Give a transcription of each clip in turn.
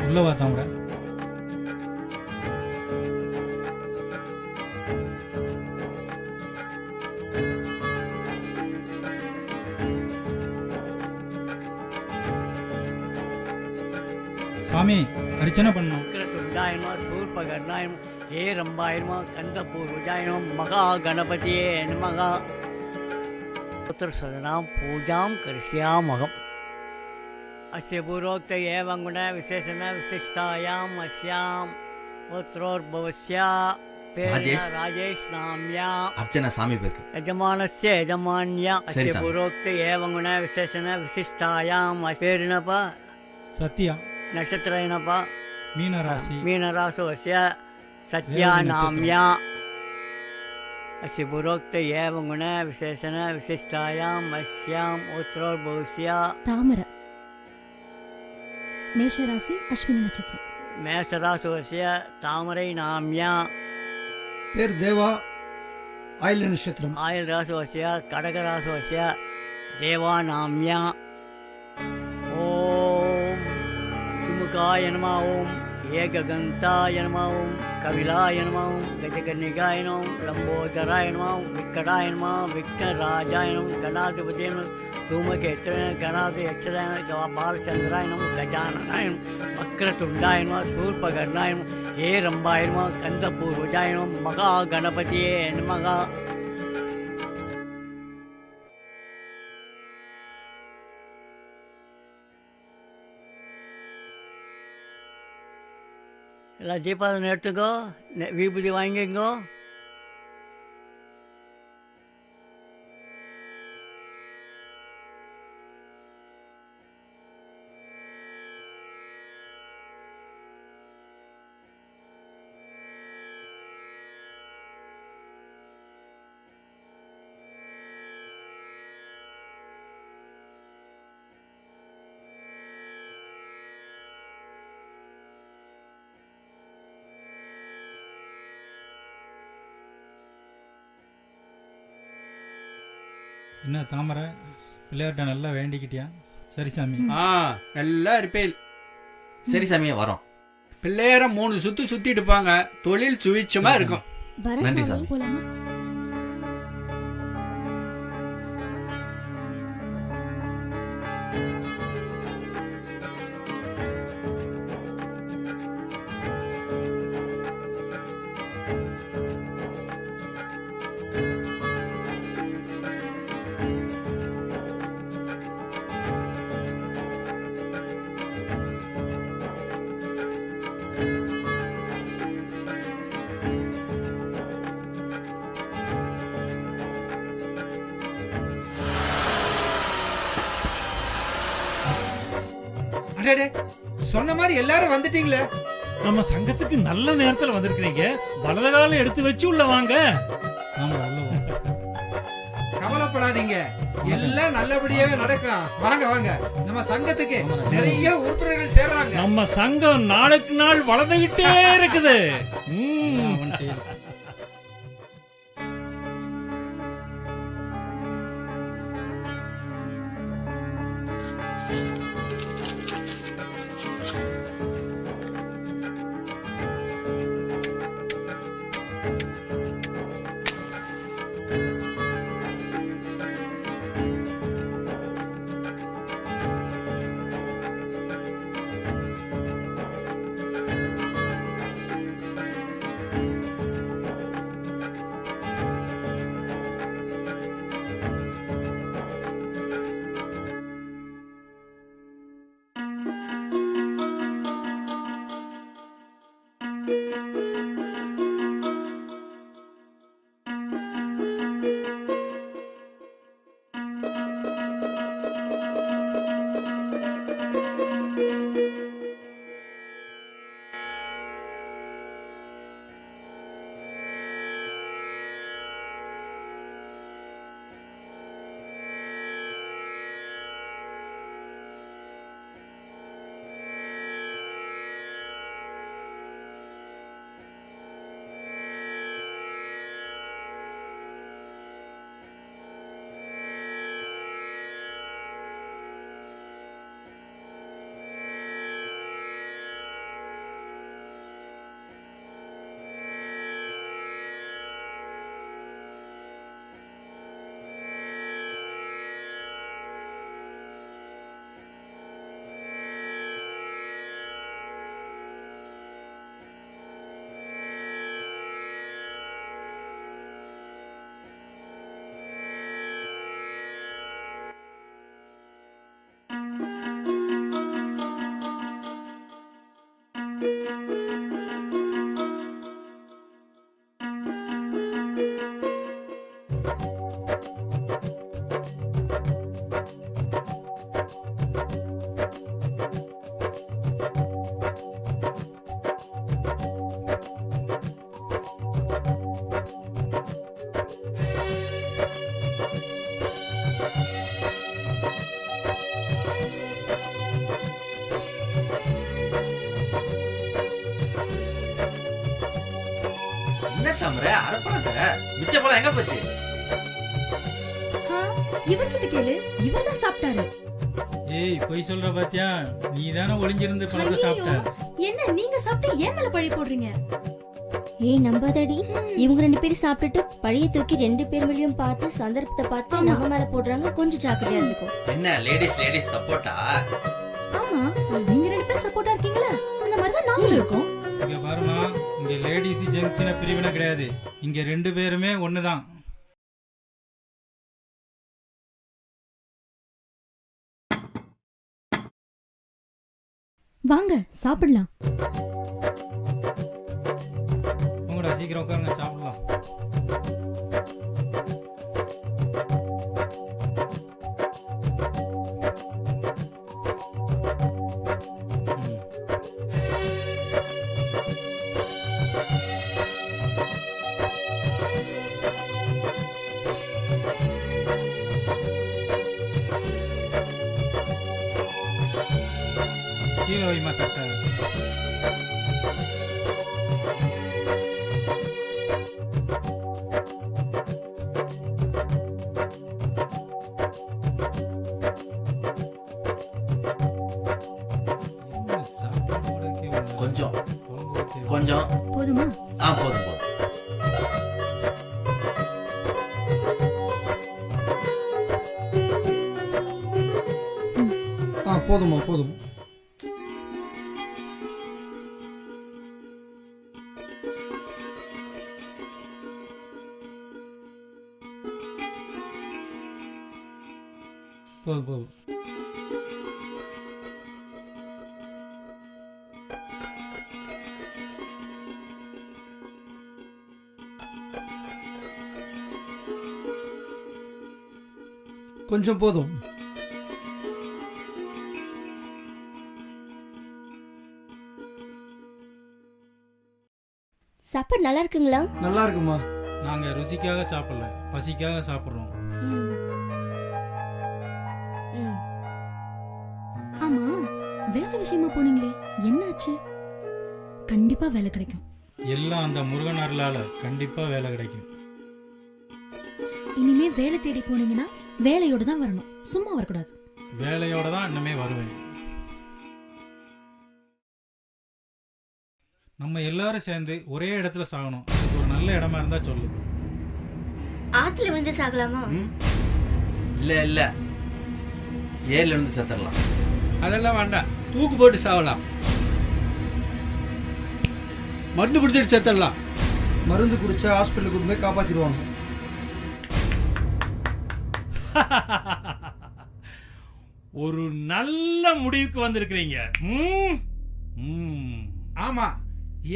உள்ளவா தாமரை. சாமி அர்ச்சனை பண்ணோம். சூர்பகர்ணாயம் ஏ ரம்பாயனம கந்தபூர்வஜாயனம் மகா கணபதியே நமக. புத்திர சதனாம் பூஜாம் கரிஷ்யாமகம். அஸ்ய பூர்வோக்த ஏவம் குண விசேஷண விசிஷ்டாயாம் அஸ்யாம் புத்ரோர்பவஸ்யா ராஜேஷ் நாம்யா அர்ச்சனா சாமி பேருக்கு யஜமானஸ்ய யஜமான்யா. அஸ்ய பூர்வோக்த ஏவம் குண விசேஷண விசிஷ்டாயாம் பேரினப்பா சத்யா. நட்சத்திர ಏನಪ್ಪ? மீனராசி. மீனராசோஸ்ய சத்யா நாம்யா. அஸ்ய புரோக்த ஏவம் குண விசேஷண விசிஷ்டாயாம் அஸ்யாம் உத்ரோர்பவஸ்யா. தாமர. மேஷராசி அஸ்வினி நட்சத்திரம். மேஷராசோஸ்ய தாமரை நாம்யா. பேர் தேவா. ஆயில்ய நட்சத்திரம். ஆயில் ராசோஸ்ய கடகராசோஸ்ய தேவா நாம்யா. ஓம் சுமுகாய நம. ஓம் ஏககந்தாய நம. ஓம் கபிலாய நம. ஓம் கஜகன்னிகாய நம. லம்போதராய நம. விக்கடாய நம. விக்னராஜாய நம. கணாதிபதிய நம. धूमकेतुराय गणाध्यक्षराय बालचंद्राय नमः. गजाननाय नमः. वक्रतुंडाय नमः. शूर्पकर्णाय नमः. हे रंबाय नमः. कंदपूर्वजाय नमः. महागणपतिये नमः. ಎಲ್ಲ ದೀಪಾವಳಿ ನೆಡ್ತುಗೋ, ವಿಭೂತಿ ವಾಂಗಿಂಗೋ. என்ன தாமரை பிள்ளையார்ட்ட நல்லா வேண்டிக்கிட்டியா? சரி சாமி. நல்லா இருப்பேன். சரி சாமியே வரோம். பிள்ளையார 3 சுத்து சுத்திட்டு போங்க. தொழில் சுவிச்சமா இருக்கும். நன்றி சாமி. போலாமா? சொன்ன மாதிரி எல்லாரும் வந்துட்டீங்களே. நம்ம சங்கத்துக்கு நல்ல நேரத்துல வந்திருக்கீங்க. வலது காலம் எடுத்து வச்சு உள்ள வாங்க. கவலைப்படாதீங்க, எல்லாம் நல்லபடியாவே நடக்கும். வாங்க வாங்க. நம்ம சங்கத்துக்கு நிறைய உறுப்பினர்கள் சேர்றாங்க. நம்ம சங்கம் நாளுக்கு நாள் வளர்ந்துகிட்டே இருக்குது. வாங்குற, அரைப்பணம் தர, மிச்ச பழம் எங்க போச்சு? இவர்கிட்ட கேளு, இவர்தான் சாப்பிட்டாரு. ஏய் பொய் சொல்ற பாத்தியா? நீ தானே ஒளிஞ்சிருந்து பழத்தை சாப்பிட்ட. என்ன நீங்க சாப்பிட்டு ஏன் மேல பழி போடுறீங்க? ஏய் நம்பாதடி, இவங்க 2 பேரும் சாப்பிட்டுட்டு பழைய தூக்கி 2 பேர் மேலயும் பார்த்து சந்தர்ப்பத்தை பார்த்து நம்ம மேல போடுறாங்க. கொஞ்சம் ஜாக்கிரதையா இருந்துக்கோ. என்ன லேடிஸ் சப்போர்ட்டா? ஆமா, நீங்க 2 பேரும் சப்போர்ட்டா இருக்கீங்களா? அந்த மாதிரி தான் நாங்களும் இருக்கோம். இங்க பாருமா, இங்க லேடிஸ் ஜென்ட்ஸ்ன பிரிவினை கிடையாது. இங்க 2 பேருமே ஒண்ணுதான். வாங்க சாப்பிடலாம். உங்களோட சீக்கிரம் உட்காருங்க, சாப்பிடலாம். கீழே வைமா தட்ட. கொஞ்சம் கொஞ்சம். போதுமா? போதும் போதும். போதுமா போதும். போதும் போதும். கொஞ்சம் போதும். சாப்பாடு நல்லா இருக்குங்களா? நல்லா இருக்குமா. நாங்க ருசிக்காக சாப்பிடல, பசிக்காக சாப்பிடுறோம். ஆமா, வேலை விஷயமா போனீங்களே, என்னாச்சு? கண்டிப்பா வேலை கிடைக்கும். எல்லாம் அந்த முருகன் அருளால கண்டிப்பா வேலை கிடைக்கும். இனிமே வேலை தேடி போனீங்கன்னா வேலையோட தான் வரணும், சும்மா வரக்கூடாது. வேலையோட தான் இன்னமே வருவேன். நம்ம எல்லாரும் சேர்ந்து ஒரே இடத்துல சாகணும். அதுக்கு ஒரு நல்ல இடமா இருந்தா சொல்லு. ஆத்துல விழுந்து சாகலாமா? இல்ல ஏர்ல இருந்து செத்துறலாம். அதெல்லாம் வேண்டாம், தூக்கு போட்டு சாவலாம். மருந்து குடிச்சிட்டு செத்துடலாம். மருந்து குடிச்சா ஹாஸ்பிட்டலுக்கு கொண்டு போய் காப்பாத்திடுவாங்க. ஒரு நல்ல முடிவுக்கு வந்திருக்கிறீங்க. ஆமா,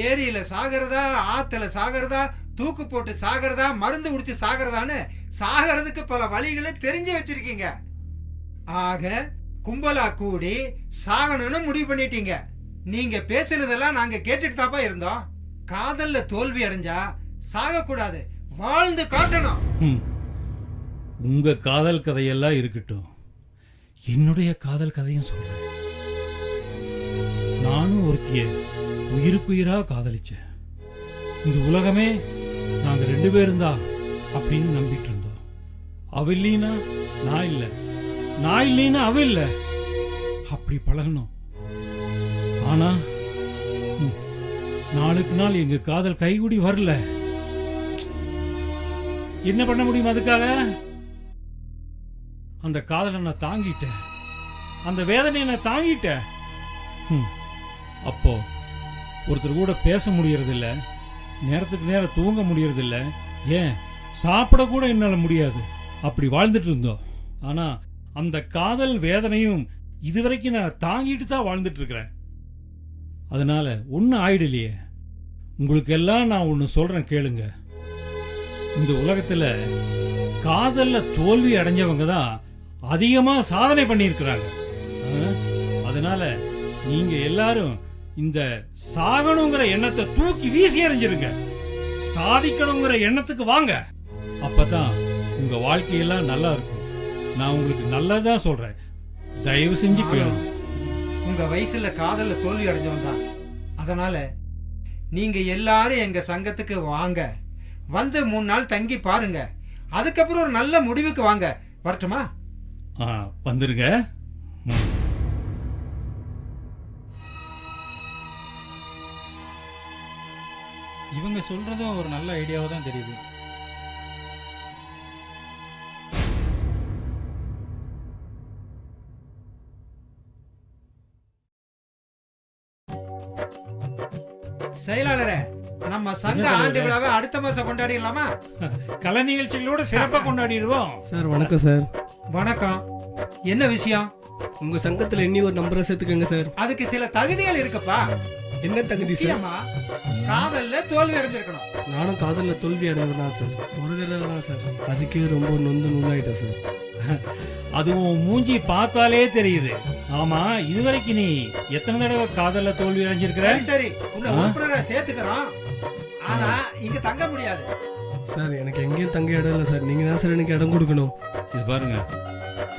ஏரியில சாகிறதா, ஆத்துல சாகிறதா, தூக்கு போட்டு சாகிறதா, மருந்து குடிச்சு சாகிறதான்னு சாகிறதுக்கு பல வழிகளை தெரிஞ்சு வச்சிருக்கீங்க. ஆக கும்பலா கூடி சாகணும்னு முடிவு பண்ணிட்டீங்க. நீங்க பேசினதெல்லாம் நாங்க கேட்டுட்டு தாப்பா இருந்தோம். காதல்ல தோல்வி அடைஞ்சா சாக கூடாது, வாழ்ந்து காட்டணும். உங்க காதல் கதையெல்லாம் இருக்கட்டும், என்னுடைய காதல் கதையும் சொல்றேன். நானும் ஒருத்திய உயிருக்குயிரா காதலிச்சேன். இந்த உலகமே நாங்க 2 பேரும் தான் அப்படின்னு நம்பிட்டு இருந்தோம். அவ இல்லைன்னா நான் இல்லை, நான் இல்லைன்னா அவ இல்லை, அப்படி பழகணும். ஆனா நாளுக்கு நாள் எங்க காதல் கைகூடி வரல. என்ன பண்ண முடியும்? அதுக்காக அந்த காதலை நான் தாங்கிட்டேன், அந்த வேதனையை நான் தாங்கிட்டேன். அப்போ ஒருத்தர் கூட பேச முடியறதில்ல, நேரத்துக்கு நேரம் தூங்க முடியறதில்ல, ஏன் சாப்பிட கூட என்னால முடியாது. அப்படி வாழ்ந்துட்டு இருந்தோம். ஆனா அந்த காதல் வேதனையும் இதுவரைக்கும் நான் தாங்கிட்டு தான் வாழ்ந்துட்டு இருக்கிறேன். அதனால ஒன்னும் ஆயிடலையே. உங்களுக்கு எல்லாம் நான் ஒன்னு சொல்றேன், கேளுங்க. இந்த உலகத்துல காதல்ல தோல்வி அடைஞ்சவங்க தான் அதிகமா சாதனை பண்ணியிருக்கிறாங்க. அதனால நீங்க எல்லாரும் இந்த சாகணுங்கிற எண்ணத்தை தூக்கி வீசி எறிஞ்சிருங்க. சாதிக்கணுங்கிற எண்ணத்துக்கு வாங்க. அப்பதான் உங்க வாழ்க்கையெல்லாம் நல்லா இருக்கும். நான் உங்களுக்கு நல்லதா சொல்றேன், தயவு செஞ்சு கேளுங்க. உங்க வயசுல காதல்ல தோல்வி அடைஞ்சவன் தான். அதனால நீங்க எல்லாரும் எங்க சங்கத்துக்கு வாங்க, வந்து 3 நாள் தங்கி பாருங்க. அதுக்கப்புறம் ஒரு நல்ல முடிவுக்கு வாங்க. வரட்டுமா? வந்துருங்க. ம். இவங்க சொல்றதும் ஒரு நல்ல ஐடியாவா தான் தெரியுது. செயலாளரே, நம்ம சங்க என்ன ஆண்டு தலைவரே? விழாவை அடுத்த மாசம் கொண்டாடிடலாமா? கலை நிகழ்ச்சிகளோட சிறப்பா கொண்டாடிடுவோம். சார் வணக்கம் சார். வணக்கம். என்ன விஷயம்? உங்க சங்கத்துல இன்னி ஒரு நம்பரை சேர்த்துக்கங்க சார். அதுக்கு சில தகுதிகள் இருக்குப்பா. என்ன தகுதி சார்? முக்கியமா காதல்ல தோல்வி அடைஞ்சிருக்கணும். நானும் காதல்ல தோல்வி அடைஞ்சதான் சார். ஒரு தடவை தான் சார். அதுக்கே ரொம்ப நொந்தாயிட்டேன் சார். அதுவும் மூஞ்சி பார்த்தாலே தெரியுது. ஆமா, இதுவரைக்கும் நீ எத்தனை தடவை காதல்ல தோல்வி அடைஞ்சிருக்கிற? சரி சரி, உன்னை உறுப்பினரா சேர்த்துக்கிறோம். ஆனா இங்க தங்க முடியாது. சார் எனக்கு எங்கேயும் தங்க இடம் இல்லை சார். நீங்க தான் சார் எனக்கு இடம் கொடுக்கணும். இது பாருங்க,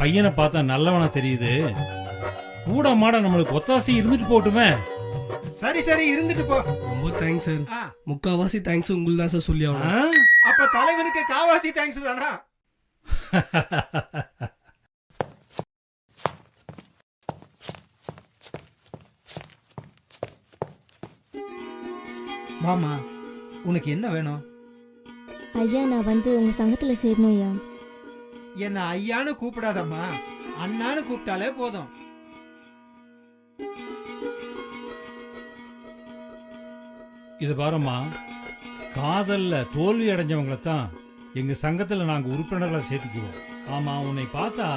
பையனை பார்த்தா நல்லவனா தெரியுது. கூட மாட நம்மளுக்கு ஒத்தாசி இருந்துட்டு போட்டுமே. சரி சரி, இருந்துட்டு போ. ரொம்ப தேங்க்ஸ் சார். ஆ, முக்காவாசி தேங்க்ஸ் உங்களுக்கு தான் சார் சொல்லி ஆகணும். ஆ? அப்ப தலைவனுக்கு காவாசி தேங்க்ஸ் தானா? மாமா, உனக்கு என்ன வேணும்? ஐயா, நான் வந்து உங்க சங்கத்துல சேரணும் ஐயா. என்ன ஐயான்னு கூப்பிடாதம்மா, அண்ணான்னு கூப்பிட்டாலே போதும். இது பாரும்மா, காதல்ல தோல்வி அடைஞ்சவங்களை தான் எங்க சங்கத்துல நாங்க உறுப்பினர்களை சேர்த்துக்குவோம். ஆமா, உன்னை பார்த்தா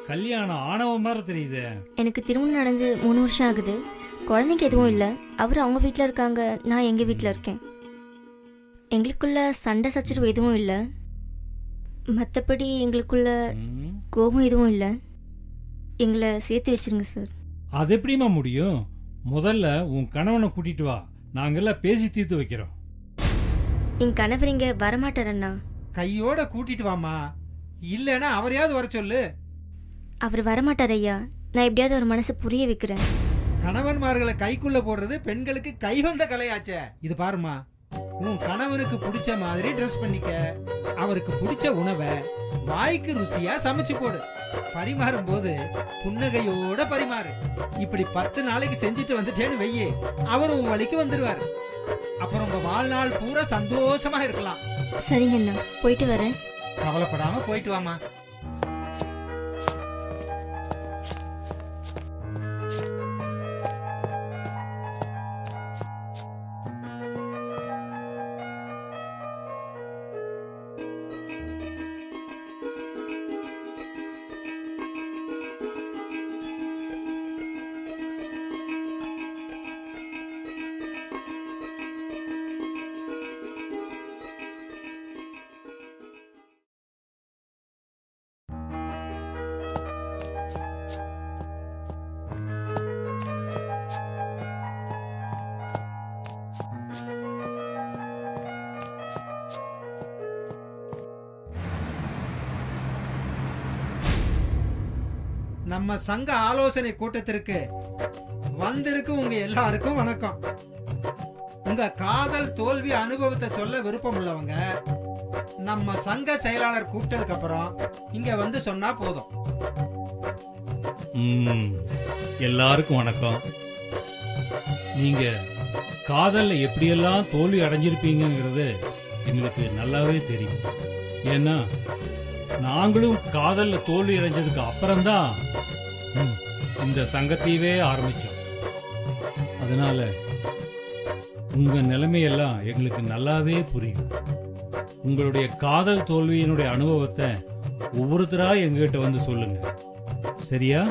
கல்யாணம் ஆணவ மாதிரி தெரியுது. எனக்கு திருமணம் நடந்து 3 வருஷம் ஆகுது. குழந்தைங்க எதுவும் இல்லை. அவர் அவங்க வீட்டில் இருக்காங்க, நான் எங்கள் வீட்டில் இருக்கேன். எங்களுக்குள்ள சண்டை சச்சரவு எதுவும் இல்லை. மற்றபடி எங்களுக்குள்ள ம். கோபம் எதுவும் இல்லை. எங்களை சேர்த்து வச்சிருங்க சார். அது எப்படிமா முடியும்? முதல்ல உன் கணவனை கூட்டிட்டு வா, நாங்கெல்லாம் பேசி தீர்த்து வைக்கிறோம். என் கணவர் இங்கே வரமாட்டார் அண்ணா. கையோட கூட்டிட்டு வாமா, இல்லைன்னா அவரையாவது வர சொல்லு. அவர் வரமாட்டார் ஐயா. நான் எப்படியாவது ஒரு மனசை புரிய வைக்கிறேன். கணவன்மார்களை கைக்குள்ள போடுறது பெண்களுக்கு கைவந்த கலையாச்சே. இது பாருமா, உன் கணவனுக்கு பிடிச்ச மாதிரி ட்ரெஸ் பண்ணிக்க, அவருக்கு பிடிச்ச உணவை வாய்க்கு ருசியா சமைச்சு போடு. பரிமாறும் போது புன்னகையோட பரிமாறு. இப்படி 10 நாளைக்கு செஞ்சுட்டு வந்துட்டேன்னு வெய்யே, அவர் உன் வழிக்கு வந்துருவாரு. அப்புறம் உங்க வாழ்நாள் பூரா சந்தோஷமா இருக்கலாம். சரிங்க அண்ணா, போயிட்டு வரேன். கவலைப்படாம போயிட்டு வாமா. நம்ம சங்க ஆலோசனை கூட்டத்திற்கு வந்திருக்கு உங்க எல்லாருக்கும் வணக்கம். உங்க காதல் தோல்வி அனுபவத்தை சொல்ல விருப்பம் உள்ளவங்க நம்ம சங்க செயலாளர் கூப்பிட்டதுக்கு அப்புறம் இங்க வந்து சொன்னா போதும். ம், எல்லாருக்கும் வணக்கம். நீங்க காதல்ல எப்படியெல்லாம் தோல்வி அடைஞ்சிருப்பீங்கிறது எங்களுக்கு நல்லாவே தெரியும். ஏன்னா நாங்களும் காதல்ல தோல்வி அடைஞ்சதுக்கு அப்புறம்தான் இந்த சங்கத்தையவே ஆரம்பிச்சோம். அதனால உங்க நிலைமையெல்லாம் எங்களுக்கு நல்லாவே புரியும். உங்களுடைய காதல் தோல்வியினுடைய அனுபவத்தை ஒவ்வொருத்தரா எங்ககிட்ட வந்து சொல்லுங்க, சரியா?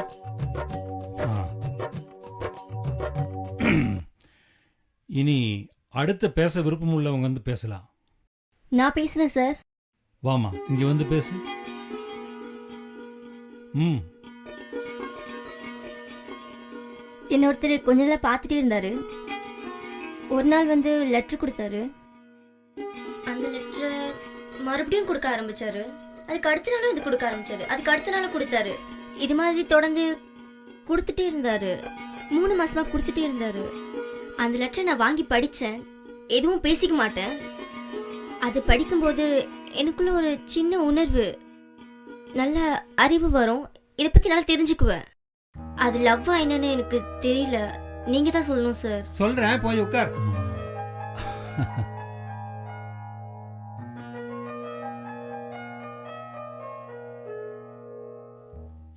இனி அடுத்த பேச விருப்பம் உள்ளவங்க வந்து பேசலாம். நான் பேசுகிறேன் சார். வாமா, இங்க வந்து பேசு. ம், என்ன ஒருத்தர் கொஞ்ச நாள் பார்த்துட்டே இருந்தாரு. ஒரு நாள் வந்து லெட்ரு கொடுத்தாரு. அந்த லெட்டரை மறுபடியும் கொடுக்க ஆரம்பிச்சாரு. அதுக்கு அடுத்த நாளும் இது கொடுக்க ஆரம்பிச்சாரு. அதுக்கு அடுத்த நாளும் கொடுத்தாரு. இது மாதிரி தொடர்ந்து கொடுத்துட்டே இருந்தாரு. 3 மாசமா கொடுத்துட்டே இருந்தாரு. அந்த லெட்டரை நான் வாங்கி படித்தேன். எதுவும் பேசிக்க மாட்டேன். அது படிக்கும்போது எனக்குள்ள ஒரு சின்ன உணர்வு, நல்ல அறிவு வரும். இதை பற்றி நல்லா தெரிஞ்சுக்குவேன். அது லவ்வா என்னன்னு எனக்கு தெரியல, நீங்கள் தான் சொல்லணும் சார். சொல்றேன், போய் உட்கார்.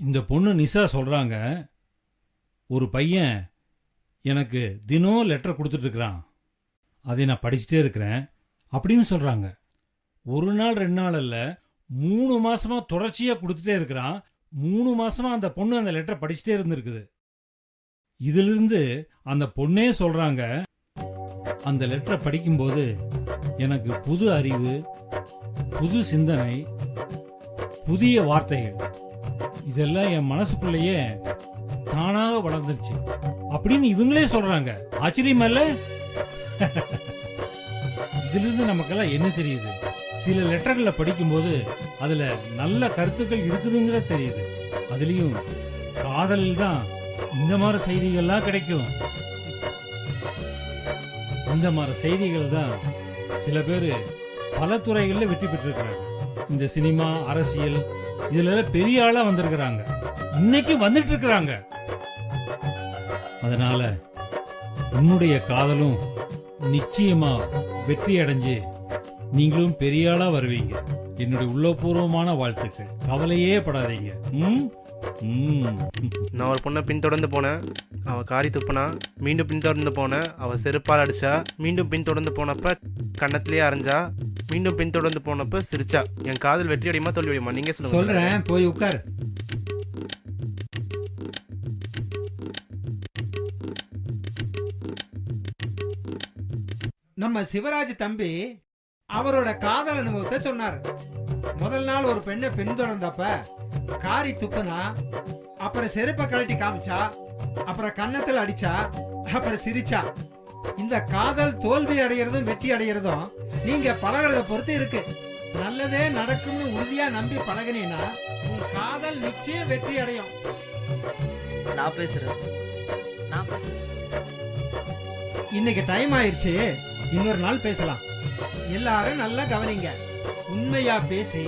இந்த பொண்ணு நிஷா சொல்றாங்க, ஒரு பையன் எனக்கு தினம் லெட்டர் கொடுத்துட்டு இருக்கிறான், அதை நான் படிச்சுட்டே இருக்கிறேன் அப்படின்னு சொல்றாங்க. ஒரு நாள் 2 நாள் அல்ல, 3 மாசமா தொடர்ச்சியா கொடுத்துட்டே இருக்கிறான். 3 மாசமா அந்த பொண்ணு அந்த லெட்டரை படிச்சுட்டே இருந்திருக்குது. இதிலிருந்து அந்த பொண்ணே சொல்றாங்க, அந்த லெட்டரை படிக்கும்போது எனக்கு புது அறிவு, புது சிந்தனை, புதிய வார்த்தைகள் இதெல்லாம் என் மனசுக்குள்ளேயே தானாக வளர்ந்துருச்சு அப்படின்னு இவங்களே சொல்றாங்க. ஆச்சரியமா இல்ல? இதிலிருந்து நமக்கெல்லாம் என்ன தெரியுது? சில லெட்டர்களை படிக்கும்போது அதுல நல்ல கருத்துக்கள் இருக்குதுங்கிற தெரியுது. அதுலயும் காதலில் தான் இந்த மாதிரி செய்திகள்லாம் கிடைக்கும். இந்த மாதிரி செய்திகள் தான் சில பேர் பல துறைகளில் வெற்றி பெற்றிருக்கிறாங்க. இந்த சினிமா, அரசியல் இதுல பெரிய ஆளா வந்திருக்கிறாங்க, இன்னைக்கு வந்துட்டு இருக்கிறாங்க. அதனால உன்னுடைய காதலும் நிச்சயமா வெற்றி அடைஞ்சு நீங்களும் பெரிய ஆளா வருவீங்க. என்னுடைய உள்ளபூர்வமான வாழ்த்துக்கள். கவலையே படாதீங்க. நான் ஒரு பொண்ணை பின்தொடர்ந்து போனேன், அவள் காரி துப்புனா. மீண்டும் பின்தொடர்ந்து போனேன், அவள் செருப்பால் அடிச்சா. மீண்டும் பின்தொடர்ந்து போனப்ப கன்னத்திலேயே அரைஞ்சா. மீண்டும் பின்தொடர்ந்து போனப்ப சிரிச்சா. என் காதல் வெற்றி அடையுமா தோல்வி அடையுமா? நீங்க சொல்லுங்க. சொல்றேன், போய் உட்கார். நம்ம சிவராஜ் தம்பி அவரோட காதல் அனுபவத்தை சொன்னார். முதல் நாள் ஒரு பெண்ணை பின்தொடர்ந்தப்ப காரி துப்புனா, அப்புறம் செருப்பை கழட்டி காமிச்சா, அப்புறம் கன்னத்தில் அடிச்சா, அப்புறம் சிரிச்சா. இந்த காதல் தோல்வி அடைகிறதும் வெற்றி அடைகிறதும் நீங்க பழகிறத பொறுத்து இருக்கு. நல்லதே நடக்கும்னு உறுதியா நம்பி பழகினீங்கன்னா உன் காதல் நிச்சயம் வெற்றி அடையும். நான் பேசுறேன். இன்னைக்கு டைம் ஆயிடுச்சு, இன்னொரு நாள் பேசலாம். எல்லாரும் நல்லா கவனிங்க. உண்மையா பேசி,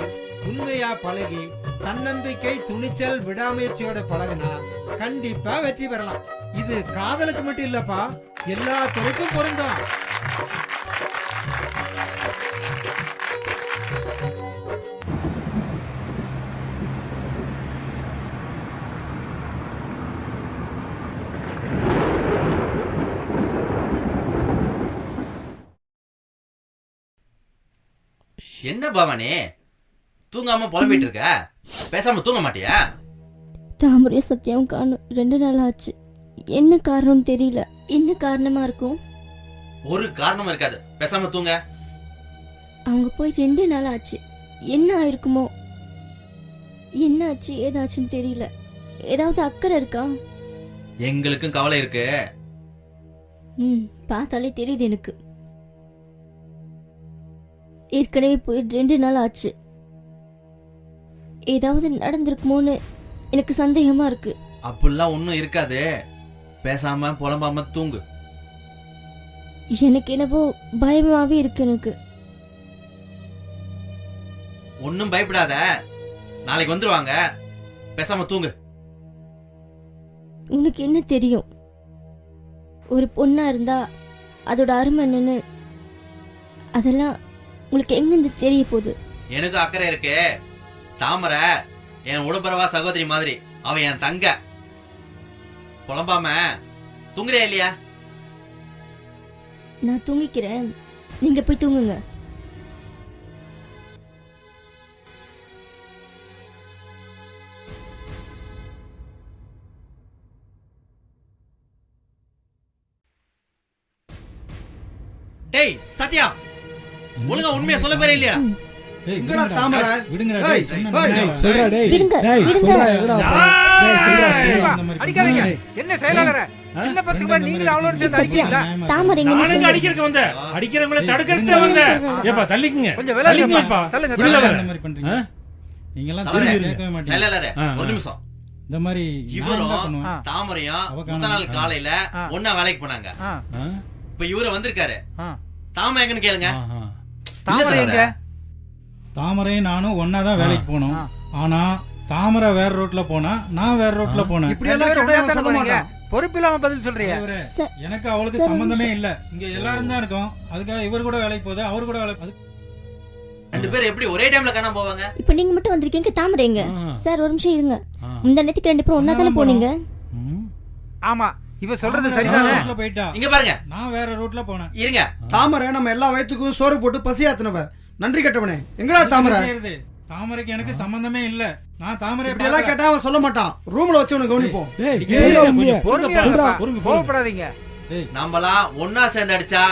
உண்மையா பழகி, தன்னம்பிக்கை, துணிச்சல், விடாமுயற்சியோட பழகுனா கண்டிப்பா வெற்றி பெறலாம். இது காதலுக்கு மட்டும் இல்லப்பா, எல்லா துறைக்கும் பொருந்தும். என்ன பவானி தூங்காம புலம்பிட்டு இருக்க? பேசாம தூங்க மாட்டியா? தாமரையும் சத்யாவும் காணும் 2 நாள் ஆச்சு. என்ன காரணம்னு தெரியல. என்ன காரணமா இருக்கும்? ஒரு காரணமும் இருக்காது, பேசாம தூங்க. அவங்க போய் 2 நாள் ஆச்சு. என்ன ஆயிருக்குமோ? என்ன ஆச்சு, ஏதாச்சுன்னு தெரியல. ஏதாவது அக்கறை இருக்கா? எங்களுக்கும் கவலை இருக்கு. பார்த்தாலே தெரியுது எனக்கு. ஏற்கனவே போய் 2 நாள் ஆச்சு. ஏதாவது நடந்திருக்குமோன்னு எனக்கு சந்தேகமா இருக்கு. அப்படிலாம் ஒன்னும் இருக்காது, பேசாம புலம்பாம தூங்கு. எனக்கு என்னவோ பயமாவே இருக்கு. எனக்கு ஒன்னும் பயப்படாத, நாளைக்கு வந்துருவாங்க, பேசாம தூங்கு. உனக்கு என்ன தெரியும்? ஒரு பொண்ணா இருந்தா அதோட அருமை என்னன்னு அதெல்லாம் உங்களுக்கு எங்கிருந்து தெரிய போகுது? எனக்கு அக்கறை இருக்கு. தாமரை என் உடம்பரவா சகோதரி மாதிரி, அவன் என் தங்க. புலம்பாம தூங்குறியா இல்லையா? நான் தூங்கிக்கிறேன், நீங்க போய் தூங்குங்க. டேய் சத்யா, ஒழுங்கா உண்மையா சொல்ல போறே இல்லையா? எங்கடா தாமரை? விடுங்கடா. ஏய், ஏய், சொல்றா டேய். விடுங்க, டேய் விடுங்க. சொல்றா எங்கடா போ? டேய் சொல்றா சொல்றா. அடிக்காதீங்க. என்ன செயலாளரே, சின்ன பசங்க மாதிரி நீங்களும் அவளோட சேர்ந்து சத்யா, அடிக்கிறீங்களா? தாமரை எங்க நானுங்க அடிக்கிறதுக்கு வந்த, அடிக்கிறவங்கள தடுக்கிறதுக்கு வந்த. ஏப்பா தள்ளிக்குங்க, கொஞ்சம் விலகுங்க. தள்ளிக்குங்கப்பா. தள்ளுங்க, உள்ள தள்ளுங்க. வர. இந்த மாதிரி பண்றீங்க. நீங்க எல்லாம் தலைவரே, திரும்பி கேட்கவே மாட்டீங்க. செயலாளரே, ஆ, ஒரு ஆ. நிமிஷம். இந்த மாதிரி நான் என்ன இவரும் பண்ணுவேன்? தாமரையும் அவ முந்தா நாள் காணோம். காலையில ஒன்னா வேலைக்கு போனாங்க. ஆ? இப்ப இவரு வந்திருக்காரு. ஆ. தாமரை எங்கன்னு கேளுங்க. ஆஹா. தாமரை எங்க? தாமரையும் நானும் ஒன்னா தான் வேலைக்கு போனோம். ஆனா தாமரை வேற ரோட்ல போனா, நான் வேற ரோட்ல போனேன். இப்படி எல்லாம் கேட்டா இவன் சொல்ல மாட்டான். பொறுப்பில்லாம பதில் சொல்றியா? தலைவரே, எனக்கு அவளுக்கு சம்பந்தமே இல்ல. இங்க எல்லாரும் தான் இருக்கோம். அதுக்காக இவர் கூட வேலைக்கு போகுது, அவர் கூட வேலை ரெண்டு பேரும் எப்படி ஒரே டைம்ல காணாம போவாங்க? இப்போ நீங்க மட்டும் வந்திருக்கீங்க, தாமரை எங்க? சார் ஒரு நிமிஷம் இருங்க. முந்தா நேத்துக்கு ரெண்டு பேரும் ஒண்ணா தானே போனீங்க? ஆமா, இவ சொல்றது சரிதானே? ரோட்ல போயிட்டா. இங்க பாருங்க, நான் வேற ரோட்ல போனேன். இருங்க. தாமரை நம்ம எல்லா வயிற்றுக்கும் சோறு போட்டு பசியாத்துனவ. நன்றி கட்டவனே. எங்கடா தாமரை? செய்யறது? தாமரைக்கு எனக்கு சம்பந்தமே இல்ல. நான் தாமரை இப்படி எல்லாம் கேட்டா அவன் சொல்ல மாட்டான். ரூம்ல வச்சு உனக்கு கவனிப்போம். கோவப்படாதீங்க. நம்மலாம் ஒன்னா சேர்ந்து அடிச்சா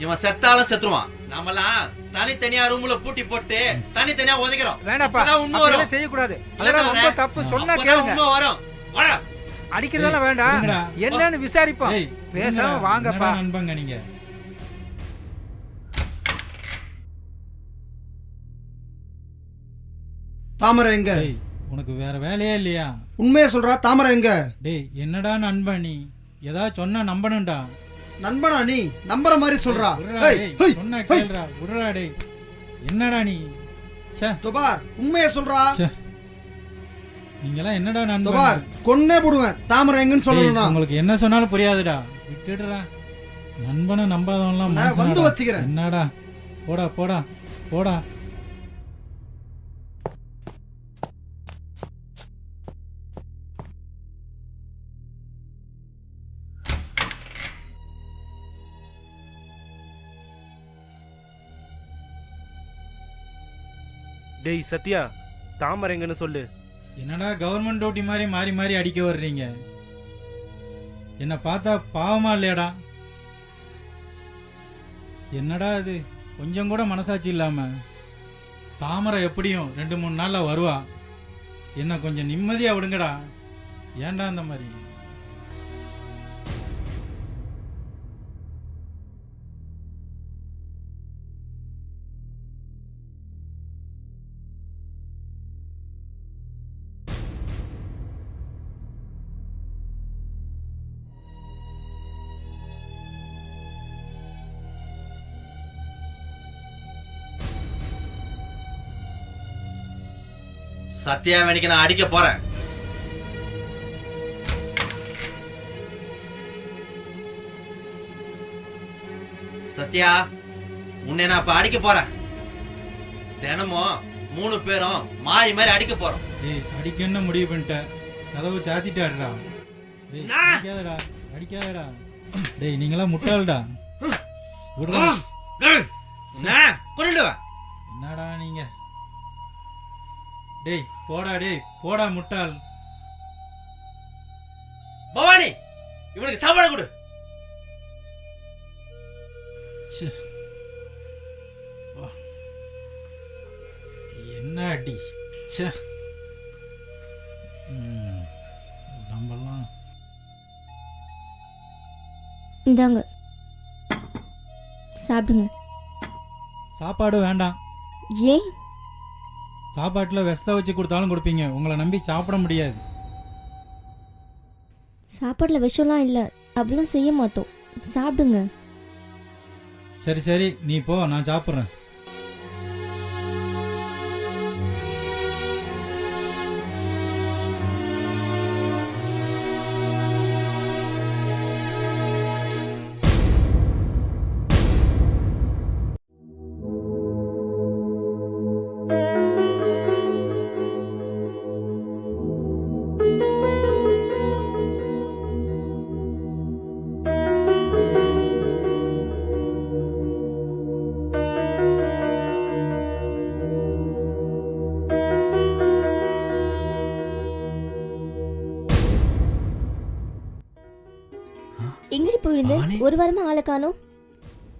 இவன் செத்தாலும் செத்துருவான். நம்மலாம் தனித்தனியா ரூம்ல பூட்டி போட்டு தனித்தனியா ஒதுக்கிறோம். வேணாப்பா, அப்பதான் உண்மை வரும். செய்ய கூடாது. அதெல்லாம் ரொம்ப தப்பு. சொன்னா கேளுங்க. உண்மை வரும். வாடா. அடிக்கிறதெல்லாம் வேண்டாம். என்னன்னு விசாரிப்போம். ஏய், பேசாம வாங்கப்பா. என்னடா நண்பங்க நீங்க? தாமரை எங்க? டேய், உனக்கு வேற வேலையே இல்லையா? உண்மையை சொல்றா. தாமரை எங்க? டேய், என்னடா நண்பன் நீ? ஏதாவது சொன்னா நம்பணும்டா. நண்பனா நீ? நம்புற மாதிரி சொல்றா. விட்றா ஏய், டேய், ஹேய், சொன்னா ஹேய். கேளுடா. விட்றா டேய். என்னடா நீ? ச்சே, துபார், உண்மையை சொல்றா. ச்சே. நீங்கலாம் என்னடா துபார், நண்பன்? கொன்னே போடுவேன். தாமரை எங்கன்னு டேய், சொல்லணும்னா உங்களுக்கு என்ன சொன்னாலும் புரியாதுடா. விட்டுடுடா. நண்பனை நம்பாதவன்லாம் நான் வந்து மனுஷனாடா. வச்சுக்கிறேன். என்னடா? போடா போடா போடா. டேய் சத்யா, தாமரை எங்கன்னு சொல்லு. என்னடா கவர்மெண்ட் டியூட்டி மாதிரி மாறி மாறி அடிக்க வர்றீங்க? என்ன பார்த்தா பாவமா இல்லையாடா? என்னடா இது, கொஞ்சம் கூட மனசாட்சி இல்லாம? தாமரை எப்படியும் 2-3 நாள்ல வருவா. என்ன கொஞ்சம் நிம்மதியா விடுங்கடா. ஏன்டா அந்த மாதிரி? சத்யா வேணிக்கு நான் அடிக்க போறேன். சத்யா, உன்னை நான் இப்ப அடிக்க போறேன். தினமும் 3 பேரும் மாறி மாறி அடிக்க போறோம். டேய், அடிக்கன்னு முடிவு பண்ணிட்ட. கதவு சாத்திட்டாடுறா. டேய், அடிக்காதடா, அடிக்காதடா. டேய், நீங்களாம் முட்டாள்டா. விடுறா. கொன்னுடுவேன். என்னடா நீங்க? டேய் போடா, டேய் போடா முட்டாள். பவானி, இவனுக்கு சாப்பாடு கொடு. ச்சே. வா. என்ன அடி? ச்சே. நம்மலாம் இந்தாங்க சாப்பிடுங்க. சாப்பாடு வேண்டாம். ஏன்? சாப்பாட்டில் விஷத்தை வச்சு கொடுத்தாலும் கொடுப்பீங்க. உங்களை நம்பி சாப்பிட முடியாது. சாப்பாட்டில் விஷம்லாம் இல்லை, அப்படிலாம் செய்ய மாட்டோம். சாப்பிடுங்க. சரி சரி, நீ போ, நான் சாப்பிட்றேன். எங்கடி போயிருந்தேன்? ஒரு வாரமா ஆளை காணோம்.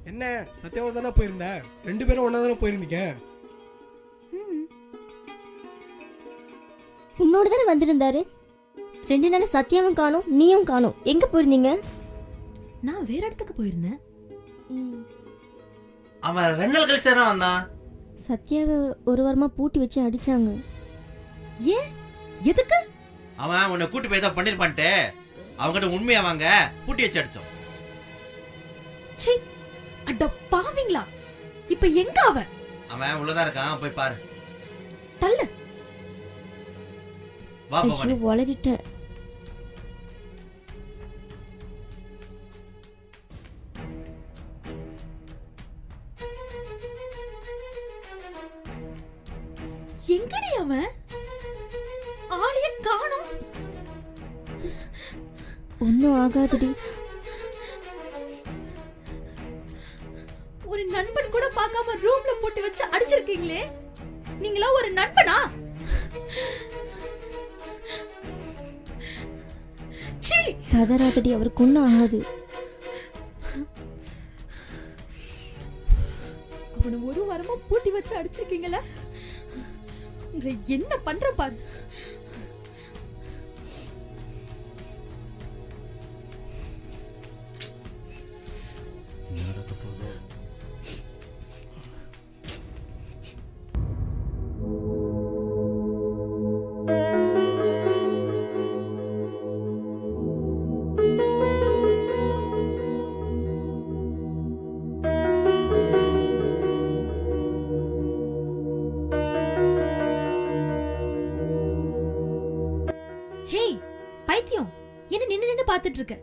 என்ன சத்யாவோட தானே போயிருந்த? 2 பேரும் ஒன்னா தானே போயிருந்தீங்க? உன்னோட தானே வந்திருந்தாரு. 2 நாள் சத்யாவும் காணோம், நீயும் காணோம். எங்க போயிருந்தீங்க? நான் வேற இடத்துக்கு போயிருந்தேன். அவன் 2 நாள் கழிச்சு தான் வந்தான். சத்யாவை ஒரு வாரமா பூட்டி வச்சு அடிச்சாங்க. ஏன்? எதுக்கு? அவன் உன்னை கூட்டி போய் தான் பண்ணிருப்பான்ட்டு அவங்ககிட்ட உண்மையா வாங்க பூட்டி வச்சு அடிச்சோம். சீ, அட பாவிங்களா! இப்ப எங்க அவன்? அவன் உள்ளதான் இருக்கான், போய் பாரு. தள்ளு. வா ஐயோ பவானி. வளரிட்டேன். எங்கடி அவன்? ஆளையே காணோம். ஒன்றும் ஆகாதுடி. ஒரு நண்பன் கூட பார்க்காம ரூம்ல போட்டு வச்சு அடிச்சிருக்கீங்களே, நீங்களா ஒரு நண்பனா? சீ. பதறாதடி, அவருக்கு ஒன்றும் ஆகாது. அவனை ஒரு வாரமா பூட்டி வச்சு அடிச்சிருக்கீங்களா? உங்களை என்ன பண்ற பாரு. ஹேய் பைத்தியம், என்ன நின்னு நின்னு பாத்துட்டு இருக்க?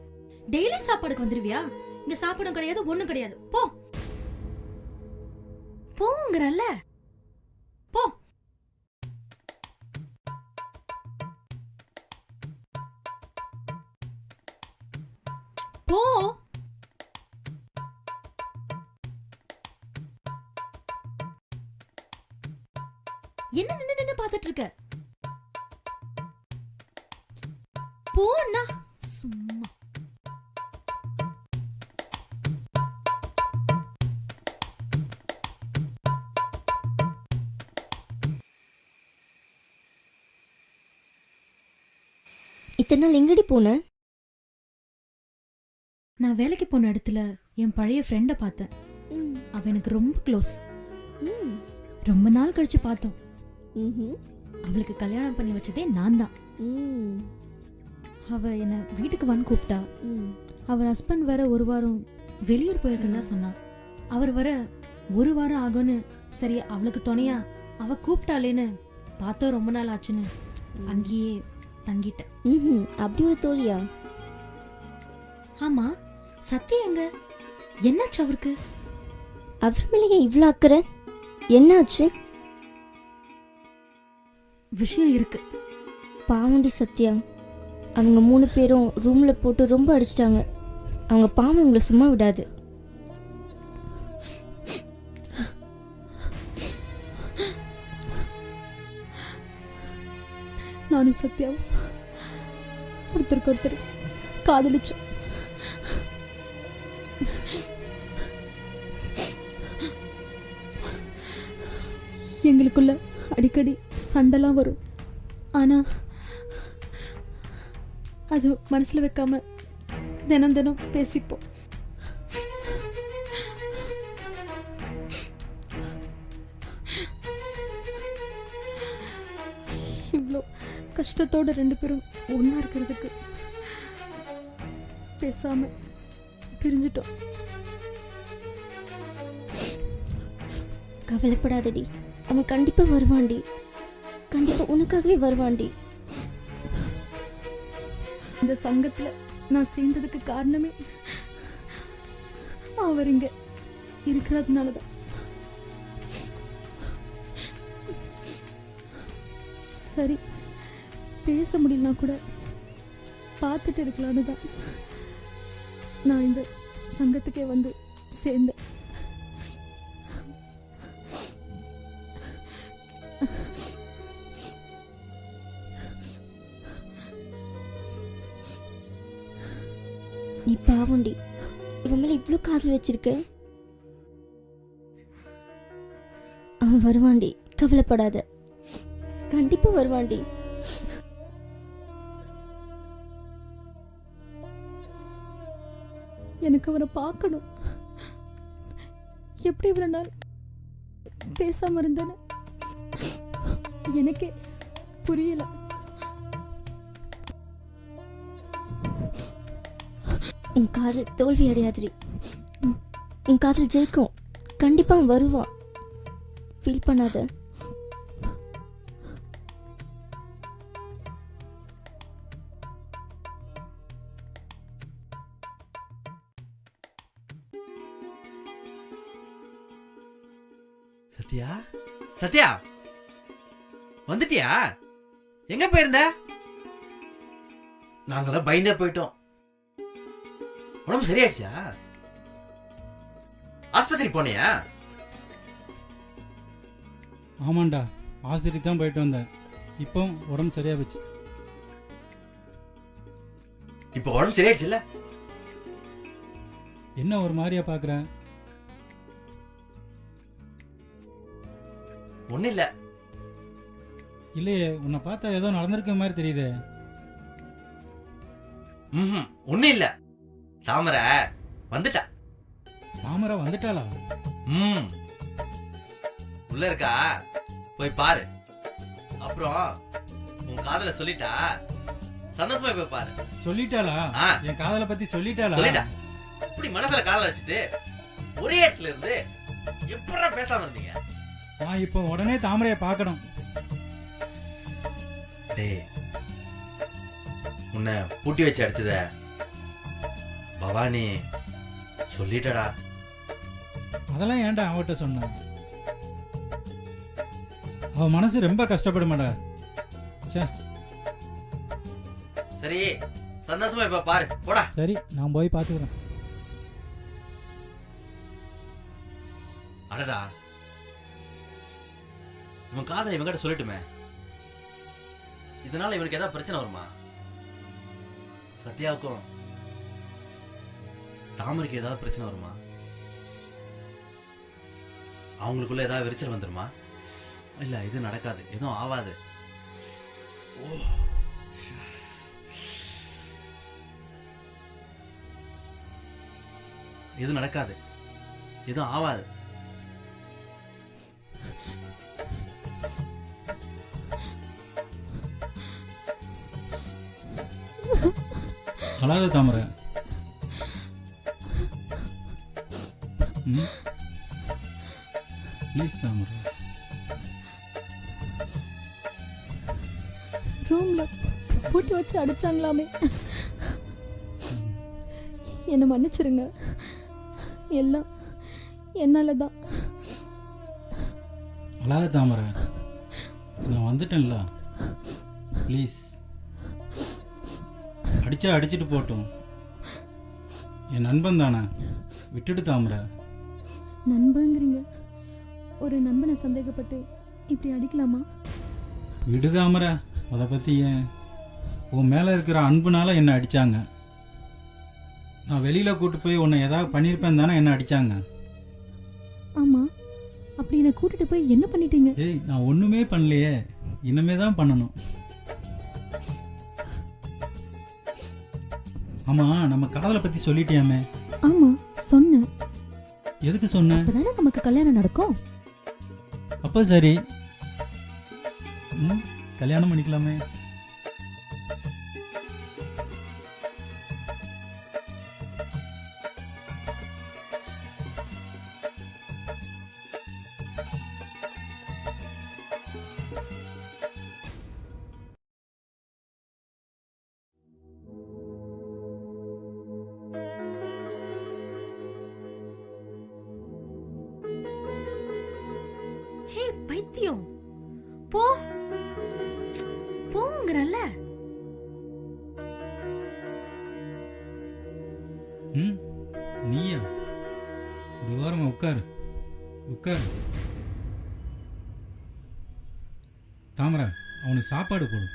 டெய்லி சாப்பாடுக்கு வந்துருவியா? இங்க சாப்பாடும் கிடையாது, ஒண்ணும் கிடையாது. போ போங்கறல்ல, போ. போ. என்ன நின்னு நின்னு பாத்துட்டு இருக்க? போண்ணா சும்மா. இத்தனை நாள் எங்கடி போன? நான் வேலைக்கு போன இடத்துல என் பழைய ஃப்ரெண்ட பார்த்தேன். அவ எனக்கு ரொம்ப க்ளோஸ். ரொம்ப நாள் கழிச்சு பார்த்தோம். அவளுக்கு கல்யாணம் பண்ணி வச்சதே நான் தான். அவ என்ன வீட்டுக்கு வந்து கூப்பிட்டா. அவர் ஹஸ்பண்ட் வேற ஒரு வாரம் வெளியூர் போயிருக்கிறதா சொன்னா. அவர் வர ஒரு வாரம் ஆகும்னு சரி அவளுக்கு துணையா அவ கூப்பிட்டாலேன்னு பார்த்தோம். ரொம்ப நாள் ஆச்சுன்னு அங்கேயே தங்கிட்டேன். அப்படி ஒரு தோழியா? ஆமா, சத்யா எங்க? என்னாச்சு அவருக்கு? அவர் மேலேயே இவ்வளோ அக்கறை? என்னாச்சு? விஷயம் இருக்கு. பாவண்டி சத்யா, அவங்க 3 பேரும் ரூம்ல போட்டு ரொம்ப அடிச்சிட்டாங்க. அவங்க பாவம் உங்களை சும்மா விடாது. நானும் சத்யாவும் ஒருத்தருக்கு ஒருத்தர் காதலிச்சோம். எங்களுக்குள்ள அடிக்கடி சண்டைலாம் வரும். ஆனா அது மனசுல வைக்காம தினம் தினம் பேசிப்போம். இவ்வளோ கஷ்டத்தோட 2 பேரும் ஒன்னா இருக்கிறதுக்கு பேசாம பிரிஞ்சிட்டோம். கவலைப்படாதடி, அவன் கண்டிப்பா வருவான்டி. கண்டிப்பா உனக்காகவே வருவான்டி. இந்த சங்கத்துல நான் சேர்ந்ததுக்கு காரணமே அவர் இங்க இருக்கிறதுனாலதான். சரி, பேச முடியலனா கூட பார்த்துட்டு இருக்கலான்னு தான் நான் இந்த சங்கத்துக்கே வந்து சேர்ந்தேன். நீ பாவண்டி, இவன் மேல இவ்வளோ காதல் வச்சிருக்க. அவன் வருவாண்டி, கவலைப்படாத. கண்டிப்பா வருவாண்டி. எனக்கு அவனை பார்க்கணும். எப்படி இவ்வளவு நாள் பேசாம இருந்தேன்னு எனக்கே புரியல. உன் காதல் தோல்வி அடையாதிரி. உன் காதல் ஜெயிக்கும். கண்டிப்பா அவன் வருவான். ஃபீல் பண்ணாத. சத்யா, சத்யா வந்துட்டியா? எங்க போயிருந்த? நாங்களாம் பயந்தே போயிட்டோம். உடம்பு சரியாயிடுச்சா? ஆஸ்பத்திரி போனியா? ஆமாண்டா, ஆஸ்பத்திரி தான் போயிட்டு வந்தேன். இப்போ உடம்பு சரியா போச்சு. இப்போ உடம்பு சரியாயிடுச்சுல்ல? என்ன ஒரு மாதிரியா பார்க்குற? ஒன்றும் இல்லை. இல்லையே, உன்னை பார்த்தா ஏதோ நடந்திருக்க மாதிரி தெரியுதே. ம், ஒன்றும் இல்லை. தாமரை வந்துட்டா. தாமரை வந்துட்டாளா? ம், உள்ள இருக்கா, போய் பாரு. அப்புறம் உன் காதல சொல்லிட்டா, சந்தோஷமா போய் பாரு. சொல்லிட்டாளா? ஆ. என் காதலை பத்தி சொல்லிட்டாளா? சொல்லிட்டா. இப்படி மனசுல காதல வச்சுட்டு ஒரே இடத்துல இருந்து எப்படா பேசாம இருந்தீங்க? நான் இப்போ உடனே தாமரையை பார்க்கணும். டேய், உன்னை பூட்டி வச்சு அடிச்சத பவானி சொல்லிட்டடா. அதெல்லாம் ஏன்டா அவட்ட சொன்ன? அவ மனசு ரொம்ப கஷ்டப்படுமாடா. ச்சே. சரி, சந்தோஷமா இப்ப பாரு, போடா. சரி, நான் போய் பார்த்துக்கிறேன். அடடா, இவன் காதலை இவன்கிட்ட சொல்லட்டுமே. இதனால இவனுக்கு ஏதாவது பிரச்சனை வருமா? சத்யாவுக்கும் தாமரைக்கு ஏதாவது பிரச்சனை வருமா? அவங்களுக்குள்ள ஏதாவது விரிச்சல் வந்துருமா? இல்ல, இது நடக்காது, எதுவும் ஆவாது. ஓ, எதுவும் நடக்காது, எதுவும் ஆவாது. அழாத தாமரை. ப்ளீஸ் தாமரை. ரூம்ல பூட்டி வச்சு அடிச்சாங்களாமே. என்னை மன்னிச்சிருங்க, எல்லாம் என்னால தான். அழாத தாமரை, நான் வந்துட்டேன்ல. ப்ளீஸ், அடிச்சா அடிச்சுட்டு போட்டோம். என் நண்பன் தானே, விட்டுட்டு தாமரை. நண்பங்கிறீங்க? ஒரு நண்பனை சந்தேகப்பட்டு இப்படி அடிக்கலாமா? விடு தாமரை, அதை பற்றி ஏன்? உன் மேலே இருக்கிற அன்புனால என்னை அடித்தாங்க. நான் வெளியில் கூட்டு போய் உன்னை ஏதாவது பண்ணியிருப்பேன் தானே என்னை அடித்தாங்க. ஆமா, அப்படி என்னை கூட்டிட்டு போய் என்ன பண்ணிட்டீங்க? ஏய், நான் ஒன்றுமே பண்ணலையே, இனிமே தான் பண்ணணும். ஆமாம், நம்ம காதலை பற்றி சொல்லிட்டியாமே. ஆமா, சொன்னேன். எதுக்கு சொன்ன? அப்பதானே நமக்கு கல்யாணம் நடக்கும். அப்போ சரி, கல்யாணம் பண்ணிக்கலாமே. ஹே பைத்தியம், போ போங்கறல்ல. நீயா? ஒரு வாரமா உட்காரு, உட்காரு. தாமரை, அவனுக்கு சாப்பாடு போடு.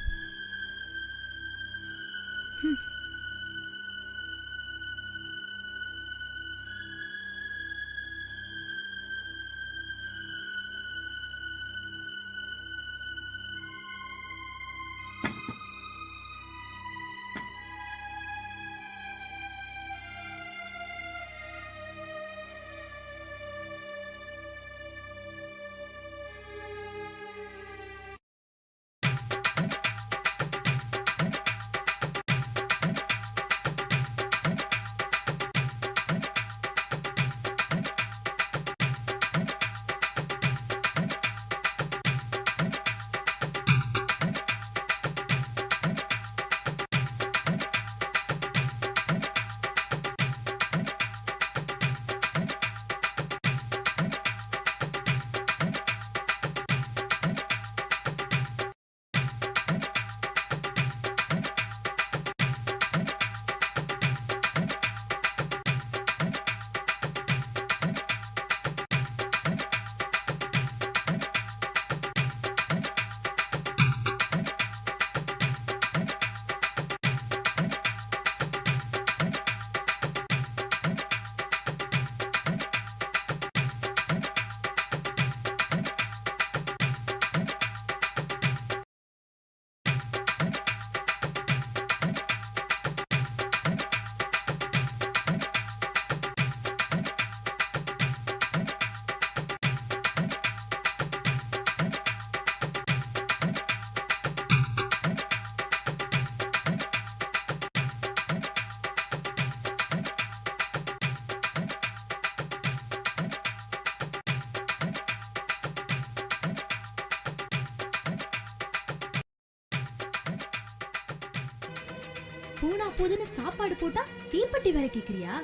போனா போதுன்னு சாப்பாடு போட்டா தீப்பெட்டி வேற கேக்குறியா?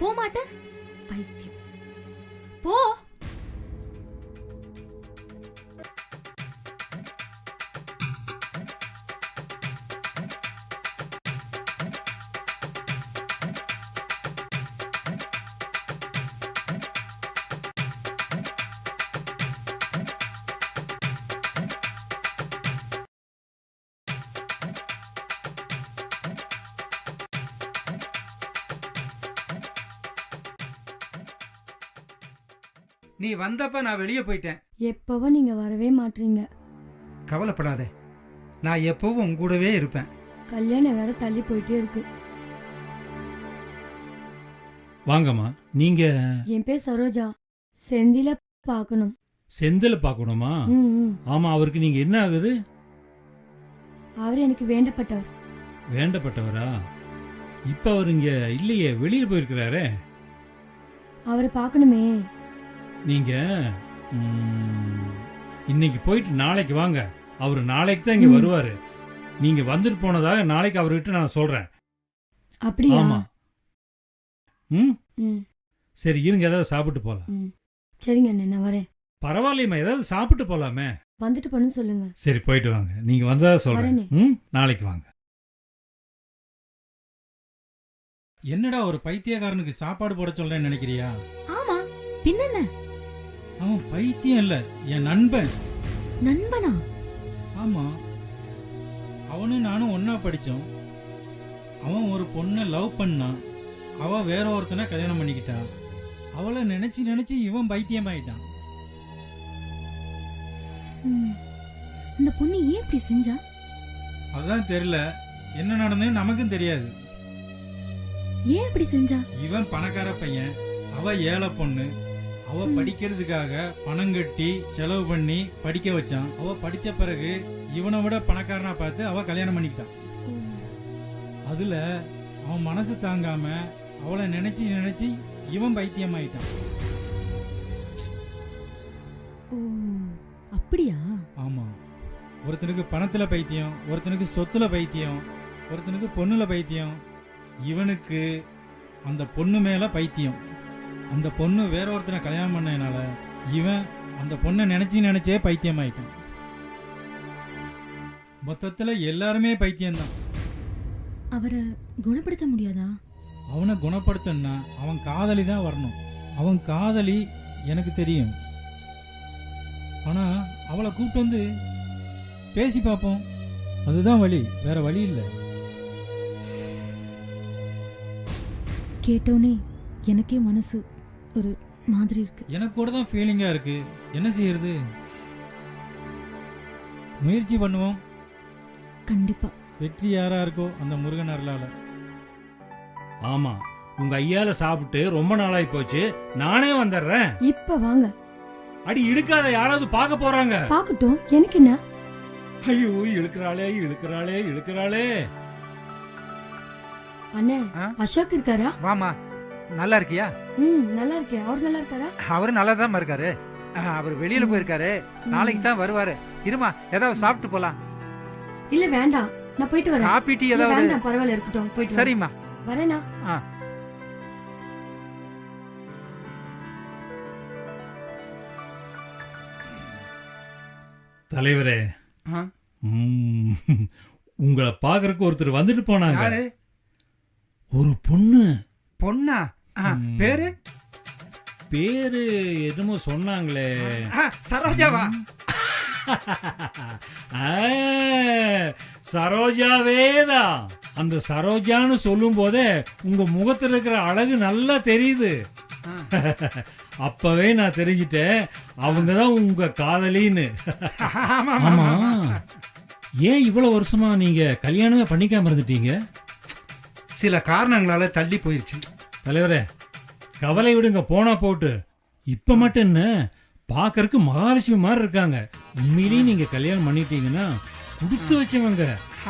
போமாட்ட பைத்தியம். போ. நீ வந்தப்ப நான் வெளியே போயிட்டேன். எப்பவும் நீங்க வரவே மாட்டீங்க. கவலைப்படாத, நான் எப்பவும் உன் கூடவே இருப்பேன். கல்யாணம் வேற தள்ளி போயிட்டே இருக்கு. வாங்கம்மா. நீங்க என் பேர் சரோஜா. செந்தில பார்க்கணும். செந்தில பார்க்கணுமா? ம். ஆமா, அவருக்கு நீங்க என்ன ஆகுது? அவர் எனக்கு வேண்டப்பட்டவர். வேண்டப்பட்டவரா? இப்ப அவர் இங்க இல்லையே, வெளியில போயிருக்கிறாரே. அவரை பார்க்கணுமே. நீங்க இன்னைக்கு போயிட்டு நாளைக்கு வாங்க. அவர் நாளைக்கு தான் இங்க வருவாரு. நீங்க வந்துட்டு போனதாக நாளைக்கு அவர்கிட்ட நான் சொல்றேன். அப்படியா? ஆமா. ம், ம். சரி இருங்க, ஏதாவது சாப்பிட்டு போலாம். ம். சரிங்க அண்ணே, நான் வரேன். பரவாயில்லையம்மா, ஏதாவது சாப்பிட்டு போலாமே. வந்துட்டு போன்னு சொல்லுங்க. சரி போயிட்டு வாங்க. நீங்க வந்ததா சொல்றேன். வரேனே. ம், நாளைக்கு வாங்க. என்னடா ஒரு பைத்தியக்காரனுக்கு சாப்பாடு போட சொல்றேன்னு நினைக்கிறியா? ஆமா, பின்னென்ன? அவன் பைத்தியம் இல்ல, என் நண்பன். நண்பனா? ஆமா, அவனும் நானும் ஒன்னா படிச்சோம். அவன் ஒரு பொண்ணை லவ் பண்ணான். அவ வேற ஒருத்தனை கல்யாணம் பண்ணிக்கிட்டா. அவளை நினைச்சு நினைச்சு இவன் பைத்தியமாயிட்டான். அந்த பொண்ணு ஏன் இப்படி செஞ்சா? அதான் தெரியல, என்ன நடந்ததுன்னு நமக்கும் தெரியாது. ஏன் இப்படி செஞ்சா? இவன் பணக்கார பையன், அவ ஏழை பொண்ணு. அவ படிக்கிறதுக்காக பணம் கட்டி செலவு பண்ணி படிக்க வச்சான். அவ படிச்ச பிறகு இவனை விட பணக்காரனா பார்த்து அவ கல்யாணம் பண்ணிக்கிட்டான். அதுல அவன் மனசு தாங்காம அவளை நினைச்சு நினைச்சு இவன் பைத்தியமாயிட்டான். ஓ, அப்படியா? ஆமா, ஒருத்தனுக்கு பணத்துல பைத்தியம், ஒருத்தனுக்கு சொத்துல பைத்தியம், ஒருத்தனுக்கு பொண்ணுல பைத்தியம். இவனுக்கு அந்த பொண்ணு மேல பைத்தியம். அந்த பொண்ணு வேற ஒருத்தனை கல்யாணம் பண்ணதுனால இவன் அந்த பொண்ணை நினைச்சு நினைச்சே பைத்தியமாயிட்டான். மொத்தத்துல எல்லாருமே பைத்தியம்தான். அவரை குணப்படுத்த முடியாதா? அவனை குணப்படுத்தணும்னா அவன் காதலி தான் வரணும். அவன் காதலி எனக்கு தெரியும். ஆனா அவளை கூப்பிட்டு வந்து பேசி பார்ப்போம். அதுதான் வழி, வேற வழி இல்லை. கேட்டோனே எனக்கே மனசு ஒரு மாதிரி இருக்கு. எனக்கு கூட தான் ஃபீலிங்கா இருக்கு. என்ன செய்யறது? முயற்சி பண்ணுவோம். கண்டிப்பா வெற்றி யாரா இருக்கோ அந்த முருகன் அருளால. ஆமா, உங்க ஐயால சாப்பிட்டு ரொம்ப நாளாய் போச்சு. நானே வந்துடுறேன். இப்ப வாங்க. அடி இழுக்காத, யாராவது பார்க்க போறாங்க. பாக்கட்டும், எனக்கு என்ன? ஐயோ, இழுக்கிறாளே இழுக்கிறாளே இழுக்கிறாளே. அண்ணே, அசோக் இருக்காரா? வாமா, நல்லா இருக்கியா? நல்லா இருக்கேன். அவர் நல்லா இருக்காரா? அவரு நல்லா தான் இருக்காரு. அவர் வெளியில போயிருக்காரு. நாளைக்கு தான் வருவாரு. இருமா, ஏதாவது சாப்பிட்டு போலாம். இல்ல வேண்டாம், நான் போயிட்டு வரேன். காபி டீ இல்ல, ஏதாவது? வேண்டாம், பரவாயில்ல, இருக்கட்டும். போயிட்டு சரிம்மா. வரேனா? தலைவரே, உங்களை பாக்குறதுக்கு ஒருத்தர் வந்துட்டு போனாங்க. ஒரு பொண்ணு. பொண்ணா? பேரு? பேரு என்னமோ சொன்னாங்களே. சரோஜாவா? சரோஜாவேதான். அந்த சரோஜான்னு சொல்லும் போதே உங்க முகத்துல இருக்கிற அழகு நல்லா தெரியுது. அப்பவே நான் தெரிஞ்சிட்டேன் அவங்கதான் உங்க காதலின்னு. ஆமா, ஏன் இவ்வளவு வருஷமா நீங்க கல்யாணமே பண்ணிக்காம இருந்துட்டீங்க? சில காரணங்களால தள்ளி போயிருச்சு. தலைவரே, கவலை விடுங்க, போனா போட்டு. இப்ப மட்டும் என்ன, பாக்கறதுக்கு மகாலட்சுமி மாதிரி இருக்காங்க. உண்மையிலேயே நீங்க கல்யாணம் பண்ணிட்டீங்கன்னா கொடுத்து வச்சவங்க.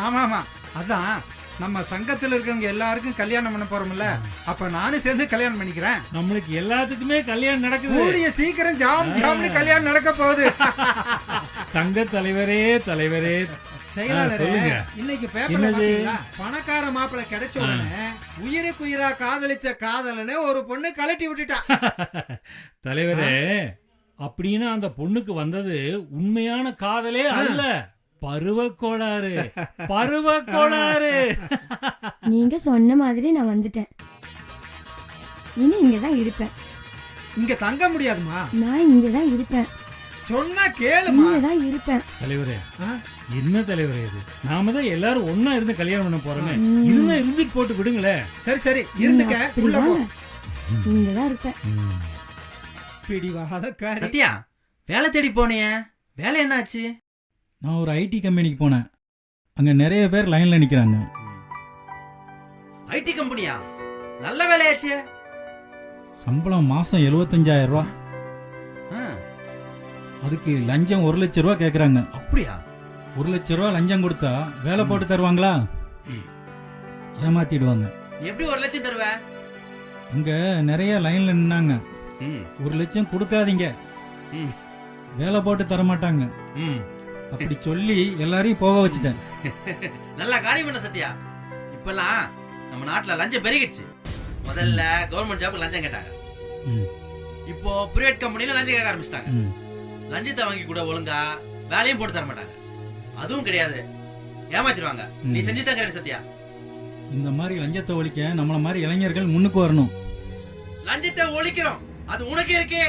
ஆமாமா, அதான் நம்ம சங்கத்துல இருக்கவங்க எல்லாருக்கும் கல்யாணம் பண்ண போறோம்ல, அப்ப நானும் சேர்ந்து கல்யாணம் பண்ணிக்கிறேன். நம்மளுக்கு எல்லாத்துக்குமே கல்யாணம் நடக்குது. கூடிய சீக்கிரம் ஜாம் ஜாம்னு கல்யாணம் நடக்க போகுது. தங்க தலைவரே தலைவரே, செயலாளரே, சொல்லுங்க. இன்னைக்கு பேப்பர்ல என்னது? பாத்தீங்களா? பணக்கார மாப்பிள்ளை கிடைச்ச உடனே உயிருக்குயிரா காதலிச்ச காதலனை ஒரு பொண்ணு கலட்டி விட்டுட்டா. தலைவரே, அப்படின்னா அந்த பொண்ணுக்கு வந்தது உண்மையான காதலே அல்ல, பருவக்கோளாறு. பருவக்கோளாறு. நீங்க சொன்ன மாதிரி நான் வந்துட்டேன். இனி இங்க தான் இருப்பேன். இங்க தங்க முடியாதுமா. நான் இங்க தான் இருப்பேன். சொன்னா கேளுமா. இங்க தான் இருப்பேன். தலைவரே, ஆ? என்ன தலைவரே இது? நாம தான் எல்லாரும் ஒண்ணா இருந்து கல்யாணம் பண்ண போறோமே. இருந்தா இருந்துட்டு போட்டு விடுங்களேன். சரி சரி இருந்துக்க. அப்படி உள்ள போ. வாங்க. இங்க தான் இருப்பேன். பிடிவாதக்காரி. சத்யா, வேலை தேடி போனியே, வேலை என்னாச்சு? நான் ஒரு ஐடி கம்பெனிக்கு போனேன். அங்க நிறைய பேர் லைன்ல நிக்கிறாங்க. ஐடி கம்பெனியா? நல்ல வேலையாச்சே. சம்பளம் மாசம் 75,000 ரூபா. ஆ, அதுக்கு லஞ்சம் 1 லட்சம் ரூபா கேக்குறாங்க. அப்படியா? 1 லட்சம் ரூபா லஞ்சம் கொடுத்தா வேலை போட்டு தருவாங்களா? ஏமாத்திடுவாங்க. நீ எப்படி 1 லட்சம் தருவ? அங்க நிறைய லைன்ல நின்னாங்க. ம், 1 லட்சம் கொடுக்காதீங்க, ம், வேலை போட்டு தர மாட்டாங்க. ம். அப்படி சொல்லி எல்லாரையும் போக வச்சுட்டேன். நல்லா காரியம் பண்ண சத்யா. இப்பெல்லாம் நம்ம நாட்டுல லஞ்சம் பெருகிடுச்சு. முதல்ல கவர்மெண்ட் ஜாப் லஞ்சம் கேட்டாங்க. ம், இப்போ பிரைவேட் கம்பெனில லஞ்சம் கேட்க ஆரம்பிச்சிட்டாங்க. ம். லஞ்சத்தை வாங்கி கூட ஒழுங்கா வேலையும் போட்டு தர மாட்டாங்க. அதுவும் கிடையாது, ஏமாத்திடுவாங்க. நீ செஞ்சுதான் கிடையாது சத்யா. இந்த மாதிரி லஞ்சத்தை ஒழிக்க நம்மள மாதிரி இளைஞர்கள் முன்னுக்கு வரணும். லஞ்சத்தை ஒழிக்கிறோம், அது உனக்கு இருக்கு,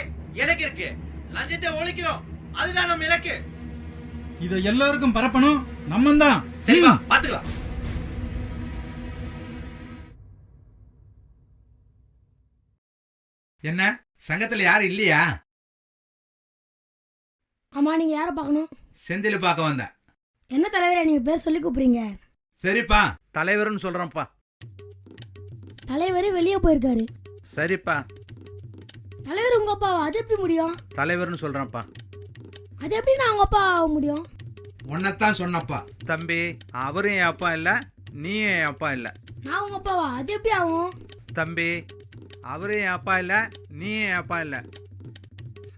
எனக்கு இருக்கு. லஞ்சத்தை ஒழிக்கிறோம், அதுதான் நம்ம இலக்கு. இதை எல்லாருக்கும் பரப்பணும். நம்ம தான். சரிவா, பாத்துக்கலாம். என்ன சங்கத்துல யாரும் இல்லையா? ஆமா, நீங்க யாரை பார்க்கணும்? செந்தில பார்க்க வந்தேன். என்ன தலைவரே நீங்க பேர் சொல்லி கூப்பிடுறீங்க? சரிப்பா. தலைவர்னு சொல்றேன்ப்பா. தலைவர் வெளியே போயிருக்காரு. சரிப்பா, தலைவர் உங்க அப்பாவா? அது எப்படி முடியும்? தலைவர்னு சொல்றேன்ப்பா. அது எப்படி நான் உங்க அப்பா ஆக முடியும்? உன்னைத்தான் சொன்னப்பா. தம்பி, அவரும் என் அப்பா இல்ல, நீயும் என் அப்பா இல்ல. நான் உங்க அப்பாவா? அது எப்படி ஆகும்? தம்பி, அவரும் என் அப்பா இல்ல, நீயும் என் அப்பா இல்ல.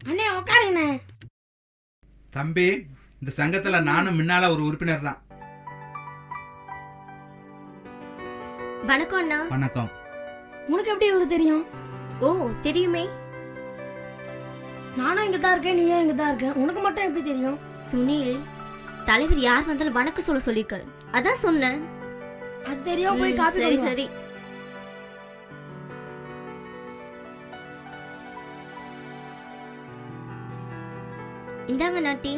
அண்ணே உட்காருங்கண்ணே. தம்பி, இந்த சங்கத்துல நானும் முன்னால ஒரு உறுப்பினர் தான். வணக்கம் அண்ணா. வணக்கம். உனக்கு எப்படி இவரு தெரியும்? ஓ, தெரியுமே. நானும் இங்க தான் இருக்கேன், நீயும் இங்க தான் இருக்கேன். உனக்கு மட்டும் எப்படி தெரியும்? சுனில், தலைவர் யார் வந்தாலும் வணக்கம் சொல்ல சொல்லிருக்காரு. அதான் சொன்னேன். அது தெரியும். போய் காப்பி சரி கொண்டு வா. சரி. இந்தாங்க நாட்டி.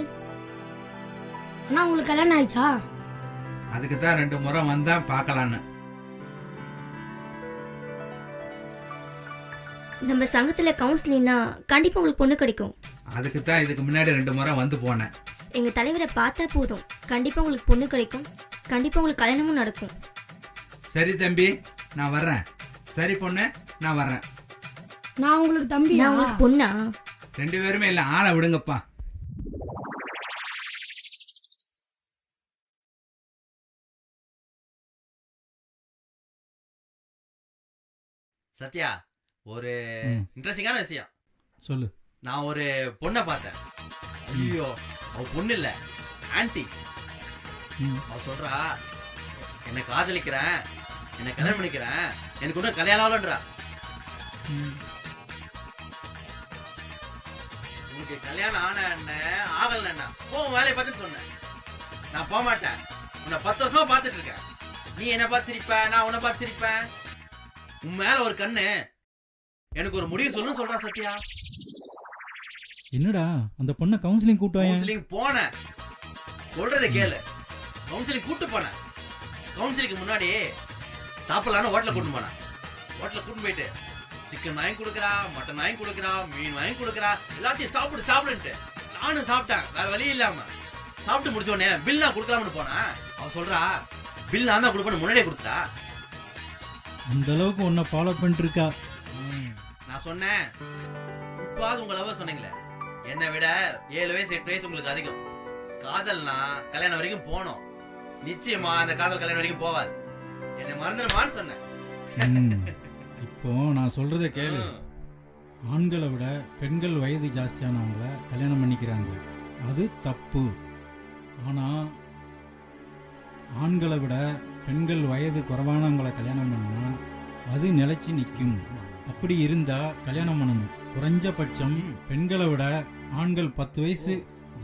அண்ணா, உங்களுக்கு கல்யாணம் ஆயிடுச்சா? அதுக்கு தான் 2 முறை வந்தா பார்க்கலான்னு. நம்ம சங்கத்துல கவுன்சிலிங்னா கண்டிப்பா உங்களுக்கு பொண்ணு கிடைக்கும். அதுக்கு தான் இதுக்கு முன்னாடி 2 முறை வந்து போனேன். எங்க தலைவரை பார்த்தா போதும், கண்டிப்பா உங்களுக்கு பொண்ணு கிடைக்கும். கண்டிப்பா உங்களுக்கு கல்யாணமும் நடக்கும். சரி தம்பி, நான் வர்றேன். சரி பொண்ணு, நான் வர்றேன். நான் உங்களுக்கு தம்பி. நான் உங்களுக்கு பொண்ணா? 2 பேருமே இல்ல, ஆளை விடுங்கப்பா. சத்யா, ஒரு இன்ட்ரெஸ்டிங்கான விஷயம் சொல்லு. நான் ஒரு பொண்ணை பார்த்தேன். ஐயோ, அவ பொண்ணு இல்ல, ஆன்ட்டி. அவ சொல்றா, என்னை காதலிக்கிறேன், என்னை கல்யாணம் பண்ணிக்கிறேன், எனக்கு ஒன்றும் கல்யாணம் ஆகலன்றா. உனக்கு கல்யாணம் ஆன என்ன ஆகல என்ன போ வேலையை பார்த்துன்னு சொன்னேன். நான் போக மாட்டேன், உன்னை 10 வருஷமா பார்த்துட்டு இருக்கேன். நீ என்ன பார்த்து சிரிப்ப, நான் உன்னை பார்த்து சிரிப்பேன். உன் மேல ஒரு கண்ணு, எனக்கு ஒரு முடிவு சொல்லுன்னு சொல்றான் சத்யா. என்னடா அந்த பொண்ணை கவுன்சிலிங் கூட்டு வாங்க. கவுன்சிலிங் போனேன், சொல்றதை கேளு. கவுன்சிலிங் கூட்டு போனேன். கவுன்சிலிங்க்கு முன்னாடி சாப்பிடலான்னு ஹோட்டல கூட்டு போனேன். ஹோட்டல கூட்டு போயிட்டு சிக்கன் வாங்கி கொடுக்குறா, மட்டன் வாங்கி கொடுக்குறா, மீன் வாங்கி கொடுக்குறா, எல்லாத்தையும் சாப்பிடு சாப்பிடுன்ட்டு நானும் சாப்பிட்டேன். வேற வழி இல்லாம சாப்பிட்டு முடிச்ச உடனே பில் நான் கொடுக்கலாம்னு போனேன். அவன் சொல்றா, பில் நான் தான் கொடுப்பேன்னு முன்னாடியே கொடுத்தா. அந்த அளவுக்கு உன்னை ஃபாலோ பண்ணிட்டு இருக்கா. நான் சொன்னேன், இப்பாவது உங்க லவ் சொன்னீங்களே, என்னை விட 7 வயசு 8 வயசு உங்களுக்கு அதிகம். காதல்னா கல்யாணம் வரைக்கும் போனோம். நிச்சயமா அந்த காதல் கல்யாணம் வரைக்கும் போவாது. என்னை மறந்துடுமான்னு சொன்னேன். இப்போ நான் சொல்றத கேளு. ஆண்களை விட பெண்கள் வயது ஜாஸ்தியானவங்கள கல்யாணம் பண்ணிக்கிறாங்க. அது தப்பு. ஆனா ஆண்களை விட பெண்கள் வயது குறைவானவங்களை கல்யாணம் பண்ணா அது நிலைச்சு நிற்கும். அப்படி இருந்தா கல்யாணம் பண்ணணும். குறைஞ்சபட்சம் பெண்களை விட ஆண்கள் 10 வயசு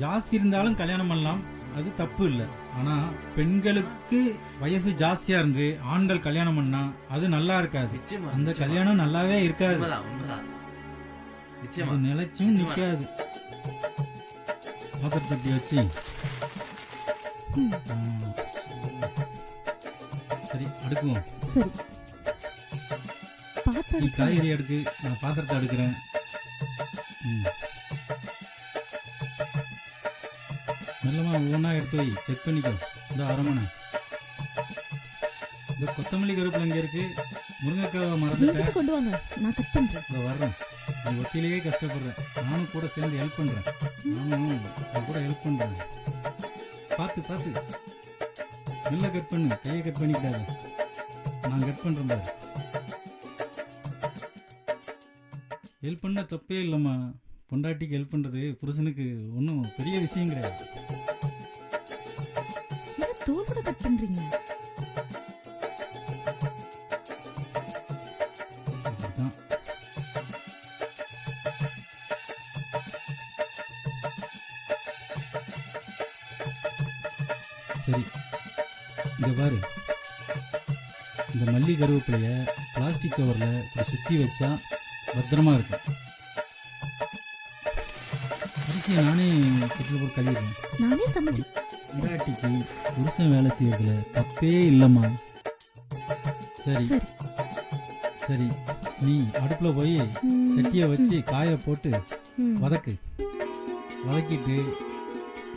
ஜாஸ்தி இருந்தாலும் கல்யாணம் பண்ணலாம், அது தப்பு இல்லை. ஆனா பெண்களுக்கு வயசு ஜாஸ்தியா இருந்து ஆண்கள் கல்யாணம் பண்ணா அது நல்லா இருக்காது. நிச்சயமா, அந்த நிச்சயமா. கல்யாணம் நல்லாவே இருக்காது, உண்மைதான். நிச்சயமா. அது நிலைச்சும் நிக்காது. பாத்திரத்தை தட்டி வச்சு சரி அடுக்குவோம். சரி நீ பாத்திரம் காய்கறி அடுக்கு, நான் பாத்திரத்தை அடுக்கிறேன். மெல்லமா ஒவ்வொன்றா எடுத்து வை, செக் பண்ணிக்கோ. இந்த அரமனை இந்த கொத்தமல்லி கருவேப்பிலை எங்க இருக்கு? முருங்கைக்காவை மறந்துட்டேன். என்கிட்ட கொண்டு வாங்க, நான் கட் பண்றேன். இந்த வர்றேன். நீ ஒத்திலேயே கஷ்டப்படுறேன், நானும் கூட சேர்ந்து ஹெல்ப் பண்றேன். நானும் உன் கூட ஹெல்ப் பண்றேன். பார்த்து பார்த்து மெல்ல கட் பண்ணு, கையை கட் பண்ணிக்கிட்டாரு. நான் கட் பண்றேன் பாரு. ஹெல்ப் பண்ண தப்பே இல்லைம்மா. பொண்டாட்டிக்கு ஹெல்ப் பண்றது புருஷனுக்கு ஒன்றும் பெரிய விஷயம் கிடையாது. என்ன தோலோட கட் பண்றீங்க? அப்படிதான். சரி இங்க பாரு, இந்த மல்லி கருவேப்பிலைய பிளாஸ்டிக் கவர்ல இப்படி சுத்தி வச்சா பத்திரமா இருக்கும். அரிசியை நானே செட்டில் போட்டு கழுவிடுறேன். நானே சமைச்சு இராட்டிக்கு புருஷன் வேலை செய்யறதுல தப்பே இல்லைம்மா. சரி சரி சரி, நீ அடுப்புல போய் சட்டியை வச்சு காய போட்டு ம். வதக்கு. வதக்கிட்டு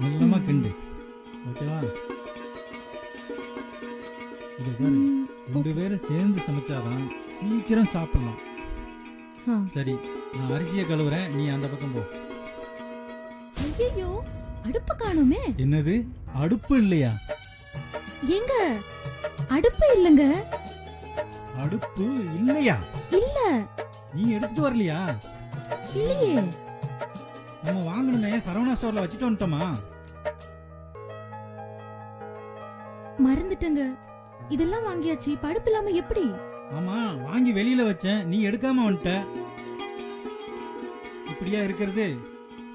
மெல்லமா கிண்டு, ஓகேவா? இதை பாரு, ம். 2 பேரும் சேர்ந்து சமைச்சாதான் சீக்கிரம் சாப்பிடலாம். ஆ. சரி, நான் அரிசியை கழுவுறேன், நீ அந்த பக்கம் போ. ஐயோ அடுப்பு காணுமே. என்னது, அடுப்பு இல்லையா? எங்க அடுப்பு இல்லங்க. அடுப்பு இல்லையா? இல்ல நீ எடுத்துட்டு வரலையா? இல்லையே. நம்ம வாங்கணுமே, சரவணா ஸ்டோர்ல வச்சுட்டு வந்துட்டோமா? மறந்துட்டங்க. இதெல்லாம் வாங்கியாச்சு, இப்ப அடுப்பு இல்லாம எப்படி? ஆமா, வாங்கி வெளியில வச்சேன், நீ எடுக்காம வந்துட்ட. இப்படியா இருக்கிறது?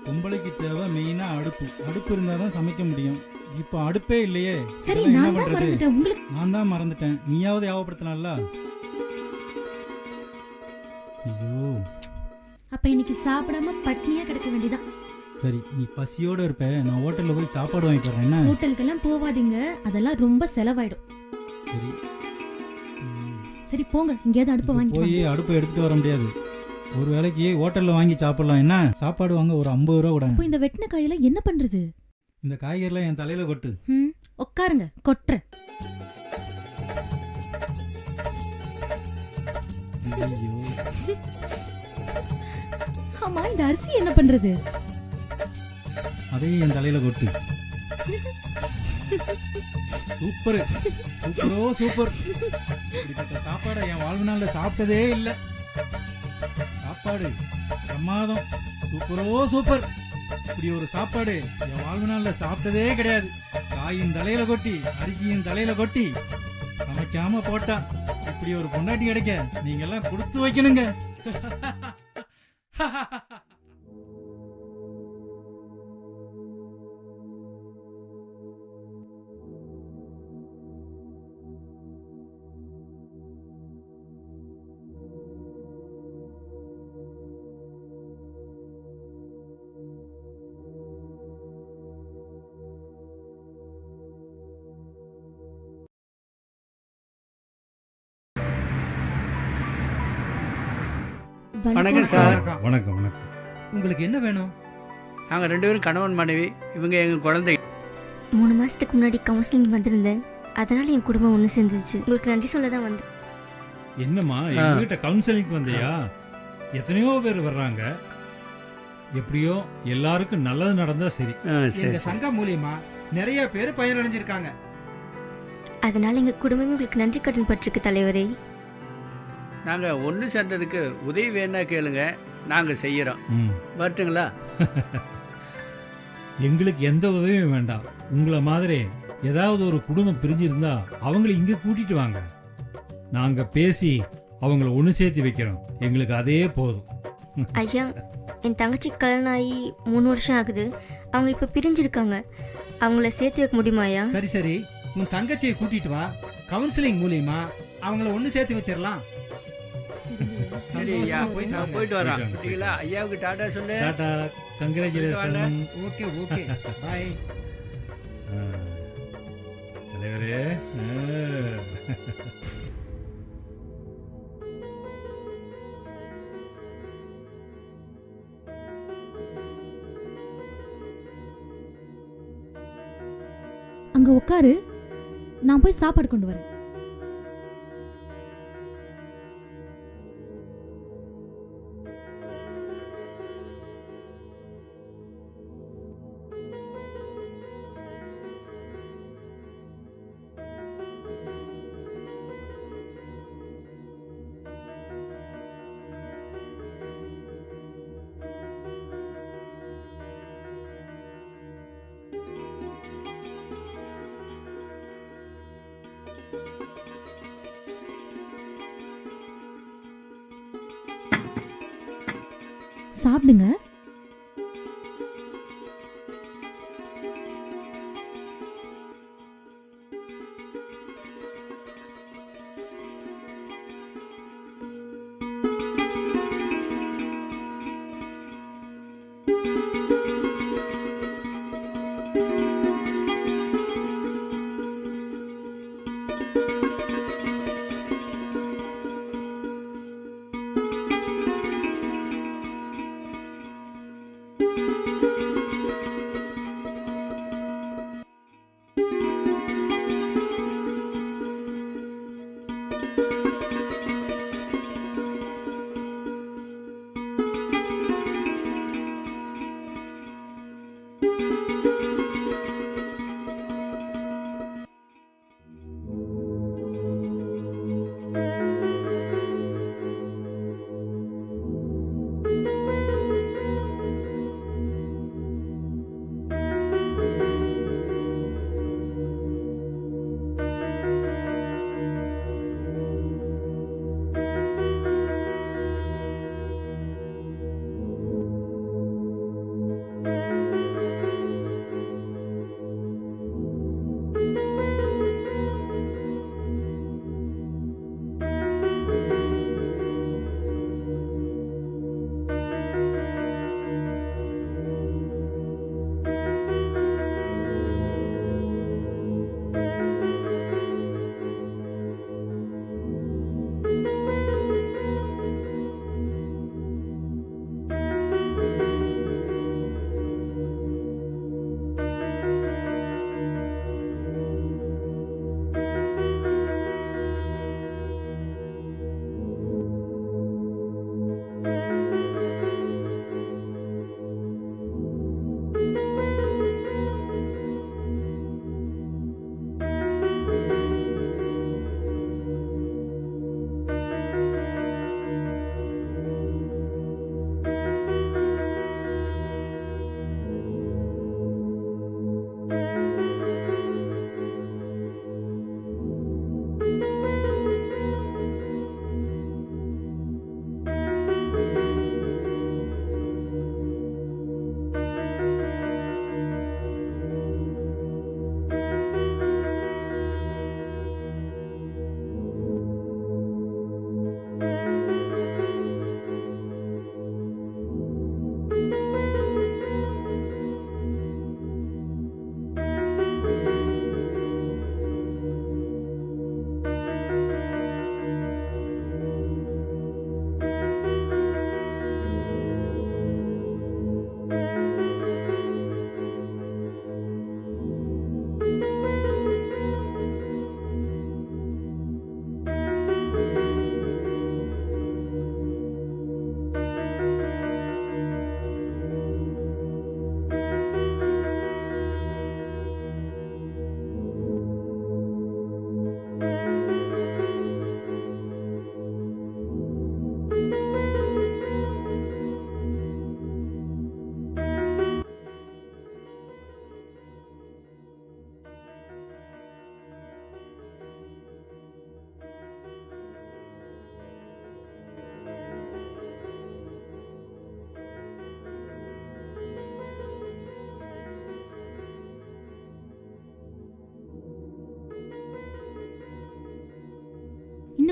பொம்பளைக்கு தேவை மெயினா அடுப்பு. அடுப்பு இருந்தாதான் சமைக்க முடியும். இப்ப அடுப்பே இல்லையே, சரி இதெல்லாம் என்ன நான் தான் பண்றது? மறந்துட்டேன். உங்களுக்கு நான் தான் மறந்துட்டேன், நீயாவது ஞாபகப்படுத்தலாம்ல. ஐயோ, அப்ப இன்னைக்கு சாப்பிடாம பட்னியா கிடக்க வேண்டியதான். சரி நீ பசியோட இருப்ப, நான் ஹோட்டல்ல போய் சாப்பாடு வாங்கி தரேன். என்ன? ஹோட்டலுக்கெல்லாம் போவாதீங்க, அதெல்லாம் ரொம்ப செலவாயிடும். சரி சரி போங்க, எங்கேயாவது அடுப்பு இப்ப வாங்கிட்டு போய் வாங்க. அடுப்பை எடுத்துட்டு வர முடியாது. ஒரு வேளைக்கு ஹோட்டல்ல வாங்கி சாப்பிடலாம். என்ன சாப்பாடு வாங்க ஒரு 50 ரூபா கூட. இப்போ இந்த வெட்டின காயில என்ன பண்றது? இந்த காய்கறிலாம் என் தலையில கொட்டு. உட்காருங்க, கொட்டுறேன். ஐயோ, ஆமா இந்த அரிசி என்ன பண்றது? அதையும் என் தலையில கொட்டு. சூப்பர் சூப்பரோ சூப்பர். இப்படிப்பட்ட சாப்பாடை என் வாழ்நாள்ல சாப்பிட்டதே இல்லை. சாப்பாடு பிரமாதம், சூப்பரோ சூப்பர். இப்படி ஒரு சாப்பாடு என் வாழ்நாள்ல சாப்பிட்டதே கிடையாது. காயின் தலையில கொட்டி, அரிசியின் தலையில கொட்டி சமைக்காம போட்டா இப்படி ஒரு பொண்டாட்டி கிடைக்க நீங்க எல்லாம் கொடுத்து வைக்கணுங்க. வணக்கம் சார். வணக்கம் வணக்கம். உங்களுக்கு என்ன வேணும்? நாங்கள் 2 பேரும் கணவன் மனைவி. இவங்க எங்கள் குழந்தை. 3 மாசத்துக்கு முன்னாடி கவுன்சிலிங் வந்திருந்தேன், அதனால என் குடும்பம் ஒன்று சேர்ந்துருச்சு. உங்களுக்கு நன்றி சொல்ல தான் வந்தேன். என்னம்மா எங்க வீட்டை கவுன்சிலிங் வந்தியா? எத்தனையோ பேர் வர்றாங்க. எப்படியோ எல்லாருக்கும் நல்லது நடந்தா சரி. எங்க சங்கம் மூலியமா நிறைய பேர் பயனடைஞ்சிருக்காங்க. அதனால எங்க குடும்பமே உங்களுக்கு நன்றி கடன் பட்டிருக்கு தலைவரே. நாங்கள் ஒன்று சேர்ந்ததுக்கு உதவி வேணா கேளுங்க, நாங்கள் செய்கிறோம். ம். வரட்டுங்களா? எங்களுக்கு எந்த உதவியும் வேண்டாம். உங்களை மாதிரி ஏதாவது ஒரு குடும்பம் பிரிஞ்சிருந்தா அவங்கள இங்க கூட்டிட்டு வாங்க. நாங்க பேசி அவங்கள ஒன்று சேர்த்து வைக்கிறோம். எங்களுக்கு அதே போதும். ஐயா, என் தங்கச்சி கல்யாணம் ஆகி 3 வருஷம் ஆகுது. அவங்க இப்போ பிரிஞ்சிருக்காங்க. அவங்கள சேர்த்து வைக்க முடியுமா ஐயா? சரி சரி, உன் தங்கச்சியை கூட்டிட்டு வா. கவுன்சிலிங் மூலியமா அவங்கள ஒண்ணு சேர்த்து வச்சிடலாம். சரி ஐயா, சந்தோஷமா போயிட்டு நான் வாங்க. போயிட்டு வரேன். போயிட்டு வாங்க. குட்டிகளா, ஐயாவுக்கு டாடா சொல்லு. Tata, congratulation. Okay okay bye. தலைவரே. அங்க உட்காரு, நான் போய் சாப்பாடு கொண்டு வரேன். சாப்பிடுங்க.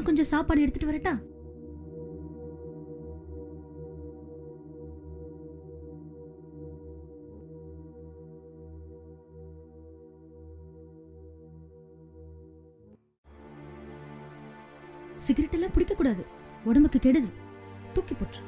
இன்னும் கொஞ்சம் சாப்பாடு எடுத்துட்டு வரட்டா? சிகரெட் எல்லாம் பிடிக்க கூடாது, உடம்புக்கு கெடுது. தூக்கி போட்டு.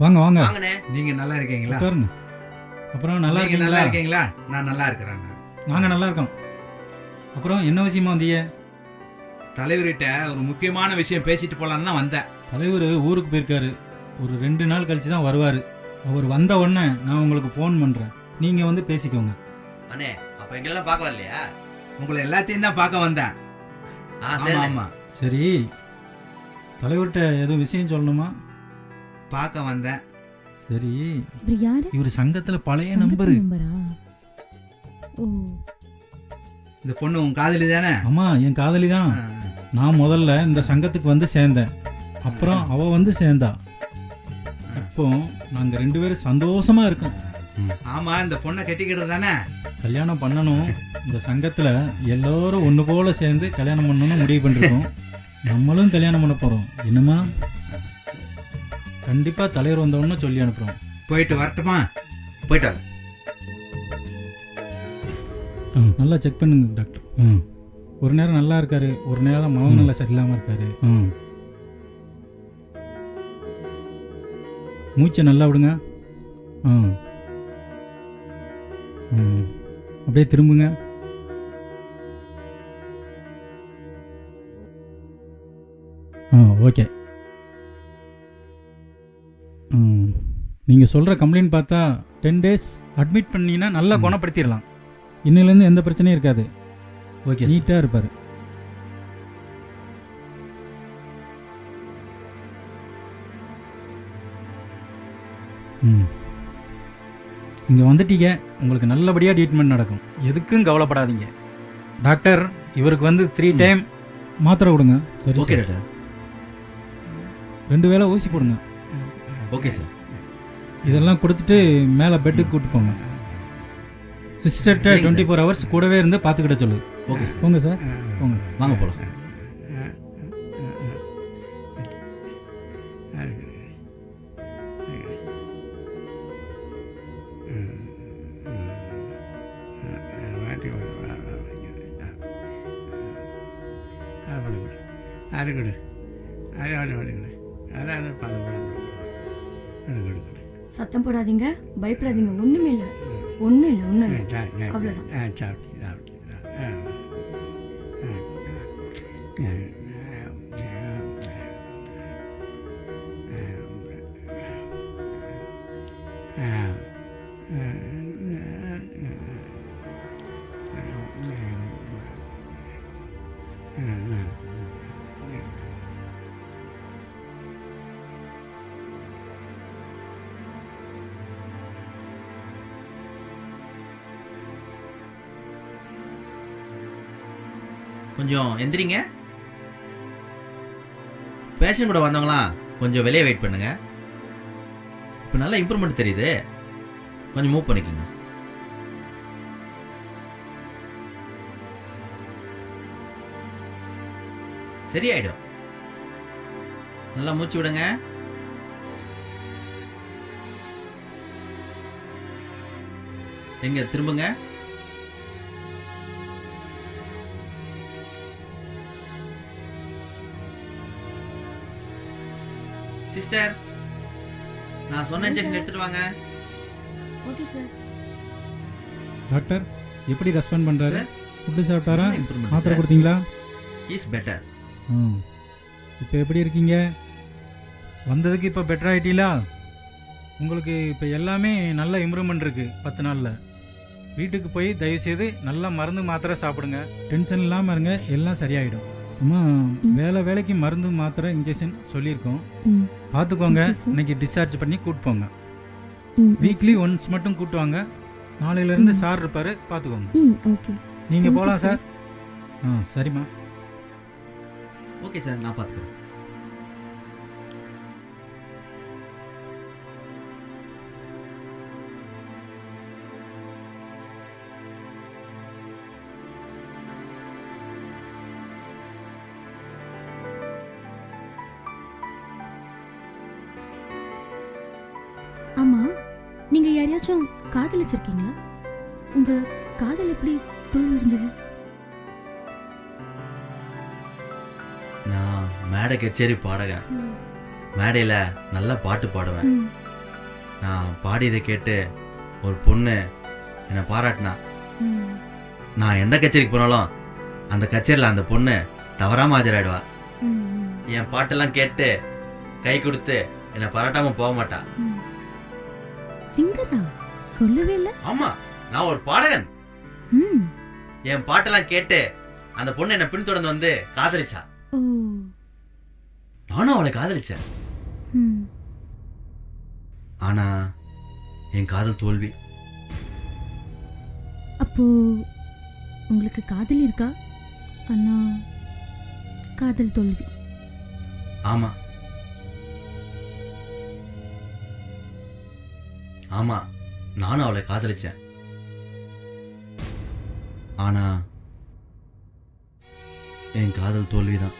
வாங்க வாங்க வாங்கண்ணே. நீங்க நல்லா இருக்கீங்களா? உட்காருங்க. அப்புறம் நல்லா நீங்க நல்லா இருக்கீங்களா? இருக்கீங்களா? நான் நல்லா இருக்கிறேன். நாங்க நல்லா இருக்கோம். அப்புறம் என்ன விஷயமா வந்தீங்க? தலைவர்கிட்ட ஒரு முக்கியமான விஷயம் பேசிட்டு போலான்னு தான் வந்தேன். தலைவர் ஊருக்கு போயிருக்காரு. ஒரு 2 நாள் கழிச்சு தான் வருவார். அவர் வந்த உடனே நான் உங்களுக்கு ஃபோன் பண்ணுறேன். நீங்கள் வந்து பேசிக்கோங்க. அண்ணே அப்ப எங்கெல்லாம் பார்க்க வரலையா? உங்களை எல்லாத்தையும் தான் பார்க்க வந்தேன். சரி ஆமா, சரி, தலைவர்கிட்ட எதுவும் விஷயம் சொல்லணுமா? பார்க்க வந்தேன். சரி, இவர் யாரு? இவர் சங்கத்தில் பழைய சங்கத்து நம்பரு. நம்பரா? ஓ, இந்த பொண்ணு உன் காதலி தானே? ஆமாம், என் காதலி தான். நான் முதல்ல இந்த சங்கத்துக்கு வந்து சேர்ந்தேன். அப்புறம் அவ வந்து சேர்ந்தா. இப்போ நாங்கள் 2 பேரும் சந்தோஷமா இருக்கோம். ஆமா, இந்த பொண்ணை கட்டிக்கிறது தானே? கல்யாணம் பண்ணணும். இந்த சங்கத்தில் எல்லோரும் ஒன்று போல சேர்ந்து கல்யாணம் பண்ணணும்னு முடிவு பண்ணிருக்கோம். நம்மளும் கல்யாணம் பண்ண போகிறோம். என்னம்மா? கண்டிப்பாக தலைவர் வந்தவொன்னு சொல்லி அனுப்புகிறோம். போயிட்டு வரட்டுமா? போயிட்டாங்க. நல்லா செக் பண்ணுங்க டாக்டர். ஒரு நேரம் நல்லா இருக்காரு, ஒரு நேரம் மகன் நல்லா சரியில்லாமல் இருக்காரு. மூச்சை நல்லா விடுங்க. அப்படியே திரும்புங்க. ஓகே. நீங்கள் சொல்கிற கம்ப்ளைண்ட் பார்த்தா 10 days அட்மிட் பண்ணீங்கன்னா நல்லா குணப்படுத்திடலாம். இன்னிலேருந்து எந்த பிரச்சனையும் இருக்காது. ஓகே, நீட்டாக இருப்பார். இங்கே வந்துட்டீங்க, உங்களுக்கு நல்லபடியாக ட்ரீட்மெண்ட் நடக்கும். எதுக்கும் கவலைப்படாதீங்க. டாக்டர், இவருக்கு வந்து 3 டைம் மாத்திரை கொடுங்க. சரி, ஓகே டாக்டர். 2 வேளை ஊசி போடுங்க. Okay sir. இதெல்லாம் கொடுத்துட்டு மேலே பெட்டுக்கு கூப்பிட்டு போங்க. சிஸ்டர்கிட்ட 24 hours கூடவே இருந்து பார்த்துக்கிட்ட சொல்லு. Okay sir. போங்க சார், போங்க. வாங்க போகலாம். சத்தம் போடாதீங்க, பயப்படாதீங்க. ஒண்ணுமே இல்லை, ஒன்றும் இல்லை, ஒன்றும் இல்லை. அவ்வளோதான். கொஞ்சம் எந்திரிங்க. பேஷண்ட் கூட வந்தவங்களாம் கொஞ்சம் வெளியே வெயிட் பண்ணுங்க. இப்போ நல்ல இம்ப்ரூவ்மெண்ட் தெரியுது. கொஞ்சம் மூவ் பண்ணிக்கோங்க. சரியாயிடும். நல்லா மூச்சு விடுங்க. எங்க திரும்புங்க. சிஸ்டர், நான் சொன்ன இன்ஜெக்ஷன் எடுத்துட்டு வாங்க. Okay sir. டாக்டர் எப்படி ரெஸ்பாண்ட் பண்றாரு? சார், ஃபுட்டு சாப்பிட்டாரா? improvement, மாத்திரை sir. கொடுத்தீங்களா? Is better. இப்போ எப்படி இருக்கீங்க? வந்ததுக்கு இப்போ பெட்டர் ஆகிட்டீங்களா? உங்களுக்கு இப்போ எல்லாமே நல்ல இம்ப்ரூவ்மெண்ட் இருக்குது 10 நாளில். வீட்டுக்கு போய் தயவுசெய்து நல்லா மருந்து மாத்திரை சாப்பிடுங்க. டென்ஷன் இல்லாமல் இருங்க, எல்லாம் சரியாயிடும். அம்மா வேலைக்கு மருந்து மாத்திரை இன்ஜெக்ஷன் சொல்லியிருக்கோம், பார்த்துக்கோங்க. இன்னைக்கு டிஸ்சார்ஜ் பண்ணி கூட்டு போங்க. வீக்லி ஒன்ஸ் மட்டும் கூட்டு வாங்க. நாளையிலேருந்து சார் இருப்பார், பார்த்துக்கோங்க. ஓகே. நீங்கள் போகலாம் சார். சரிம்மா. ஓகே சார், நான் பார்த்துக்கிறேன். ஆமா, நீங்க யாரையாச்சும் காதலிச்சிருக்கீங்களா? உங்க காதல் எப்படி தோல்வி அடைஞ்சது? நான் மேடை கச்சேரி பாடகன். மேடையில் நல்லா பாட்டு பாடுவேன். நான் பாடியதை கேட்டு ஒரு பொண்ணு என்னை பாராட்டினா. நான் எந்த கச்சேரிக்கு போனாலும் அந்த கச்சேரியில் அந்த பொண்ணு தவறாம ஆஜராயிடுவா. என் பாட்டெல்லாம் கேட்டு கை கொடுத்து என்னை பாராட்டாம போக மாட்டா. சிங்கரா? சொல்லவே இல்ல. ஆமா, நான் ஒரு பாடகன். என் பாட்டெல்லாம் கேட்டு அந்த பொண்ணு என்னை பின்தொடர்ந்து வந்து காதலிச்சா. நானும் அவளை காதலிச்சேன். ஆனா என் காதல் தோல்வி. அப்போ உங்களுக்கு காதல் இருக்கா? ஆனா காதல் தோல்வி. ஆமா ஆமா, நானும் அவளை காதலிச்சேன். ஆனா என் காதல் தோல்விதான்.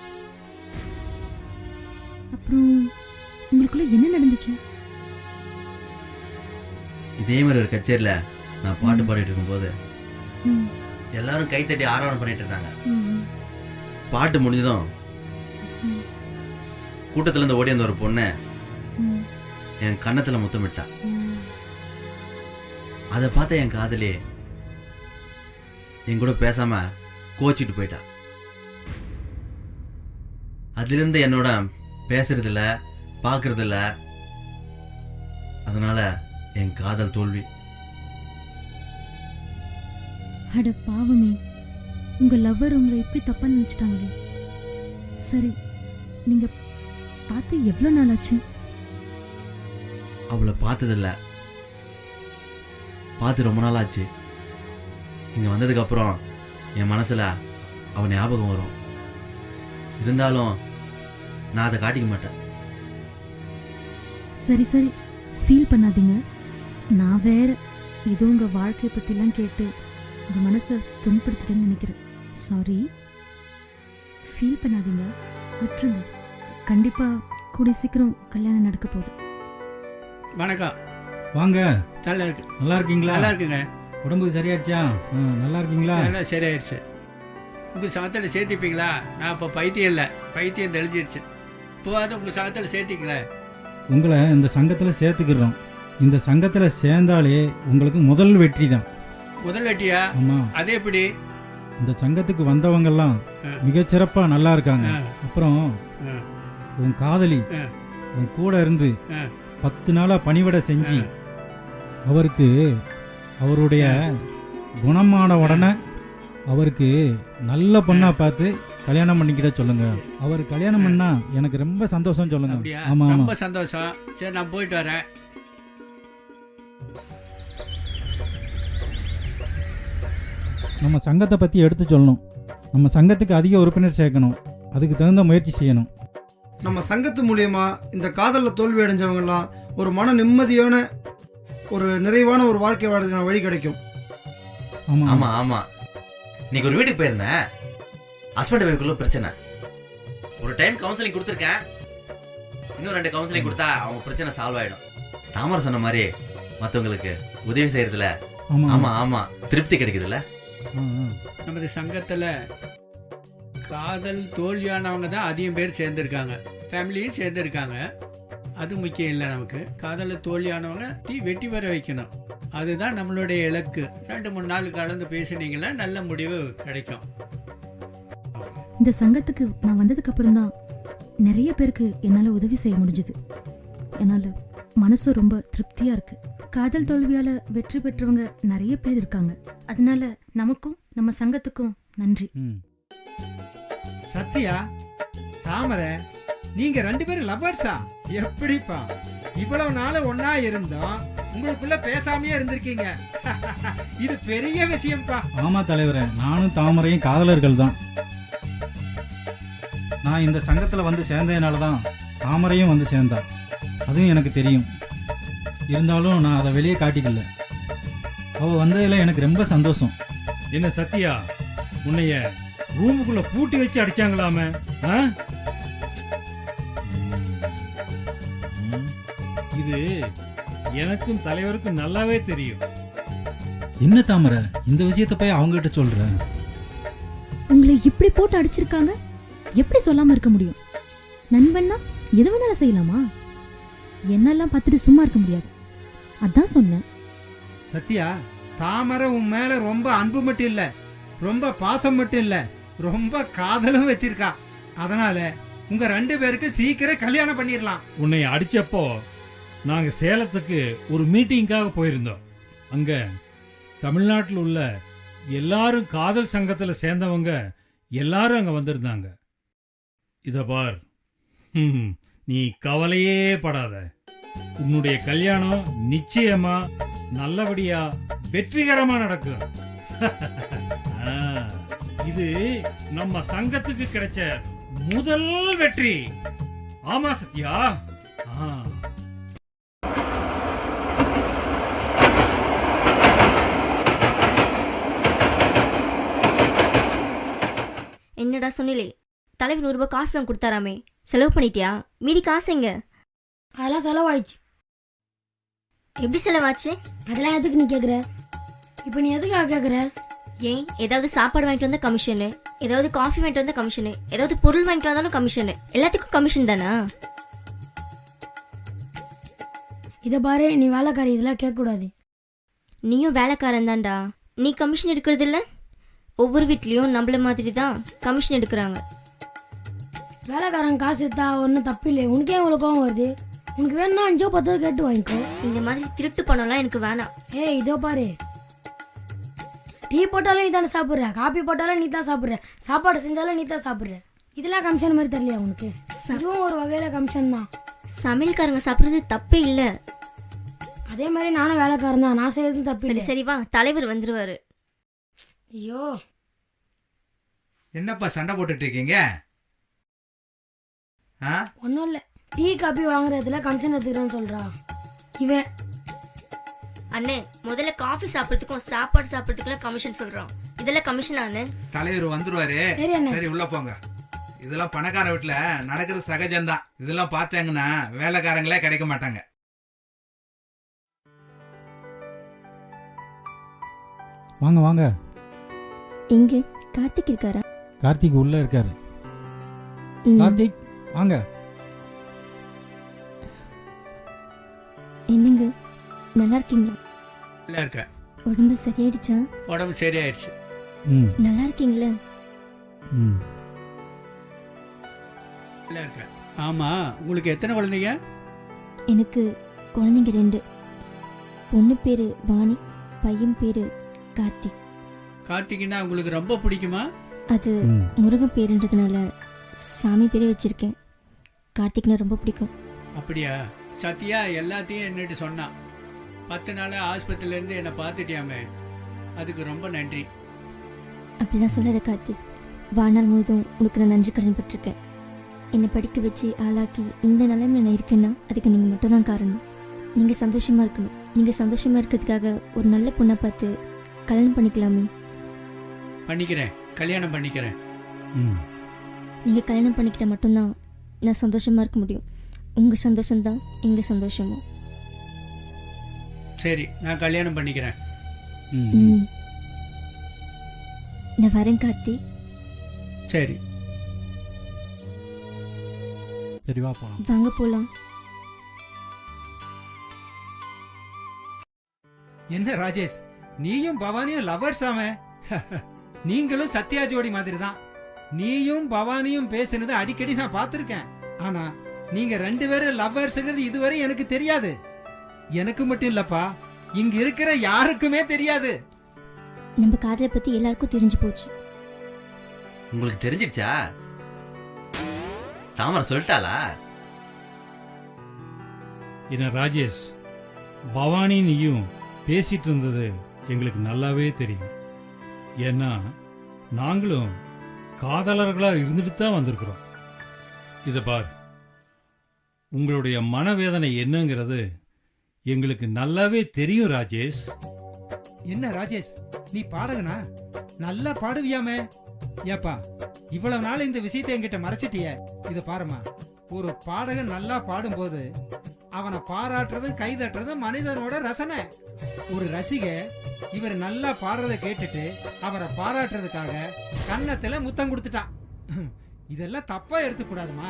அப்புறம் உங்களுக்குள்ள என்ன நடந்துச்சு? இதே மாதிரி ஒரு கச்சேரியில நான் பாட்டு பாடிட்டு இருக்கும்போது எல்லாரும் கைத்தட்டி ஆரவாரம் பண்ணிட்டு இருந்தாங்க. பாட்டு முடிஞ்சதும் கூட்டத்துல இருந்து ஓடி வந்த ஒரு பொண்ணு என் கன்னத்துல முத்தமிட்டா. அதை பார்த்த என் காதலி என் கூட பேசாம கோச்சிட்டு போயிட்டா. அதிலிருந்து என்னோட பேசுறது இல்ல, பாக்குறது இல்ல. அதனால என் காதல் தோல்வி. அட பாவமே, உங்க லவ்வர் உங்களை எப்படி தப்பா நினைச்சிட்டாங்களே. சரி, நீங்க பார்த்து எவ்வளவு நாள் ஆச்சு? அவளை பார்த்ததில்ல, பார்த்து ரொம்ப நாள் ஆச்சு. இங்க வந்ததுக்கு அப்புறம் என் மனசுல அவன் ஞாபகம் வரும். இருந்தாலும் நான் அதை காட்டிக்க மாட்டேன். சரி சரி, ஃபீல் பண்ணாதீங்க. நான் வேற ஏதோ உங்க வாழ்க்கையை பத்திலாம் கேட்டு உங்க மனசை புண்படுத்திட்டேன்னு நினைக்கிறேன். சாரி. ஃபீல் பண்ணாதீங்க, விட்டுருங்க. கண்டிப்பா கூடிய சீக்கிரம் கல்யாணம் நடக்க போகுது. வணக்கம். வாங்க. நல்லா இருக்கு. நல்லா இருக்கீங்களா? நல்லா இருக்குங்க. உடம்புக்கு சரியாச்சா? நல்லா இருக்கீங்களா? நல்லா சரியாயிடுச்சு. உங்கள் சங்கத்தில் சேர்த்திப்பீங்களா? நான் இப்போ பைத்தியம் இல்லை, பைத்தியம் தெளிஞ்சிடுச்சு. இப்போவாது உங்கள் சங்கத்தில் சேர்த்திங்களே. உங்களை இந்த சங்கத்தில் சேர்த்துக்கிறோம். இந்த சங்கத்தில் சேர்ந்தாலே உங்களுக்கு முதல் வெற்றி தான். முதல் வெட்டியா? ஆமாம். அதே எப்படி? இந்த சங்கத்துக்கு வந்தவங்கெல்லாம் மிகச்சிறப்பாக நல்லா இருக்காங்க. அப்புறம் உன் காதலி உன் கூட இருந்து 10 நாளா பணிவிட செஞ்சு அவருக்கு அவருடைய குணமான உடனே அவருக்கு நல்ல பொண்ணா பார்த்து கல்யாணம் பண்ணிக்கிட்ட சொல்லுங்க. அவர் கல்யாணம் பண்ணா எனக்கு ரொம்ப சந்தோஷம் சொல்லுங்க. ஆமா ஆமா, ரொம்ப சந்தோஷம். சரி, நான் போயிட்டு வரேன். நம்ம சங்கத்தை பத்தி எடுத்து சொல்லணும். நம்ம சங்கத்துக்கு அதிக உறுப்பினர் சேர்க்கணும். அதுக்கு தகுந்த முயற்சி செய்யணும். நம்ம சங்கத்து மூலியமா இந்த காதலில் தோல்வி அடைஞ்சவங்கலாம் ஒரு மன நிம்மதியான ஒரு நிறைவான ஒரு வாழ்க்கை வாழ்றதுக்கான வழி கிடைக்கும். ஆமா ஆமா ஆமா, இன்னைக்கு ஒரு வீட்டுக்கு போயிருந்தேன். ஹஸ்பண்ட் வைஃப்குள்ள பிரச்சனை. ஒரு டைம் கவுன்சிலிங் கொடுத்துருக்கேன். இன்னும் 2 கவுன்சிலிங் கொடுத்தா அவங்க பிரச்சனை சால்வ் ஆயிடும். தாமரை சொன்ன மாதிரி மற்றவங்களுக்கு உதவி செய்யறதுல ஆமா ஆமா ஆமா திருப்தி கிடைக்குதுல்ல. ஆ, ஆ. நமது சங்கத்தில் காதல் தோல்வியானவங்க தான் அதிகம் பேர் சேர்ந்துருக்காங்க, ஃபேமிலியும் சேர்ந்துருக்காங்க. அது முக்கியம் இல்லை நமக்கு. காதலில் தோல்வியானவங்க வெற்றி பெற வைக்கணும், அதுதான் நம்மளுடைய இலக்கு. 2-3 நாள் கலந்து பேசினீங்கன்னா நல்ல முடிவு கிடைக்கும். இந்த சங்கத்துக்கு நான் வந்ததுக்கு அப்புறம் தான் நிறைய பேருக்கு என்னால் உதவி செய்ய முடிஞ்சுது. என்னால் மனசு ரொம்ப திருப்தியாக இருக்கு. காதல் தோல்வியால் வெற்றி பெற்றவங்க நிறைய பேர் இருக்காங்க. அதனால நமக்கும் நம்ம சங்கத்துக்கும் நன்றி. ம். சத்யா, தாமரை, நீங்க 2 பேரும் லவ்வர்ஸா? எப்படிப்பா இவ்வளவு நாள் ஒன்னா இருந்தோம், உங்களுக்குள்ள பேசாமையே இருந்திருக்கீங்க. இது பெரிய விஷயம்ப்பா. ஆமா தலைவரே, நானும் தாமரையும் காதலர்கள் தான். நான் இந்த சங்கத்தில் வந்து சேர்ந்ததுனால தான் தாமரையும் வந்து சேர்ந்தா. அதுவும் எனக்கு தெரியும். இருந்தாலும் நான் அதை வெளியே காட்டிக்கல. அவள் வந்ததில் எனக்கு ரொம்ப சந்தோஷம். என்ன சத்யா, உன்னைய ரூமுக்குள்ள பூட்டி வச்சு அடிச்சாங்களாமே? ஆ? இது எனக்கும் தலைவருக்கும் நல்லாவே தெரியும். என்ன தாமரை, இந்த விஷயத்தை போய் அவங்ககிட்ட சொல்ற? உங்களை இப்படி போட்டு அடிச்சிருக்காங்க, எப்படி சொல்லாம இருக்க முடியும்? நண்பன்னா எது வேணாலும் செய்யலாமா? என்னெல்லாம் பார்த்துட்டு சும்மா இருக்க முடியாது, அதான் சொன்னேன். சத்யா, தாமரை உன் மேல ரொம்ப அன்பு மட்டும் இல்ல, ரொம்ப பாசம் மட்டும் இல்ல, ரொம்ப காதலும் வச்சிருக்கா. அதனால உங்க 2 பேருக்கு சீக்கிரம் கல்யாணம் பண்ணிடலாம். உன்னை அடிச்சப்போ நாங்க சேலத்துக்கு ஒரு மீட்டிங்காக போயிருந்தோம். அங்க தமிழ்நாட்டில் உள்ள எல்லாரும் காதல் சங்கத்துல சேர்ந்தவங்க எல்லாரும் அங்க வந்திருந்தாங்க. இத பார், நீ கவலையே படாத. உன்னுடைய கல்யாணம் நிச்சயமா நல்லபடியா வெற்றிகரமா நடக்கும். ஆ, இது நம்ம சங்கத்துக்கு கிடைச்ச முதல் வெற்றி. ஆமா சத்யா. ஆ. என்னடா சொன்னிலே, தலைவர் 100 ரூபாய் காஃபி வாங்கி கொடுத்தாராமே, செலவு பண்ணிட்டியா? மீதி காசு எங்க? அதெல்லாம் செலவாயிடுச்சு. எப்படி செலவாச்சு? அதெல்லாம் எதுக்கு நீ கேட்குற? இப்போ நீ எதுக்காக கேட்குற? ஏன், ஏதாவது சாப்பாடு வாங்கிட்டு வந்தா கமிஷனு, ஏதாவது காஃபி வாங்கிட்டு வந்தா கமிஷனு, ஏதாவது பொருள் வாங்கிட்டு வந்தாலும் கமிஷனு, எல்லாத்துக்கும் கமிஷன் தானா? இதை பாரு, நீ வேலைக்காரி, இதெல்லாம் கேட்கக்கூடாது. நீயும் வேலைக்காரன் தான்டா. நீ கமிஷன் எடுக்கிறது இல்ல? ஒவ்வொரு வீட்லயும் நம்மள மாதிரி தான் கமிஷன் எடுக்கிறாங்க. வேலைக்காரன் காசு எடுத்தா ஒன்றும் தப்பு இல்லை. உனக்கே இவ்வளோ கோவம் வருது? உனக்கு வேணும்னா 5-10 கேட்டு வாங்கிக்கோ. இந்த மாதிரி திருட்டு பணம்லாம் எனக்கு வேணாம். ஏய், இதோ பாரு, டீ போட்டாலும் நீ தானே சாப்பிட்ற, காபி போட்டாலும் நீ தான் சாப்பிட்ற, சாப்பாடு செஞ்சாலும் நீ தான் சாப்பிட்ற. இதெல்லாம் கமிஷன் மாதிரி தெரியலையா உனக்கு? இதுவும் ஒரு வகையில் கமிஷன் தான். சமையல்காரங்க சாப்பிட்றது தப்பே இல்லை. அதே மாதிரி நானும் வேலைக்காரன் தான், நான் செய்யறதும் தப்பு சரி இல்லை. சரி வா, தலைவர் வந்துருவாரு. ஐயோ, என்னப்பா சண்டை போட்டுட்டு இருக்கீங்க? ஒன்றும் இல்லை, டீ காபி வாங்குறதுல கமிஷன் எடுத்துக்கிறேன்னு சொல்கிறா இவன். அண்ணே, முதல்ல காஃபி சாப்பிட்றதுக்கும் சாப்பாடு சாப்பிட்றதுக்குலாம் கமிஷன் சொல்றான். இதெல்லாம் கமிஷன் அண்ணே? தலைவர் வந்துருவாரு. சரி அண்ணே. சரி, உள்ள போங்க. இதெல்லாம் பணக்கார வீட்டுல நடக்கிறது சகஜம்தான். இதெல்லாம் பார்த்தாங்கன்னா வேலைக்காரங்களே கிடைக்க மாட்டாங்க. வாங்க வாங்க. எங்க கார்த்திக் இருக்காரா? கார்த்திக் உள்ள இருக்காரு. கார்த்திக் வாங்க. என்னங்க, நல்லா இருக்கீங்களா? நல்லா இருக்க. உடம்பு சரியாயிடுச்சா? உடம்பு சரியாயிடுச்சு. நல்லா இருக்கீங்களா? நல்லா இருக்க. ஆமா, உங்களுக்கு எத்தனை குழந்தைங்க? எனக்கு குழந்தைங்க 2. பொண்ணு பேரு வாணி, பையன் பேரு கார்த்திக். கார்த்திக்னா உங்களுக்கு ரொம்ப பிடிக்குமா? அது முருகன் பேருன்றதுனால சாமி பேரே வச்சிருக்கேன். கார்த்திக்னா ரொம்ப பிடிக்கும். அப்படியா? சத்யா எல்லாத்தையும் என்னட்டு சொன்னான். 10 நாள் ஆஸ்பத்திரியிலேருந்து என்னை பார்த்துட்டியாமே, அதுக்கு ரொம்ப நன்றி. அப்படிலாம் சொல்லாத கார்த்திக். வாழ்நாள் முழுதும் உனக்கு நான் நன்றி கடன் பட்டிருக்கேன். என்னை படிக்க வச்சு ஆளாக்கி இந்த நிலைமையில நான் இருக்கேன்னா அதுக்கு நீங்கள் மட்டும் தான் காரணம். நீங்கள் சந்தோஷமாக இருக்கணும். நீங்கள் சந்தோஷமாக இருக்கிறதுக்காக ஒரு நல்ல பொண்ணை பார்த்து கல்யாணம் பண்ணிக்கலாமே? பண்ணிக்கிறேன், கல்யாணம் பண்ணிக்கிறேன். நீங்கள் கல்யாணம் பண்ணிக்கிட்ட மட்டும்தான் நான் சந்தோஷமாக இருக்க முடியும். உங்கள் சந்தோஷம்தான் எங்கள் சந்தோஷமும். சரி, நான் கல்யாணம் பண்ணிக்கிறேன். ம். நான் வரேன் கார்த்தி. சரி. சரி வா போலாம். வாங்க போலாம். என்ன ராஜேஷ், நீயும் பவானியும் லவர்ஸ் ஆமே. நீங்களும் சத்யா ஜோடி மாதிரி தான். நீயும் பவானியும் பேசுனது அடிக்கடி நான் பார்த்துருக்கேன். ஆனா நீங்க 2 பேரும் லவ்வர்ஸ்ங்கிறது இதுவரை எனக்கு தெரியாது. எனக்கு மட்டும் இல்லப்பா, இங்க இருக்கிற யாருக்குமே தெரியாது. நம்ம காதலை பத்தி எல்லாருக்கும் தெரிஞ்சு போச்சு. உங்களுக்கு தெரிஞ்சிடுச்சா? தாமரை சொல்லிட்டாளா? என்ன ராஜேஷ், பவானி நீயும் பேசிட்டு இருந்தது எங்களுக்கு நல்லாவே தெரியும். ஏன்னா நாங்களும் காதலர்களா இருந்துட்டு தான் வந்திருக்கிறோம். இதை பார், உங்களுடைய மனவேதனை என்னங்கிறது எங்களுக்கு நல்லாவே தெரியும் ராஜேஷ். என்ன ராஜேஷ், நீ பாடகனா? நல்லா பாடுவியாமே. ஏப்பா, இவ்வளவு நாள் இந்த விஷயத்தை என்கிட்ட மறைச்சிட்டிய. இத பாருமா, ஒரு பாடகன் நல்லா பாடும்போது அவனை பாராட்டுறதும் கைதட்டுறதும் மனிதனோட ரசனை. ஒரு ரசிக இவர் நல்லா பாடுறதை கேட்டுட்டு அவரை பாராட்டுறதுக்காக கன்னத்துல முத்தம் கொடுத்துட்டான். இதெல்லாம் தப்பா எடுத்துக்கூடாதுமா.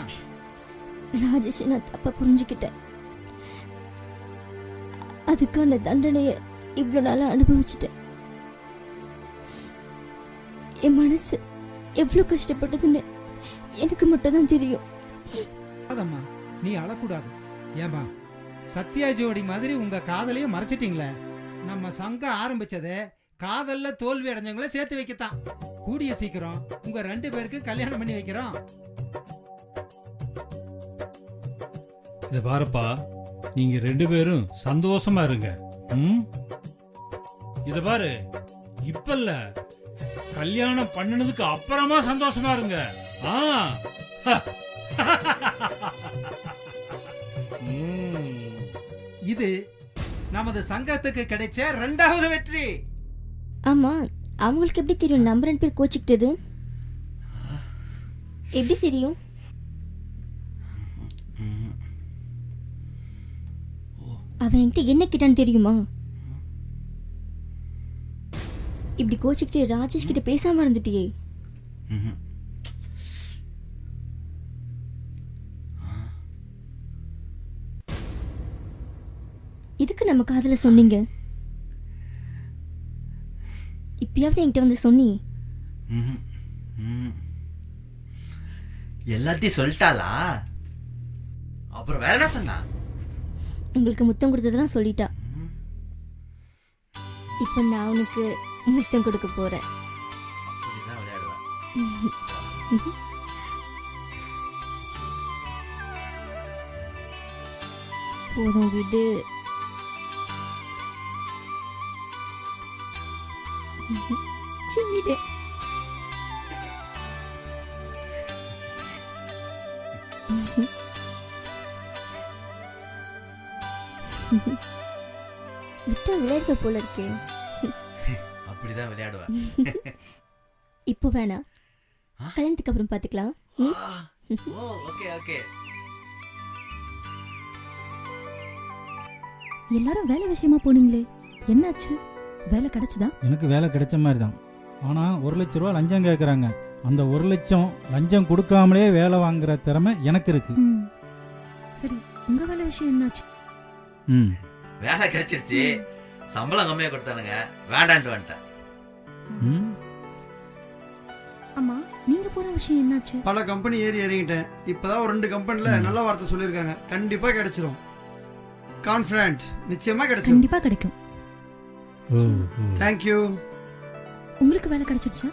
ராஜேஷ், நான் தப்பா புரிஞ்சுக்கிட்டேன். அதுக்கான தண்டனையை இவ்வளவு நாளா அனுபவிச்சுட்டேன். என் மனசு எவ்வளவு கஷ்டப்பட்டதுன்னு எனக்கு மட்டும் தான் தெரியும். அதம்மா, நீ அழக்கூடாது. ஏமா, சத்யா ஜோடி மாதிரி உங்க காதலையும் மறைச்சிட்டீங்களே. நம்ம சங்கம் ஆரம்பிச்சதே காதல்ல தோல்வி அடைஞ்சவங்கள சேர்த்து வைக்கத்தான். கூடிய சீக்கிரம் உங்க 2 பேருக்கு கல்யாணம் பண்ணி வைக்கிறோம். இதை பாருப்பா, நீங்க 2 பேரும் சந்தோஷமா இருங்க. இத பாரு, இப்ப இல்ல, கல்யாணம் பண்ணனதுக்கு அப்புறமா சந்தோஷமா இருங்க. இது நமது சங்கத்துக்கு கிடைச்ச 2வது வெற்றி. ஆமா, அவங்களுக்கு எப்படி தெரியும் நம்ம 2 பேர் கோச்சிக்கிட்டது? எப்படி தெரியும்? அவன் என்கிட்ட என்ன கேட்டான்னு தெரியுமா? இப்படி கோச்சிக்கிட்டு ராஜேஷ் கிட்ட பேசாம இருந்துட்டியே. இதுக்கு நம்ம காதல சொன்னீங்க. இப்பயாவது என்கிட்ட வந்து சொன்னி. எல்லாத்தையும் சொல்லிட்டாளா? அப்புறம் வேற என்ன சொன்னா? உங்களுக்கு முத்தம் கொடுத்ததெல்லாம் சொல்லிட்டா. இப்ப நான் உனக்கு முத்தம் கொடுக்க போறேன். அப்படிதான் விளையாடுவா. போதும் விடு. விடு. விட்டா விளையாடுற போல இருக்கே. அப்படிதான் விளையாடுவா. இப்போ வேணாம், கல்யாணத்துக்கு அப்புறம் பாத்துக்கலாம். Okay okay. எல்லாரும் வேலை விஷயமா போனீங்களே, என்னாச்சு? வேலை கிடைச்சதா? எனக்கு வேலை கிடைச்ச மாதிரி தான். ஆனால் 1 லட்ச ரூபா லஞ்சம் கேட்குறாங்க. அந்த 1 லட்சம் லஞ்சம் கொடுக்காமலே வேலை வாங்குற திறமை எனக்கு இருக்கு. சரி, உங்க வேலை விஷயம் என்னாச்சு? வேலை கிடைச்சிருச்சு. சம்பளம் கம்மியா கொடுத்தானுங்க, வேண்டான்ட்டு வந்துட்டேன். அம்மா, நீங்க போன விஷயம் என்னாச்சு? பல கம்பெனி ஏறி இறங்கிட்டேன். இப்பதான் ஒரு 2 கம்பெனில நல்ல வார்த்தை சொல்லியிருக்காங்க. கண்டிப்பா கிடைச்சிரும். கான்ஃபிடன்ட், நிச்சயமா கிடைச்சிரும். கண்டிப்பா கிடைக்கும். தேங்க்யூ. உங்களுக்கு வேலை கிடைச்சிடுச்சா?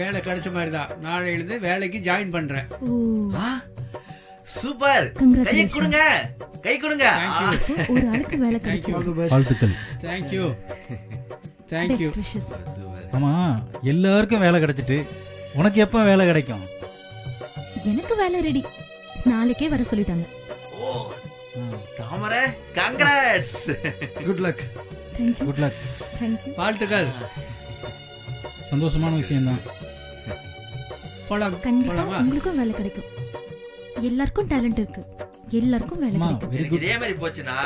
வேலை கிடைச்ச மாதிரி தான். நாளையிலிருந்து வேலைக்கு ஜாயின் பண்றேன். சூப்பர். கை கொடுங்க, கை கொடுங்க. ஒரு ஆளுக்கு வேலை கிடைச்சிருக்கு. வாழ்த்துக்கள். Thank you thank you. ஆமா, எல்லாருக்கும் வேலை கிடைச்சிட்டு உனக்கு எப்ப வேலை கிடைக்கும்? எனக்கு வேலை ரெடி. நாளைக்கே வர சொல்லிட்டாங்க. ஓ, Thamarai, congrats. Good luck. Thank you. Good luck. Thank you. வாழ்த்துக்கள். சந்தோஷமான விஷயம் தான். போலாம். கண்டிப்பா உங்களுக்கும் வேலை கிடைக்கும். எல்லாருக்கும் டேலண்ட் இருக்கு. எல்லாருக்கும் வேலை கிடைக்கும். இதே மாதிரி போச்சுன்னா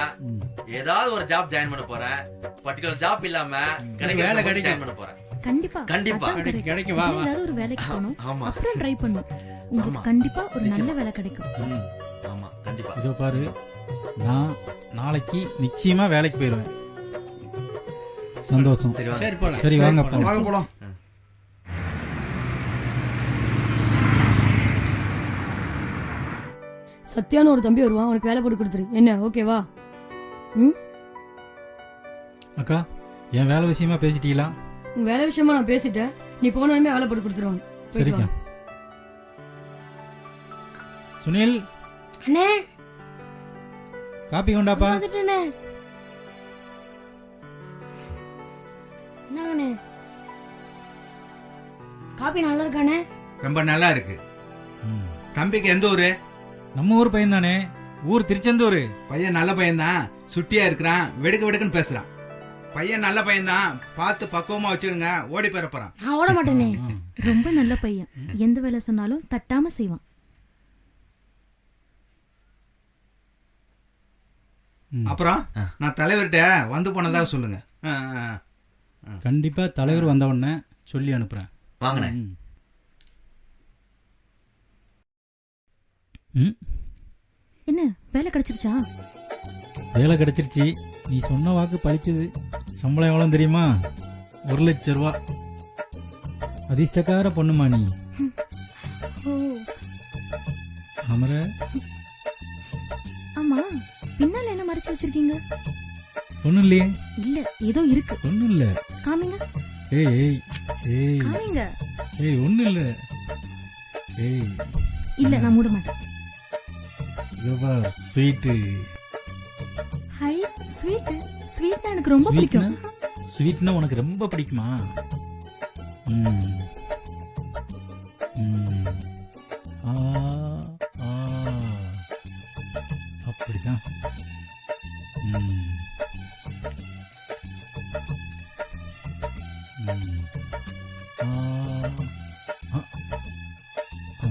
ஏதாவது ஒரு ஜாப் ஜாயின் பண்ண போறேன். பர்టిక్యులர் ஜாப் இல்லாம வேலை வேலை கிடைக்கும். ஜாயின் பண்ண போறேன். கண்டிப்பா கண்டிப்பா. அதான் correct. கிடைக்கும், வா, வா. ஏதாவது ஒரு வேலைக்கு போகணும் ஆமா. அப்புறம் ட்ரை பண்ணும் உங்களுக்கு ஆமா. கண்டிப்பா ஒரு நல்ல நிச்சயமா. வேலை கிடைக்கும். ஆமா கண்டிப்பா. இதோ பாரு, நான் நாளைக்கு நிச்சயமா வேலைக்கு போயிடுவேன். சந்தோஷம். சரி வாங்க. சரி போலாம். சரி வாங்க போலாம். வாங்க போலாம். சத்யான்னு ஒரு தம்பி வருவான், அவனுக்கு வேலை போட்டு கொடுத்துரு. என்ன ஓகேவா? ம், அக்கா, என் வேலை விஷயமா பேசிட்டீங்களா? உன் வேலை விஷயமா நான் பேசிட்டேன். நீ போனோடனே வேலை போட்டு கொடுத்துருவாங்க. போயிட்டு சரிக்கா. வா. சுனில், அண்ணே காப்பி கொண்டாப்பா. வந்துட்டேனே. என்னங்கண்ணே, காப்பி நல்லா இருக்கானே? ரொம்ப நல்லா இருக்கு. ம். தம்பிக்கு எந்த ஊரு? நம்ம ஊர் பையன் தானே, ஊர் திருச்செந்தூர். பையன் நல்ல பையன்தான், சுட்டியா இருக்கிறான், வெடுக்கு வெடுக்குன்னு பேசுறான். பையன் நல்ல பையன்தான், பார்த்து பக்குவமா வச்சுடுங்க, ஓடி பெற போறான். நான் ஓட மாட்டேனே. ரொம்ப நல்ல பையன், எந்த வேலை சொன்னாலும் தட்டாம செய்வான். அப்புறம் நான் தலைவர்கிட்ட வந்து போனதா சொல்லுங்க. ஆ, ஆ, ஆ. கண்டிப்பா தலைவர் வந்த உடனே சொல்லி அனுப்புறேன். வாங்கண்ணே. ம். ம். என்ன வேலை கிடைச்சிருச்சா? வேலை கிடைச்சிருச்சு. நீ சொன்ன வாக்கு பழிச்சது. சம்பளம் எவ்வளோ தெரியுமா? 1,00,000 ரூபா. அதிர்ஷ்டக்கார பொண்ணுமா நீ. ஓ அமர, ஆமா, பின்னால என்ன மறைச்சு வச்சிருக்கீங்க? ஒன்றும் இல்லையே. இல்ல ஏதோ இருக்கு. ஒன்றும் இல்லை. காமிங்க, ஏய் ஏய் ஏய் காமிங்க. ஏய், ஒன்றும் இல்லை. ஏய், இல்ல நான் மூட மாட்டேன். இதுவா ஸ்வீட்டு. High, sweet. ஸ்வீட்னா எனக்கு ரொம்ப பிடிக்கும். ஸ்வீட்னா உனக்கு ரொம்ப பிடிக்குமா? ம். ம். ஆ, ஆ. அப்படிதான். ம். ம். ஆ, ஆ. ஆ.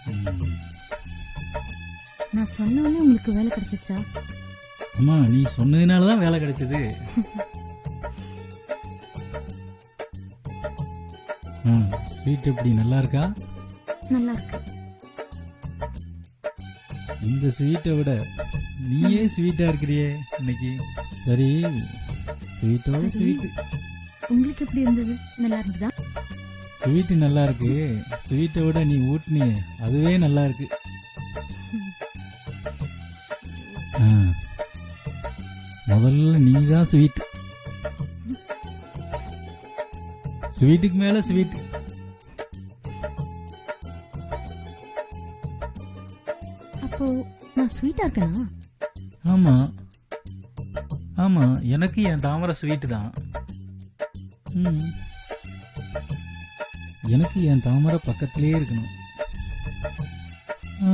ம். நான் சொன்ன உடனே உங்களுக்கு வேலை கிடைச்சிருச்சா? அம்மா, நீ சொன்னதுனால தான் வேலை கிடைச்சது. ஸ்வீட் எப்படி நல்லா இருக்கா? நல்லா இருக்கு. இந்த ஸ்வீட்டை விட நீயே ஸ்வீட்டா இருக்கிறியே இன்னைக்கு. சரி, ஸ்வீட்டோட சரி. ஸ்வீட். உங்களுக்கு எப்படி இருந்தது? நல்லா இருந்ததா? ஸ்வீட்டு நல்லா இருக்கு. ஸ்வீட்டை விட நீ ஊட்டினியே அதுவே நல்லா இருக்கு. ஆ, முதல்ல நீ தான் ஸ்வீட். ஸ்வீட்டுக்கு மேல ஸ்வீட். அப்போ நான் ஸ்வீட்டா இருக்கேனா? ஆமா ஆமா, எனக்கு என் தாமரை ஸ்வீட்டு தான். ம். எனக்கு என் தாமரை பக்கத்திலே இருக்கணும். ஆ.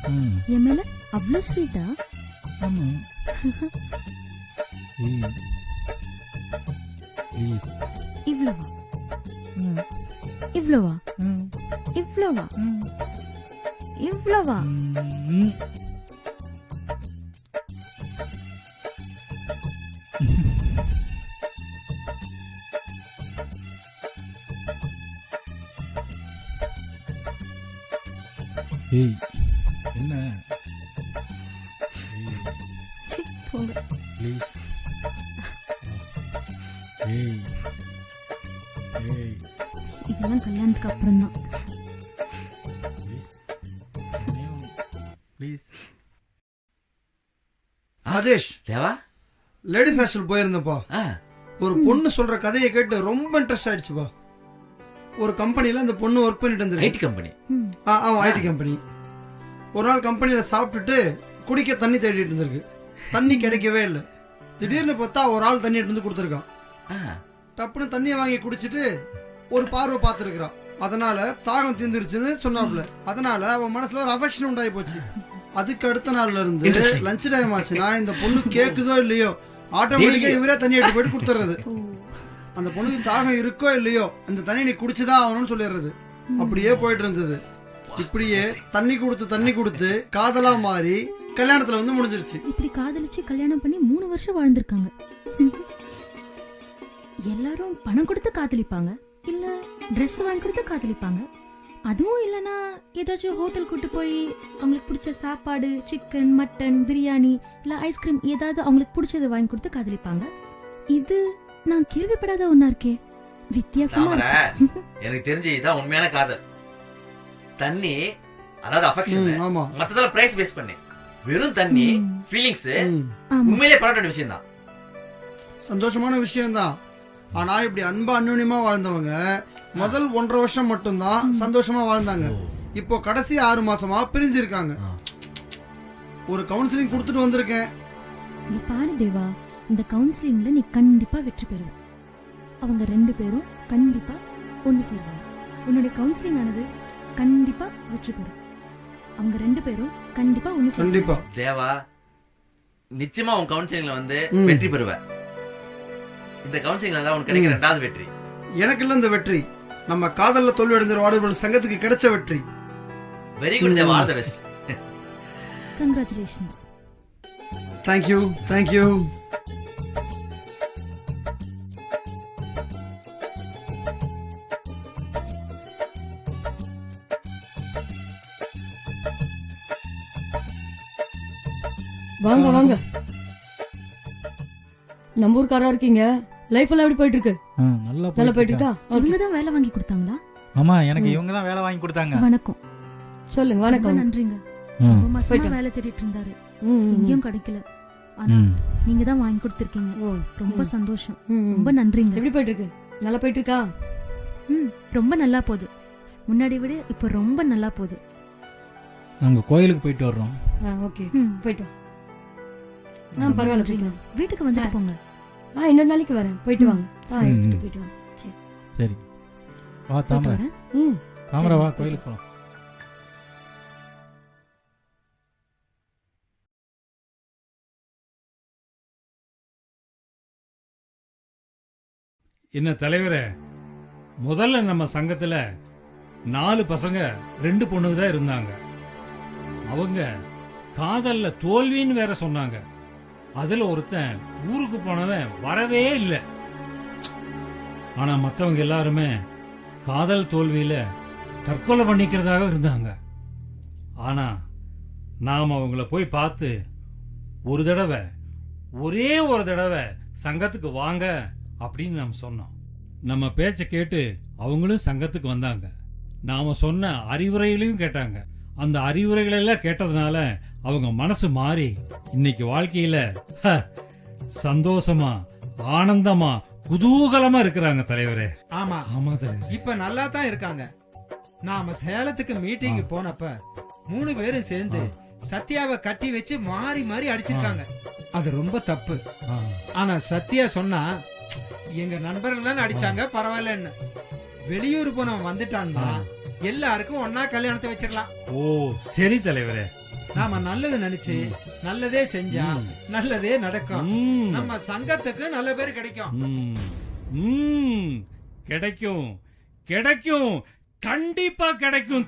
ஆ, என் மேல அவ்வளவு ஸ்வீட்டா? ஆமா. ஏய், ப்ளீஸ். இவ்வளவா? ம், இவ்வளவா? ம், இவ்வளவா? ம், இவ்வளவா? ம். ஏய், என்ன? சி, போங்க. ப்ளீஸ். ஏய் ஏய், இதெல்லாம் கல்யாணத்துக்கு அப்புறம் தான். Please please. Rajesh, Deva. Ladies hostel போயிருந்தப்பா. ஆ, ஒரு பொண்ணு சொல்ற கதையை கேட்டு ரொம்ப இன்ட்ரெஸ்ட் ஆயிடுச்சுப்பா. ஒரு கம்பெனில அந்த பொண்ணு ஒர்க் பண்ணிட்டு இருந்தது. IT company. ம். ஆமா, ஐடி கம்பெனி. ஒரு நாள் கம்பெனியில் சாப்பிட்டுட்டு குடிக்க தண்ணி தேடிட்டு இருந்திருக்கு. தண்ணி கிடைக்கவே இல்லை. திடீர்னு பார்த்தா ஒரு ஆள் தண்ணி எடுத்து வந்து கொடுத்துருக்கான். ஆ, டப்புன்னு தண்ணியை வாங்கி குடிச்சிட்டு ஒரு பார்வை பார்த்துருக்குறான். அதனால தாகம் தீர்ந்துருச்சுன்னு சொன்னாப்புல. அதனால அவன் மனசுல ஒரு அஃபெக்ஷன் உண்டாகி போச்சு. அதுக்கு அடுத்த நாள்ல இருந்து Interesting. லஞ்ச் டைம் ஆச்சுன்னா இந்த பொண்ணு கேக்குதோ இல்லையோ ஆட்டோமேட்டிக்கா இவரே தண்ணி எடுத்து போயிட்டு கொடுத்துறது. அந்த பொண்ணுக்கு தாகம் இருக்கோ இல்லையோ அந்த தண்ணி நீ குடிச்சுதான் ஆகணும்னு சொல்லிடுறது. அப்படியே போயிட்டு இருந்தது. இப்படியே தண்ணி கொடுத்து காதலா மாறி கல்யாணத்துல வந்து முடிஞ்சிருச்சு. இப்படி காதலிச்சு கல்யாணம் பண்ணி 3 வருஷம் வாழ்ந்திருக்காங்க. எல்லாரும் பணம் கொடுத்து காதலிப்பாங்க, இல்ல Dress வாங்கி கொடுத்து காதலிப்பாங்க. அதுவும் இல்லனா ஏதாச்சும் ஹோட்டல் கூட்டு போய் அவங்களுக்கு பிடிச்ச சாப்பாடு, சிக்கன், மட்டன், பிரியாணி இல்ல ஐஸ்கிரீம் ஏதாவது அவங்களுக்கு பிடிச்சதை வாங்கி கொடுத்து காதலிப்பாங்க. இது நான் கேள்விப்படாத ஒண்ணா இருக்கே, வித்தியாசமா தாமரை, இருக்கு. எனக்கு தெரிஞ்சு இதான் உண்மையான காதல். தண்ணி அதாவது அஃபெக்ஷன், ஆமா. மத்ததெல்லாம் பிரைஸ் பேஸ் பண்ணி வெறும் தண்ணி ஃபீலிங்ஸ் ஆமா. உண்மையிலே பாராட்ட விஷயம் தான். சந்தோஷமான விஷயம்தான். ஆனா இப்படி அன்பா அந்யோன்யமா வாழ்ந்தவங்க முதல் 1.5 வருஷம் மட்டும்தான் சந்தோஷமா வாழ்ந்தாங்க. இப்போ கடைசி 6 மாசமா பிரிஞ்சிருக்காங்க. ஒரு கவுன்சிலிங் கொடுத்துட்டு வந்திருக்கேன். நீ பாரு தேவா, இந்த கவுன்சிலிங்ல நீ கண்டிப்பா வெற்றி பெறுவ. அவங்க 2 பேரும் கண்டிப்பா ஒன்று சேருவாங்க. உன்னுடைய கவுன்சிலிங் ஆனது கண்டிப்பா வெற்றி பெறும். அவங்க 2 பேரும் கண்டிப்பா ஒன்று சேருவாங்க. கண்டிப்பா தேவா, நிச்சயமா உன் கவுன்சிலிங்ல வந்து வெற்றி பெறுவ. இந்த கவுன்சிலிங்ல உனக்கு கிடைக்கிற 2வது வெற்றி எனக்கு இல்ல. இந்த வெற்றி நம்ம காதல்ல தோல்வி அடைந்த வாலிபர்கள் சங்கத்துக்கு கிடைச்ச வெற்றி. Very good Deva, all the best. Congratulations. Thank you. வாங்க வாங்க, நம்ம ஊர்க்காரா இருக்கீங்க. லைஃப் எல்லாம் எப்படி போயிட்டு இருக்கு? நல்லா நல்லா போயிட்டு இருக்கா? இவங்க தான் வேலை வாங்கி கொடுத்தாங்களா? ஆமா, எனக்கு இவங்க தான் வேலை வாங்கி கொடுத்தாங்க. வணக்கம். சொல்லுங்க. ரொம்ப வணக்கம். நன்றிங்க. ம். ரொம்ப மாசமா போயிட்டு. வேலை தேடிட்டு இருந்தாரு, ம், ம், எங்கேயும் கிடைக்கல. ஆனா ம். நீங்க தான் வாங்கி கொடுத்திருக்கீங்க. ஓ, ரொம்ப ம், சந்தோஷம். ம், ம். ரொம்ப நன்றிங்க. எப்படி போயிட்டு இருக்கு? நல்லா போயிட்டு இருக்கா? ரொம்ப நல்லா போகுது. முன்னாடி விட இப்ப ரொம்ப நல்லா போகுது. நாங்க கோயிலுக்கு போயிட்டு வர்றோம். ஓகே, ம். போயிட்டு வா. ரொம்ப பரவாயில்ல, நன்றிங்க. போயிட்டு வா. வீட்டுக்கு வந்துட்டு போங்க. இன்னொரு நாளைக்கு வரேன். போயிட்டு வாங்க. சரி. ம். போயிட்டு வாங்க. சரி. சரி, வா போயிட்டு தாமரை. வரேன். ம். தாமரை வா, சரி. கோயிலுக்கு போலாம். என்ன தலைவரே, முதல்ல நம்ம சங்கத்துல 4 பசங்க 2 பொண்ணுங்க தான் இருந்தாங்க. அவங்க காதல்ல தோல்வின்னு வேற சொன்னாங்க. அதுல ஒருத்தன் ஊருக்கு போனவன் வரவே இல்லை. ஆனா மத்தவங்க எல்லாருமே காதல் தோல்வியில தற்கொலை பண்ணிக்கிறதாக இருந்தாங்க. ஆனா நாம் அவங்கள போய் பார்த்து ஒரே ஒரு தடவை சங்கத்துக்கு வாங்க அப்படின்னு நாம் சொன்னோம். நம்ம பேச்சை கேட்டு அவங்களும் சங்கத்துக்கு வந்தாங்க. நாம சொன்ன அறிவுரைகளையும் கேட்டாங்க. அந்த அறிவுரைகளெல்லாம் கேட்டதுனால அவங்க மனசு மாறி இன்னைக்கு வாழ்க்கையில சந்தோஷமா, ஆனந்தமா, குதூகலமா இருக்கிறாங்க தலைவரே. ஆமா, ஆமா தலைவர். இப்ப நல்லா தான் இருக்காங்க. நாம சேலத்துக்கு மீட்டிங் போனப்ப 3 பேரும் சேர்ந்து சத்யாவை கட்டி வச்சு மாறி மாறி அடிச்சிருக்காங்க. அது ரொம்ப தப்பு. ஆனா சத்யா சொன்னா எங்க நண்பர்கள் தான் அடிச்சாங்க, பரவாயில்லன்னு. வெளியூர் போனவன் வந்துட்டான்னா எல்லாருக்கும் ஒன்னா கல்யாணத்தை வச்சிடலாம். ஓ சரி தலைவரே. நாம நல்லது நினைச்சு நல்லதே செஞ்சா நல்லதே நடக்கும். ம். நம்ம சங்கத்துக்கு நல்ல பேர் கிடைக்கும். கிடைக்கும் கிடைக்கும், கண்டிப்பா கிடைக்கும்.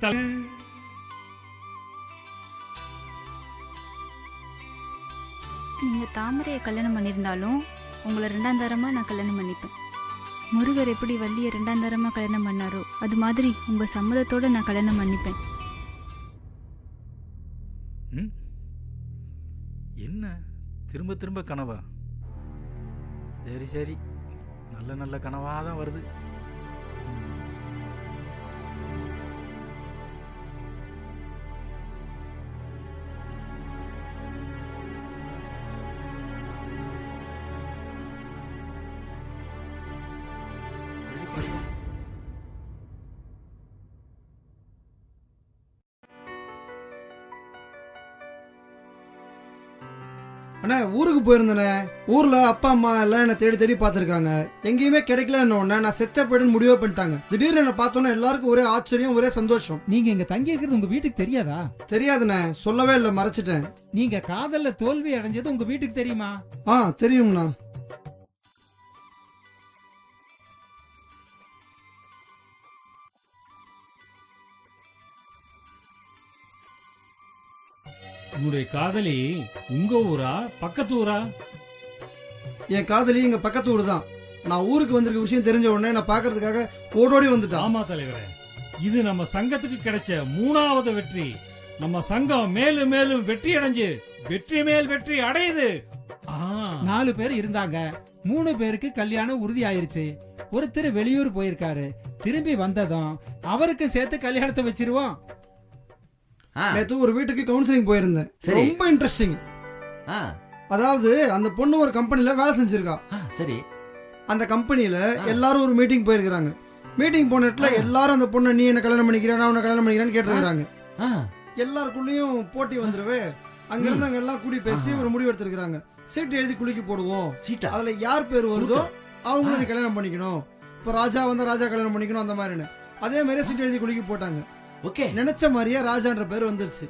நீங்க தாமரையை கல்யாணம் பண்ணியிருந்தாலும் உங்களை 2ஆம் தரமா நான் கல்யாணம் பண்ணிப்பேன். முருகர் எப்படி வள்ளியை 2ஆம் தரமா கல்யாணம் பண்ணாரோ அது மாதிரி உங்க சம்மதத்தோட நான் கல்யாணம் பண்ணிப்பேன். என்ன திரும்ப திரும்ப கனவா? சரி, நல்ல நல்ல கனவா தான் வருது. சரி பாருங்க. அண்ணா ஊருக்கு போயிருந்தேனே. ஊர்ல அப்பா அம்மா எல்லாம் என்ன தேடி தேடி பார்த்துருக்காங்க. எங்கேயுமே கிடைக்கலன்னு உடனே நான் செத்த போயிடுன்னு முடிவு பண்ணிட்டாங்க. திடீர்னு என்ன பார்த்தோன்னா எல்லாருக்கும் ஒரே ஆச்சரியம், ஒரே சந்தோஷம். நீங்க இங்க தங்கி இருக்கிறது உங்க வீட்டுக்கு தெரியாதா? தெரியாதுண்ணே, சொல்லவே இல்லை, மறைச்சிட்டேன். நீங்க காதல்ல தோல்வி அடைஞ்சது உங்க வீட்டுக்கு தெரியுமா? தெரியும்ண்ணா. உன்னுடைய காதலி உங்க ஊரா பக்கத்து ஊரா? என் காதலி எங்க பக்கத்து ஊர் தான். நான் ஊருக்கு வந்திருக்க விஷயம் தெரிஞ்ச உடனே நான் பார்க்கறதுக்காக ஓடோடி வந்துட்டான். ஆமா தலைவரே, இது நம்ம சங்கத்துக்கு கிடைச்ச 3வது வெற்றி. நம்ம சங்கம் மேலும் மேலும் வெற்றி அடைஞ்சு வெற்றி மேல் வெற்றி அடையுது. 4 பேர் இருந்தாங்க. 3 பேருக்கு கல்யாணம் உறுதி ஆயிருச்சு. ஒருத்தர் வெளியூர் போயிருக்காரு. திரும்பி வந்ததும் அவருக்கு சேர்த்து கல்யாணத்தை வச்சிருவோம். நேத்து ஒரு வீட்டுக்கு கவுன்சிலிங் போயிருந்தேன். சரி. ரொம்ப இன்ட்ரெஸ்டிங். அதாவது அந்த பொண்ணு ஒரு கம்பெனில வேலை செஞ்சிருக்கா. சரி. அந்த கம்பெனில எல்லாரும் ஒரு மீட்டிங் போயிருக்காங்க. மீட்டிங் போன இடத்துல எல்லாரும் அந்த பொண்ணை நீ என்ன கல்யாணம் பண்ணிக்கிறேன், நான் உன்னை கல்யாணம் பண்ணிக்கிறேன்னு கேட்டிருக்காங்க. எல்லாருக்குள்ளயும் போட்டி வந்துருவே. அங்க இருந்து அங்க எல்லாம் கூடி பேசி ஒரு முடிவு எடுத்திருக்காங்க. சீட்டு எழுதி குலுக்கி போடுவோம். அதுல யார் பேர் வருதோ அவங்கள நீ கல்யாணம் பண்ணிக்கணும். இப்ப ராஜா வந்தா ராஜா கல்யாணம் பண்ணிக்கணும் அந்த மாதிரின்னு. அதே மாதிரி சீட்டு எழுதி குலுக்கி போட்டாங்க. ஓகே. நினைச்ச மாதிரியே ராஜான்ற பேர் வந்துருச்சு.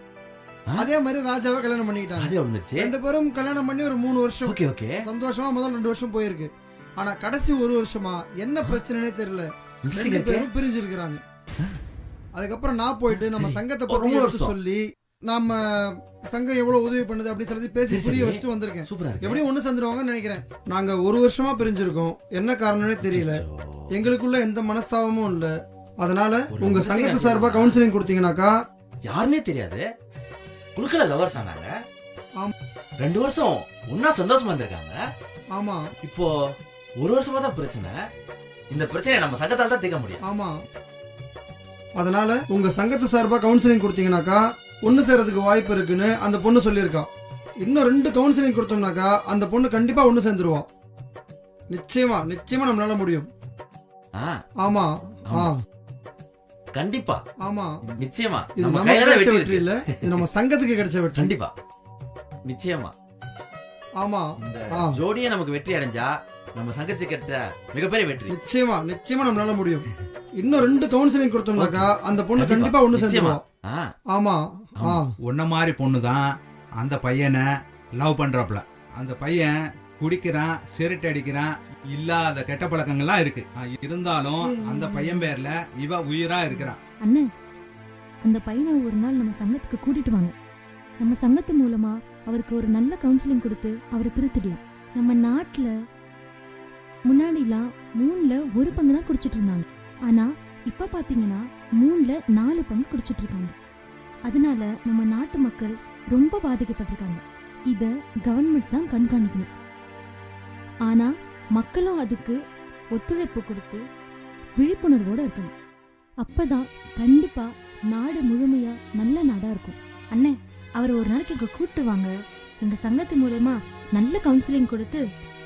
அதே மாதிரி ராஜாவை கல்யாணம் பண்ணிக்கிட்டாங்க. 2 பேரும் கல்யாணம் பண்ணி ஒரு 3 வருஷம் சந்தோஷமா முதல் 2 வருஷம் போயிருக்கு. ஆனா கடைசி 1 வருஷமா என்ன பிரச்சனைனே தெரியல. 2 பேரும் பிரிஞ்சிருக்கிறாங்க. அதுக்கப்புறம் நான் போயிட்டு நம்ம சங்கத்தை பத்தி எடுத்து சொல்லி நம்ம சங்கம் எவ்வளவு உதவி பண்ணுது அப்படின்னு சொல்லி பேசி புரிய வச்சுட்டு வந்திருக்கேன். எப்படியும் ஒண்ணு சேர்ந்துருவாங்கன்னு நினைக்கிறேன். நாங்க 1 வருஷமா பிரிஞ்சிருக்கோம். என்ன காரணம்னே தெரியல. எங்களுக்குள்ள எந்த மனஸ்தாபமும் இல்ல. அதனால உங்க சங்கத்து சார்பா கவுன்சிலிங் கொடுத்தீங்கன்னாக்கா. யாருன்னே தெரியாது, குழுக்கள லவர்ஸ் ஆனாங்க. 2 வருஷம் ஒன்னா சந்தோஷமா இருந்திருக்காங்க. ஆமா. இப்போ 1 வருஷமா தான் பிரச்சனை. இந்த பிரச்சனையை நம்ம சங்கத்தால தான் தீர்க்க முடியும். ஆமா. அதனால உங்க சங்கத்து சார்பா கவுன்சிலிங் கொடுத்தீங்கன்னாக்கா ஒண்ணு சேர்றதுக்கு வாய்ப்பு இருக்குன்னு அந்த பொண்ணு சொல்லியிருக்கா. இன்னும் 2 கவுன்சிலிங் கொடுத்தோம்னாக்கா அந்த பொண்ணு கண்டிப்பா ஒண்ணு சேர்ந்துருவா. நிச்சயமா நிச்சயமா நம்மளால முடியும். ஆமா. கண்டிப்பா. ஆமா. நிச்சயமா. இது நம்ம கையில கிடைச்ச வெற்றி இல்ல, இது நம்ம சங்கத்துக்கு கிடைச்ச வெற்றி. கண்டிப்பா. நிச்சயமா. ஆமா. இந்த ஜோடியே நமக்கு வெற்றி அடைஞ்சா நம்ம சங்கத்துக்கு கிடைச்ச மிகப்பெரிய வெற்றி. நிச்சயமா நிச்சயமா நம்மளால முடியும். இன்னும் 2 கவுன்சிலிங் கொடுத்தோம்னாக்கா அந்த பொண்ணு கண்டிப்பா ஒண்ணு சேர்ந்துருவா. ஆமா. உன்ன மாதிரி பொண்ணு தான் அந்த பையனை லவ் பண்றாப்ல. அந்த பையன் குடிக்கிறான், சிகரெட் அடிக்கிறான், இல்லாத கெட்ட பழக்கங்கள்லாம் இருக்கு. இருந்தாலும் அந்த பையன் பேர்ல இவ உயிரா இருக்கிறான். அண்ணே, அந்த பையனை ஒரு நாள் நம்ம சங்கத்துக்கு கூட்டிட்டு வாங்க. நம்ம சங்கத்து மூலமா அவருக்கு ஒரு நல்ல கவுன்சிலிங் கொடுத்து அவரை திருத்திடலாம். நம்ம நாட்டுல முன்னாடிலாம் 3ல் 1 பங்கு தான் குடிச்சிட்டு இருந்தாங்க. ஆனா இப்ப பாத்தீங்கன்னா 3ல் 4 பங்கு குடிச்சிட்டு இருக்காங்க. அதனால நம்ம நாட்டு மக்கள் ரொம்ப பாதிக்கப்பட்டிருக்காங்க. இத கவர்மெண்ட் தான் கண்காணிக்கணும். ஆனா மக்களும் அதுக்கு ஒத்துழைப்பு கொடுத்து விழிப்புணர்வோட இருக்கணும். அப்பதான் கண்டிப்பா நாடு முழுமையா நல்ல நாடா இருக்கும். அண்ணே, அவர் ஒரு நாளைக்கு இங்க கூட்டு வாங்க. எங்க சங்கத்து மூலமா நல்ல கவுன்சிலிங் கொடுத்து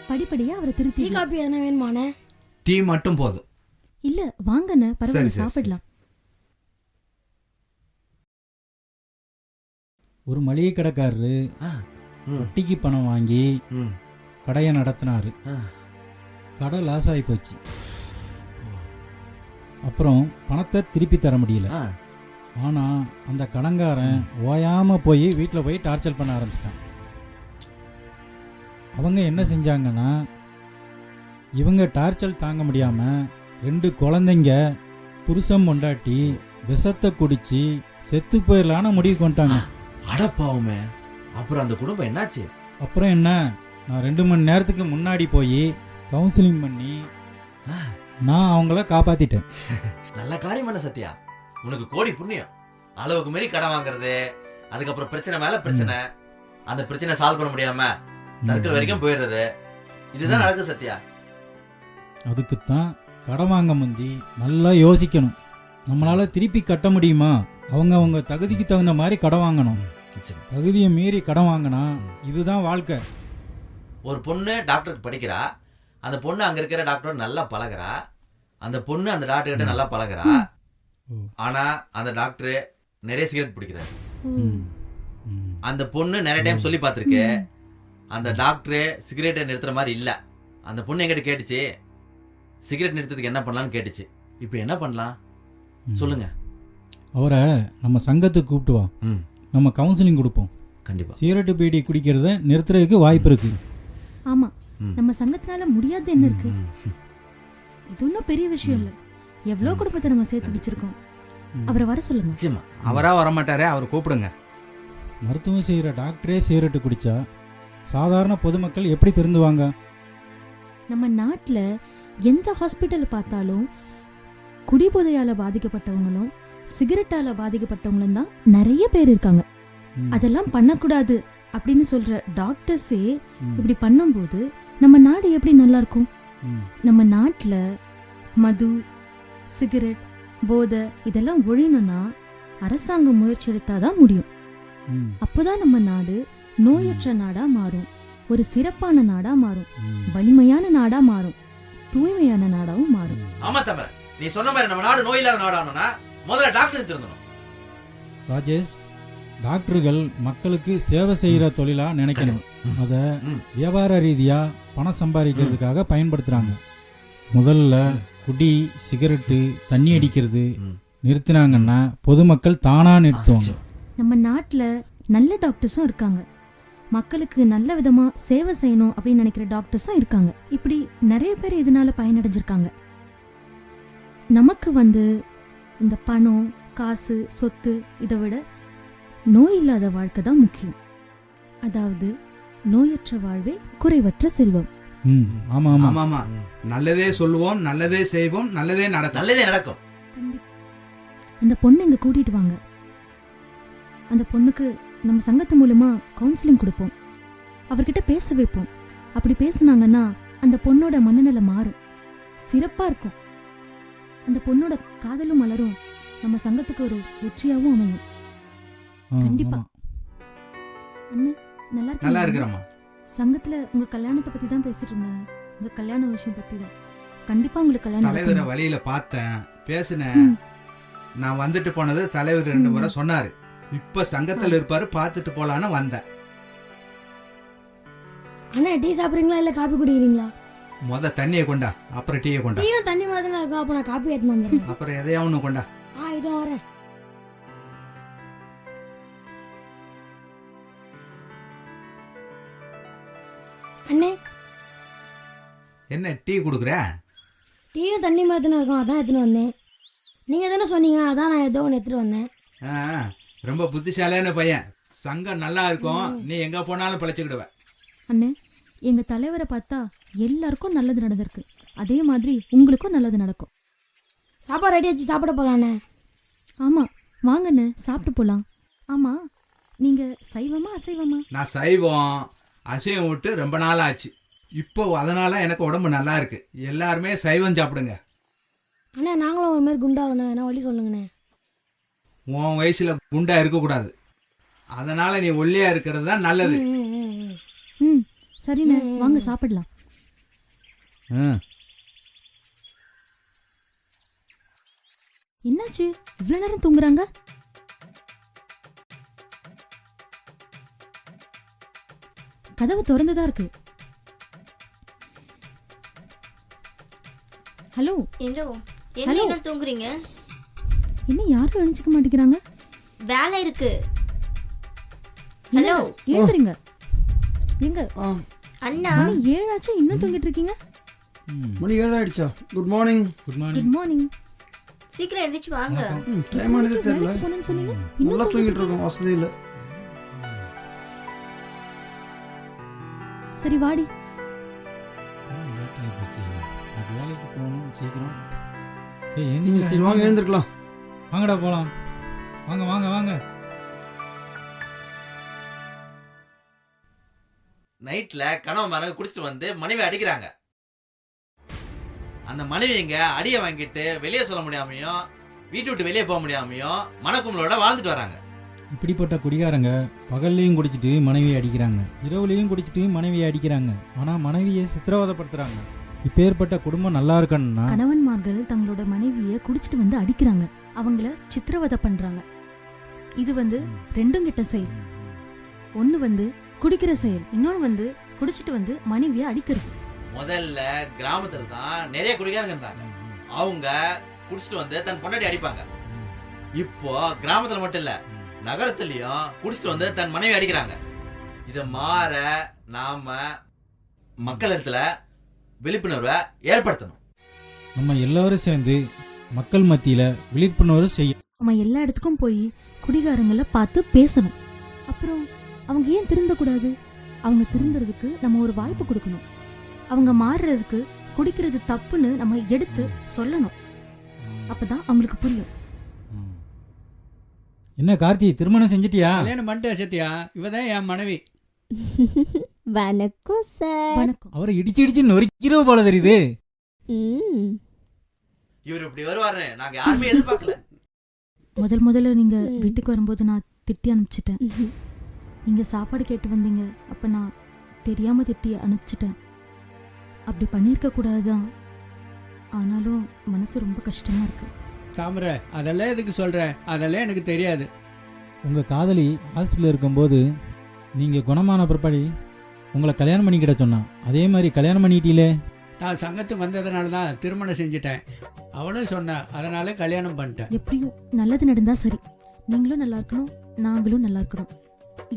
படிப்படியா அவரை திருத்தி. டீ காபி எதனா வேணுமானே? டீ மட்டும் போதும். இல்ல வாங்கண்ணே, பரவாயில்ல, சாப்பிடலாம். ஒரு மளிகை கடைக்காரரு வட்டிக்கு பணம் வாங்கி கடையை நடத்தினாரு. கடை லாஸ் ஆகி போச்சு. அப்புறம் பணத்தை திருப்பி தர முடியல. ஆனா அந்த கடங்காரன் ஓயாம போய் வீட்டில் போய் டார்ச்சர் பண்ண ஆரம்பிச்சிட்டான். அவங்க என்ன செஞ்சாங்கன்னா, இவங்க டார்ச்சர் தாங்க முடியாம 2 குழந்தைங்க புருஷன் பொண்டாட்டி விஷத்தை குடிச்சு செத்து போயிடலான்னு முடிவு பண்ணிட்டாங்க. அடப்பாவுமே. அப்புறம் அந்த குடும்பம் என்னாச்சு? அப்புறம் என்ன, நான் 2 மணி நேரத்துக்கு முன்னாடி போய் கவுன்சிலிங் பண்ணி நான் அவங்கள காப்பாத்திட்டேன். நல்ல காரியம் பண்ண சத்யா. உனக்கு கோடி புண்ணியம். அளவுக்கு மீறி கடன் வாங்குறது, அதுக்கப்புறம் பிரச்சனை மேல பிரச்சனை, அந்த பிரச்சனை சால்வ் பண்ண முடியாம தற்கொலை வரைக்கும் போயிடுறது, இதுதான் நடக்குது சத்யா. அதுக்குத்தான் கடன் வாங்க முந்தி நல்லா யோசிக்கணும். நம்மளால திருப்பி கட்ட முடியுமா? அவங்க தகுதிக்கு தகுந்த மாதிரி கடன் வாங்கணும். தகுதியை மீறி கடன் வாங்கினா இதுதான் வாழ்க்கை. ஒரு பொண்ணு டாக்டருக்கு படிக்கிறா. அந்த பொண்ணு அங்க இருக்கிற டாக்டர் நல்லா பழகுறா. அந்த பொண்ணு அந்த டாக்டர் கிட்ட நல்லா பழகுறா. ஆனா அந்த டாக்டர் நிறைய சிகரெட் பிடிக்கிறாரு. அந்த பொண்ணு நிறைய டைம் சொல்லி பார்த்திருக்கு, அந்த டாக்டர் சிகரெட்டை நிறுத்துற மாதிரி இல்ல. அந்த பொண்ணு எங்கிட்ட கேட்டுச்சு, சிகரெட் நிறுத்ததுக்கு என்ன பண்ணலாம்னு கேட்டுச்சு. இப்போ என்ன பண்ணலாம் சொல்லுங்க. அவரை நம்ம சங்கத்துக்கு கூப்பிட்டு வா, நம்ம கவுன்சிலிங் கொடுப்போம். கண்டிப்பா. சிகரெட்டு பீடி குடிக்கிறத நிறுத்துறதுக்கு வாய்ப்பு இருக்கு. ஆமா, நம்ம சங்கத்தினால முடியாது என்ன இருக்கு? இது ஒன்றும் பெரிய விஷயம் இல்ல. எவ்வளவு குடும்பத்தை நம்ம சேர்த்து வச்சிருக்கோம். அவரை வர சொல்லுங்க. அவரா வரமாட்டாரே, அவரை கூப்பிடுங்க. மருத்துவம் செய்கிற டாக்டரே சிகரெட்டு குடித்தா சாதாரண பொதுமக்கள் எப்படி திருந்துவாங்க? நம்ம நாட்டில் எந்த ஹாஸ்பிட்டல் பார்த்தாலும் குடிபோதையால் பாதிக்கப்பட்டவங்களும் சிகரெட்டால் பாதிக்கப்பட்டவங்களும் தான் நிறைய பேர் இருக்காங்க. அதெல்லாம் பண்ணக்கூடாது அப்படின்னு சொல்ற டாக்டர்ஸே இப்படி பண்ணும்போது நம்ம நாடு எப்படி நல்லா இருக்கும்? நம்ம நாட்டில் மது, சிகரெட், போதை இதெல்லாம் ஒழியணும்னா அரசாங்கம் முயற்சி எடுத்தாதான் முடியும். அப்போதான் நம்ம நாடு நோயற்ற நாடா மாறும், ஒரு சிறப்பான நாடா மாறும், வலிமையான நாடா மாறும், தூய்மையான நாடாவும் மாறும். ஆமா தம்பி, நீ சொன்ன மாதிரி நம்ம நாடு நோய் இல்லாத நாடானா முதல்ல டாக்டர் திருந்தணும். ராஜேஷ், டாக்டர்கள் மக்களுக்கு சேவை செய்கிற தொழிலா நினைக்கணும். அதை வியாபார ரீதியா பணம் சம்பாதிக்கிறதுக்காக பயன்படுத்துறாங்க. முதல்ல குடி, சிகரெட்டு, தண்ணி அடிக்கிறது நிறுத்தினாங்கன்னா பொதுமக்கள் தானா நிறுத்துவாங்க. நம்ம நாட்டில் நல்ல டாக்டர்ஸும் இருக்காங்க, மக்களுக்கு நல்ல விதமா சேவை செய்யணும் அப்படின்னு நினைக்கிற டாக்டர்ஸும் இருக்காங்க. இப்படி நிறைய பேர் இதனால பயனடைஞ்சிருக்காங்க. நமக்கு இந்த பணம், காசு, சொத்து இதை விட நோய் இல்லாத வாழ்க்கை தான் முக்கியம். அதாவது நோயற்ற வாழ்வே குறைவற்ற செல்வம். ஆமா ஆமா ஆமா, நல்லதே சொல்லுவோம், நல்லதே செய்வோம், நல்லதே நடக்கும். நல்லதே நடக்கும். அந்த பொண்ணு இங்க கூட்டிட்டு வாங்க. அந்த பொண்ணுக்கு நம்ம சங்கத்து மூலமா கவுன்சிலிங் கொடுப்போம், அவர்கிட்ட பேச வைப்போம். அப்படி பேசுனாங்கன்னா அந்த பொண்ணோட மனநிலை மாறும், சிறப்பா இருக்கும். அந்த பொண்ணோட காதலும் மலரும் நம்ம சங்கத்துக்கு ஒரு வெற்றியாவும் அமையும். கண்டிப்பா. அண்ணே நல்லா இருக்கிறோமா? சங்கத்துல உங்க கல்யாணத்தை பத்தி தான் பேசிட்டு இருந்தாங்க, உங்க கல்யாண விஷயம் பத்தி தான். கண்டிப்பா உங்களுக்கு கல்யாணம். தலைவரை வழியில பார்த்தேன், பேசினேன். நான் வந்துட்டு போனது தலைவர் 2 முறை சொன்னாரு. இப்ப சங்கத்துல இருப்பாரு, பார்த்துட்டு போலான்னு வந்தேன். அண்ணா டீ சாப்பிடுறீங்களா இல்ல காபி குடிக்கிறீங்களா? முத தண்ணியை கொண்டா, அப்புறம் டீயை கொண்டா. டீயும் தண்ணி மாதிரி தான் இருக்கும், அப்ப நான் காபி எடுத்து வந்துடுறேன். அப்புறம் எதையா ஒண்ணு கொண்டா. இதோ வரேன். அண்ணே என்ன டீ குடுக்குற? டீயும் தண்ணி மாதிரி தானே இருக்கும், அதான் எடுத்துன்னு வந்தேன். நீங்க தானே சொன்னீங்க, அதான் நான் ஏதோ ஒன்று எடுத்துட்டு வந்தேன். ரொம்ப புத்திசாலியான பையன். சங்கம் நல்லா இருக்கும், நீ எங்க போனாலும் பிழைச்சுக்கிடுவ. அண்ணே, எங்க தலைவரை பார்த்தா எல்லாருக்கும் நல்லது நடந்திருக்கு, அதே மாதிரி உங்களுக்கும் நல்லது நடக்கும். சாப்பாடு ரெடி ஆச்சு, சாப்பிட போலாண்ணே. ஆமா வாங்கண்ணே, சாப்பிட்டு போலாம். ஆமா நீங்க சைவமா அசைவமா? நான் சைவம், அசைவம் விட்டு ரொம்ப நாள் ஆச்சு. இப்போ அதனால எனக்கு உடம்பு நல்லா இருக்கு. எல்லாருமே சைவம் சாப்பிடுங்க. அண்ணா நாங்களும் ஒரு மாதிரி குண்டாகணும், என்ன வழி சொல்லுங்கண்ணே. உன் வயசுல குண்டா இருக்கக்கூடாது, அதனால நீ ஒல்லியா இருக்கிறது தான் நல்லது. சரிண்ணே, வாங்க சாப்பிடலாம். என்னாச்சு இவ்வளவு நேரம் தூங்குறாங்க? கதவு திறந்துதான் இருக்கு. ஹலோ. என்ன தூங்குறீங்க? என்ன யாரும் எழுஞ்சிக்க மாட்டேங்கிறாங்க? வேலை இருக்கு. ஹலோ எழுந்துறீங்க. எங்க அண்ணா? 7 ஆச்சு, இன்னும் தூங்கிட்டு இருக்கீங்க? மணி 7 ஆயிடுச்சா? Good morning. Good morning. Good morning. சீக்கிரம் எந்திரிச்சு வாங்க. டைம் ஆனதே தெரியல. நல்லா தூங்கிட்டு இருக்கோம், வசதி இல்லை. சரி வாடி. வேலைக்கு போகணும் சீக்கிரம். சரி வாங்க, எழுந்திருக்கலாம். வாங்கடா போலாம். வாங்க வாங்க வாங்க. நைட்ல கணவன் மரங்க குடிச்சிட்டு வந்து மனைவி அடிக்கிறாங்க. அந்த மனைவி இங்க அடிய வாங்கிட்டு வெளியே சொல்ல முடியாமையும் வீட்டு விட்டு வெளியே போக முடியாமையும் மனக்கும்பலோட வாழ்ந்துட்டு வராங்க. இப்படிப்பட்ட குடிகாரங்க பகல்லையும் குடிச்சிட்டு மனைவியை அடிக்கிறாங்க, இரவுலையும் குடிச்சிட்டு மனைவியை அடிக்கிறாங்க. ஆனா மனைவியை சித்திரவதைப்படுத்துறாங்க. இப்பேற்பட்ட குடும்பம் நல்லா இருக்கணும்னா கணவன்மார்கள் தங்களோட மனைவியை குடிச்சிட்டு வந்து அடிக்கிறாங்க, அவங்கள சித்திரவதை பண்றாங்க. இது ரெண்டும் கெட்ட செயல். ஒன்னு குடிக்கிற செயல், இன்னொன்னு குடிச்சிட்டு வந்து மனைவியை அடிக்கிறது. முதல்ல கிராமத்துல தான் நிறைய குடிகாரங்க இருந்தாங்க. அவங்க குடிச்சிட்டு வந்து தன் பொண்டாட்டி அடிப்பாங்க. இப்போ கிராமத்துல மட்டும் இல்ல, நகரத்திலயும் குடிச்சிட்டு வந்து தன் மனைவி அடிக்கிறாங்க. இத மாற நாம மக்கள் இடத்துல விழிப்புணர்வை ஏற்படுத்தணும். நம்ம எல்லாரும் சேர்ந்து மக்கள் மத்தியில விழிப்புணர்வு செய்யணும். நம்ம எல்லா இடத்துக்கும் போய் குடிகாரங்களை பார்த்து பேசணும். அப்புறம் அவங்க ஏன் திருந்தக்கூடாது? அவங்க திருந்துறதுக்கு நம்ம ஒரு வாய்ப்பு கொடுக்கணும். அவங்க மாறுறதுக்கு குடிக்கிறது தப்புன்னு நம்ம எடுத்து சொல்லணும். அப்பதான் அவங்களுக்கு புரியும். என்ன கார்த்தி, திருமணம் செஞ்சிட்டியா? கல்யாணம் பண்ணிட்டு சத்யா, இவதான் என் மனைவி. வணக்கம் சார். வணக்கம். அவரை இடிச்சு இடிச்சு நொறுக்கிறோ போல தெரியுது. இவர் இப்படி வருவாருன்னு நாங்க யாருமே எதிர்பார்க்கல. முதல்ல நீங்க வீட்டுக்கு வரும்போது நான் திட்டி அனுப்பிச்சிட்டேன். நீங்க சாப்பாடு கேட்டு வந்தீங்க, அப்ப நான் தெரியாம திட்டி அனுப்பிச்சிட்டேன். அப்படி பண்ணியிருக்க கூடாதுதான். ஆனாலும் மனசு ரொம்ப கஷ்டமா இருக்கு. தாமரை, அதெல்லாம் எதுக்கு சொல்ற? அதெல்லாம் எனக்கு தெரியாது. உங்க காதலி ஹாஸ்பிட்டலில் இருக்கும்போது நீங்க குணமான பிற்பாடி உங்களை கல்யாணம் பண்ணிக்கிட சொன்னா. அதே மாதிரி கல்யாணம் பண்ணிட்டீங்களே. நான் சங்கத்துக்கு வந்ததுனால தான் திருமணம் செஞ்சுட்டேன். அவளும் சொன்னா, அதனால கல்யாணம் பண்ணிட்டேன். எப்படியும் நல்லது நடந்தா சரி. நீங்களும் நல்லா இருக்கணும், நாங்களும் நல்லா இருக்கணும்,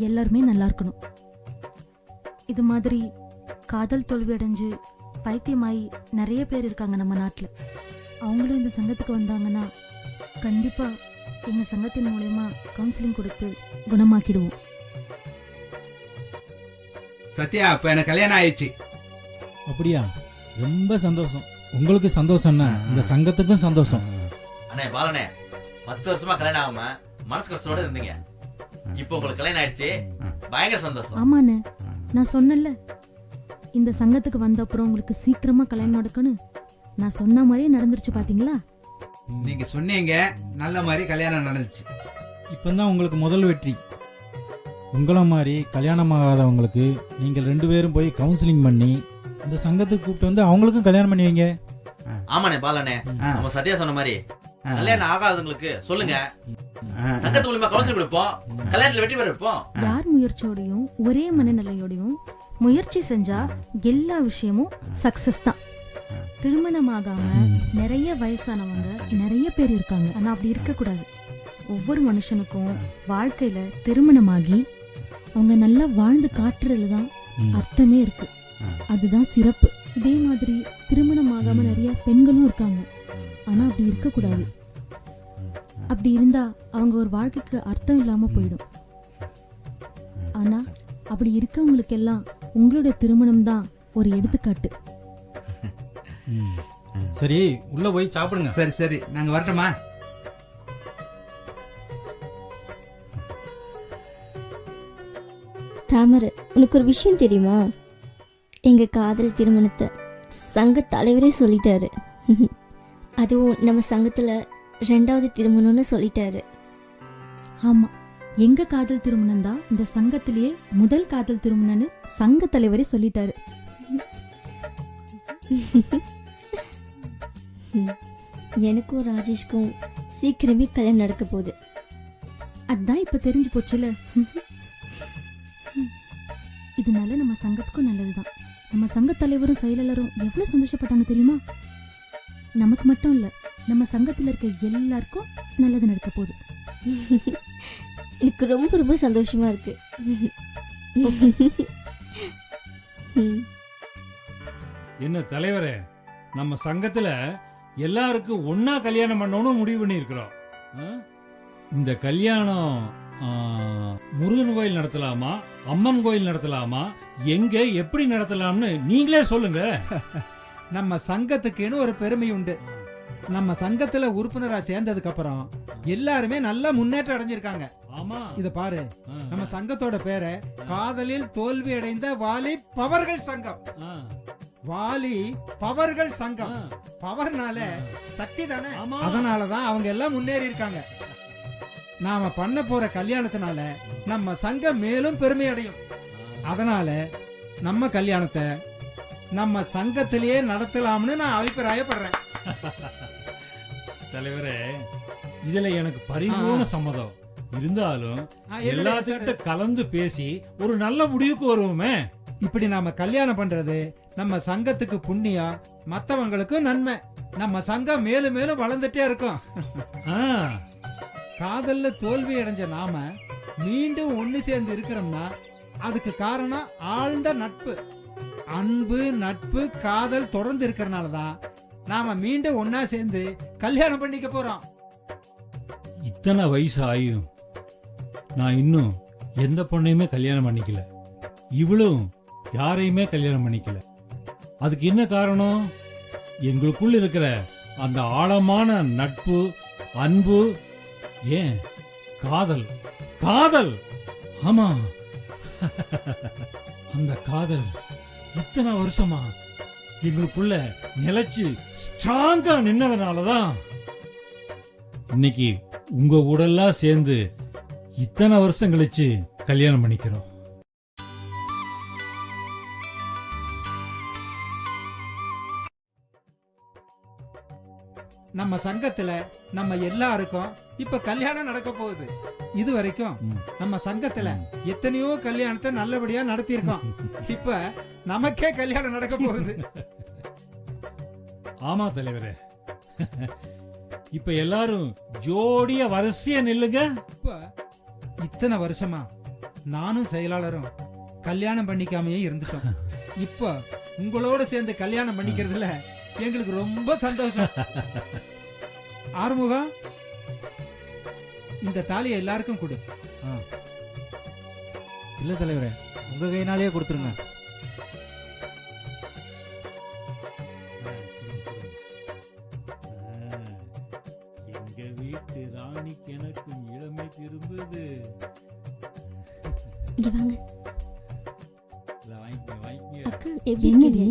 எல்லாருமே நல்லா இருக்கணும். இது மாதிரி காதல் தோல்வி அடைஞ்சு பைத்தியமாயி நிறைய பேர் இருக்காங்க நம்ம நாட்டில். அவங்களும் இந்த சங்கத்துக்கு வந்தாங்கன்னா கண்டிப்பா எங்க சங்கத்தின் மூலமா கவுன்சிலிங் கொடுத்து குணமாக்கிடுவோம். சத்யா, இப்ப எனக்கு கல்யாணம் ஆயிடுச்சு. அப்படியா? ரொம்ப சந்தோஷம். உங்களுக்கு சந்தோஷம்னா இந்த சங்கத்துக்கும் சந்தோஷம். அண்ணே பாலனே, 10 வருஷமா கல்யாணம் ஆகாம மனசு கஷ்டத்தோட இருந்தீங்க. இப்போ உங்களுக்கு கல்யாணம் ஆயிடுச்சு, பயங்கர சந்தோஷம். ஆமாண்ணே, நான் சொன்னேன்ல இந்த சங்கத்துக்கு வந்த அப்புறம் உங்களுக்கு சீக்கிரமா கல்யாணம் நடக்கணும். நான் சொன்ன மாதிரியே நடந்துருச்சு, பாத்தீங்களா? நீங்க சொன்னீங்க, நல்ல மாதிரி கல்யாணம் நடந்துச்சு. இப்பதான் உங்களுக்கு முதல் வெற்றி. உங்களை மாதிரி கல்யாணம் ஆகாதவங்களுக்கு நீங்கள் 2 பேரும் போய் கவுன்சிலிங் பண்ணி இந்த சங்கத்துக்கு கூப்பிட்டு வந்து அவங்களுக்கும் கல்யாணம் பண்ணி வைங்க. ஆமாண்ணே பாலனே, நம்ம சத்யா சொன்ன மாதிரி கல்யாணம் ஆகாதவங்களுக்கு சொல்லுங்க, சங்கத்து மூலமா கவுன்சிலிங் கொடுப்போம், கல்யாணத்துல வெற்றி பெற வைப்போம். யார் முயற்சியோடையும் ஒரே மனநிலையோடையும் முயற்சி செஞ்சா எல்லா விஷயமும் சக்சஸ் தான். திருமணமாகாம நிறைய வயசானவங்க நிறைய பேர் இருக்காங்க. ஆனா அப்படி இருக்க கூடாது. ஒவ்வொரு மனுஷனுக்கும் வாழ்க்கையில திருமணமாகி அவங்க நல்லா வாழ்ந்து காட்டுறதுல தான் அர்த்தமே இருக்கு. அதுதான் சிறப்பு. இதே மாதிரி திருமணமாகாம நிறைய பெண்களும் இருக்காங்க. ஆனா அப்படி இருக்க கூடாது. அப்படி இருந்தா அவங்க ஒரு வாழ்க்கைக்கு அர்த்தம் இல்லாம போயிடும். ஆனா அப்படி இருக்கவங்களுக்கு எல்லாம் உங்களுடைய திருமணம் தான் ஒரு எடுத்துக்காட்டு. சரி, உள்ள போய் சாப்பிடுங்க. சரி சரி, நாங்க வரட்டுமா? தாமரை, உனக்கு ஒரு விஷயம் தெரியுமா? எங்க காதல் திருமணத்தை சங்க தலைவரே சொல்லிட்டாரு. அதுவும் நம்ம சங்கத்துல 2வது திருமணம்னு சொல்லிட்டாரு. ஆமா, எங்க காதல் திருமணம் தான் இந்த சங்கத்திலேயே முதல் காதல் திருமணம்னு சங்க தலைவரே சொல்லிட்டாரு. எனக்கும் ராஜேஷ்க்கும் சீக்கிரமே கல்யாணம் நடக்க போகுது. அதான் இப்ப தெரிஞ்சு போச்சுல. இதனால நம்ம சங்கத்துக்கும் நல்லதுதான். நம்ம சங்க தலைவரும் செயலாளரும் எவ்வளவு சந்தோஷப்பட்டாங்க தெரியுமா? நமக்கு மட்டும் இல்ல, நம்ம சங்கத்துல இருக்க எல்லாருக்கும் நல்லது நடக்க போகுது. எனக்கு ரொம்ப ரொம்ப சந்தோஷமா இருக்கு. என்ன தலைவரே, நம்ம சங்கத்துல எல்லாருக்கும் ஒன்னா கல்யாணம் பண்ணணும்னு முடிவு பண்ணி இருக்கிறோம். இந்த கல்யாணம் முருகன் கோயில் நடத்தலாமா, அம்மன் கோயில் நடத்தலாமா, எங்க எப்படி நடத்தலாம்னு நீங்களே சொல்லுங்க. நம்ம சங்கத்துக்குன்னு ஒரு பெருமை உண்டு. நம்ம சங்கத்துல உறுப்பினரா சேர்ந்ததுக்கு அப்புறம் எல்லாருமே நல்ல முன்னேற்றம் அடைஞ்சிருக்காங்க. ஆமா, இத பாரு, நம்ம சங்கத்தோட பேரை காதலில் தோல்வி அடைந்த வாலி பவர்கள் சங்கம். வாலி பவர்கள் சங்கம். பவர்னால சக்தி தானே, அதனாலதான் அவங்க எல்லாம் முன்னேறி இருக்காங்க. நாம பண்ண போற கல்யாணத்தினால நம்ம சங்கம் மேலும் பெருமை அடையும். அதனால நம்ம கல்யாணத்தை நம்ம சங்கத்திலேயே நடத்தலாம்னு நான் அபிப்பிராயப்படுறேன். தலைவரே, இதுல எனக்கு பரிபூர்ண சம்மதம். இருந்தாலும் எல்லாத்துக்கிட்ட கலந்து பேசி ஒரு நல்ல முடிவுக்கு வருவோமே. இப்படி நாம கல்யாணம் பண்றது நம்ம சங்கத்துக்கு புண்ணியம், மத்தவங்களுக்கு நன்மை. நம்ம சங்கம் மேலும் மேலும் வளர்ந்துட்டே இருக்கும். காதல்ல தோல்வி அடைஞ்ச நாம மீண்டும் ஒண்ணு சேர்ந்து இருக்கிறோம்னா அதுக்கு காரணம் ஆழ்ந்த நட்பு. அன்பு, நட்பு, காதல் தொடர்ந்து இருக்கிறனாலதான் நாம மீண்டும் ஒன்னா சேர்ந்து கல்யாணம் பண்ணிக்க போறோம். இத்தனை வயசு ஆயும் நான் இன்னும் எந்த பொண்ணையுமே கல்யாணம் பண்ணிக்கல, இவளும் யாரையுமே கல்யாணம் பண்ணிக்கல. அதுக்கு என்ன காரணம்? எங்களுக்குள்ள இருக்கிற அந்த ஆழமான நட்பு, அன்பு, ஏன் காதல். காதல், ஆமா. அந்த காதல் இத்தனை வருஷமா எங்களுக்குள்ள நிலைச்சு ஸ்ட்ராங்கா நின்னதுனாலதான் இன்னைக்கு உங்க கூடெல்லாம் சேர்ந்து இத்தனை வருஷம் கழிச்சு கல்யாணம் பண்ணிக்கிறோம். நம்ம சங்கத்துல நம்ம எல்லாருக்கும் இப்ப கல்யாணம் நடக்க போகுது. இது வரைக்கும் நம்ம சங்கத்துல எத்தனையோ கல்யாணத்தை நல்லபடியா நடத்தியிருக்கோம். இப்ப நமக்கே கல்யாணம் நடக்க போகுது. ஆமா தலைவரே. இப்ப எல்லாரும் ஜோடியா வரிசையா நில்லுங்க. இப்ப இத்தனை வருஷமா நானும் செயலாளரும் கல்யாணம் பண்ணிக்காமையே இருந்துட்டோம். இப்ப உங்களோட சேர்ந்து கல்யாணம் பண்ணிக்கிறதுல எங்களுக்கு ரொம்ப சந்தோஷம். ஆறுமுகம், இந்த தாலியை எல்லாருக்கும் கொடு. இல்ல தலைவரே, உங்க கையினாலேயே கொடுத்துருங்க. எங்க வீட்டு ராணிக்கு எனக்கும் இளமை திரும்புது. என்னடி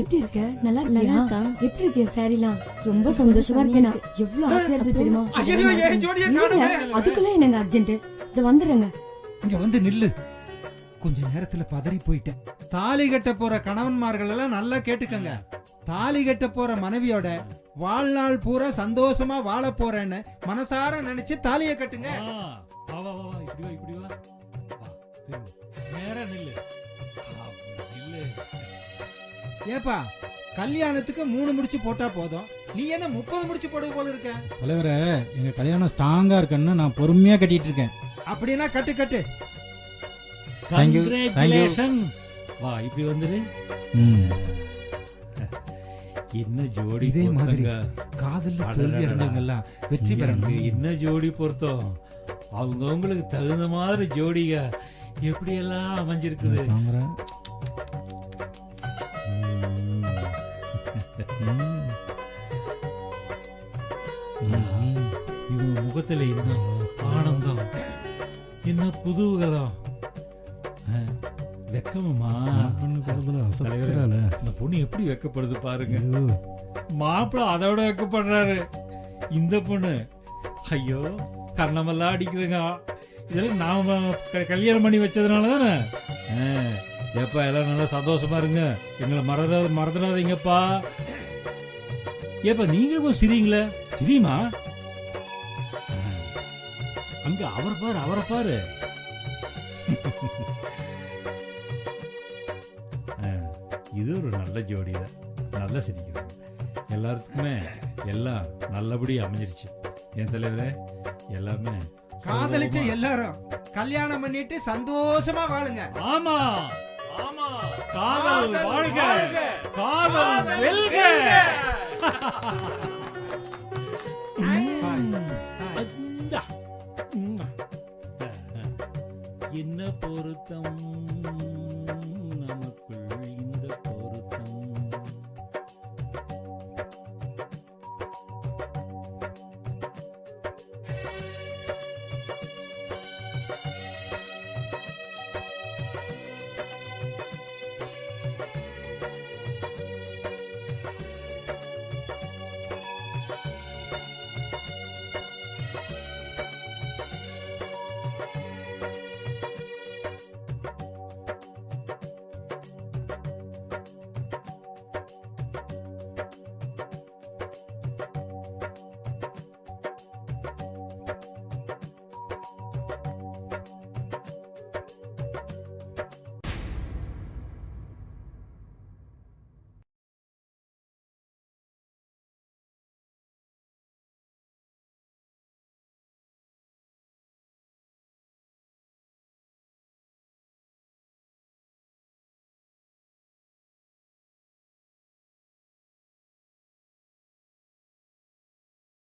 எப்படி இருக்க? நல்லா இருக்கியா? எப்படி இருக்க? சாரிலாம் ரொம்ப சந்தோஷமா இருக்கேனா? எவ்வளவு ஆசையா இருக்கு தெரியுமா? அதுக்குள்ள என்னங்க அர்ஜென்ட்? இது வந்துடுறேங்க. இங்க வந்து நில்லு. கொஞ்ச நேரத்துல பதறி போயிட்டேன். தாலி கட்ட போற கணவன்மார்கள் எல்லாம் நல்லா கேட்டுக்கங்க. தாலி கட்ட போற மனைவியோட வாழ்நாள் பூரா சந்தோஷமா வாழ போறேன்னு மனசார நினைச்சு தாலியை கட்டுங்க. இப்படி வா. நேரா நில்லு. ஏப்பா, கல்யாணத்துக்கு 3 முடிச்சு போட்டா போதும், நீ என்ன 30 முடிச்சு போடுவது போல இருக்க? தலைவரே, எங்க கல்யாணம் ஸ்ட்ராங்கா இருக்குன்னு நான் பொறுமையா கட்டிட்டு இருக்கேன். அப்படின்னா கட்டு கட்டு. கங்க்ராச்சுலேஷன். வா, இப்படி வந்துரு. என்ன ஜோடி. இதே மாதிரி காதல் தோல்வி அடைஞ்சவங்க எல்லாம் வெற்றி பெறணும். என்ன ஜோடி பொருத்தம். அவங்களுக்கு தகுந்த மாதிரி ஜோடிக எப்படி எல்லாம் அமைஞ்சிருக்குது. இவங்க முகத்துல என்ன ஆனந்தம், என்ன குதூகலம், வெக்கமா. இந்த பொண்ணு எப்படி வெக்கப்படுது பாருங்க. மாப்பிள்ள அதோட வெக்கப்படுறாரு. இந்த பொண்ணு ஐயோ கண்ணமெல்லாம் அடிக்குதுங்க. இதெல்லாம் நாம கல்யாணம் பண்ணி வச்சதுனால தானே. ஏப்பா எல்லாம் நல்லா சந்தோஷமா இருங்க, எங்களை மறந்துடாதீங்கப்பா. ஏப்பா நீங்களும் சிரிங்களே, சிரிமா. அங்க அவரை பாரு. இது ஒரு நல்ல ஜோடிதான், நல்லா சிரிக்கிறாங்க. எல்லாருக்குமே எல்லாம் நல்லபடி அமைஞ்சிருச்சு. என் தலைவரே, எல்லாமே காதலிச்ச எல்லாரும் கல்யாணம் பண்ணிட்டு சந்தோஷமா வாழுங்க. ஆமா ஆமா, காதல் வாழ்க, காதல் வெல்க. என்ன பொருத்தம்.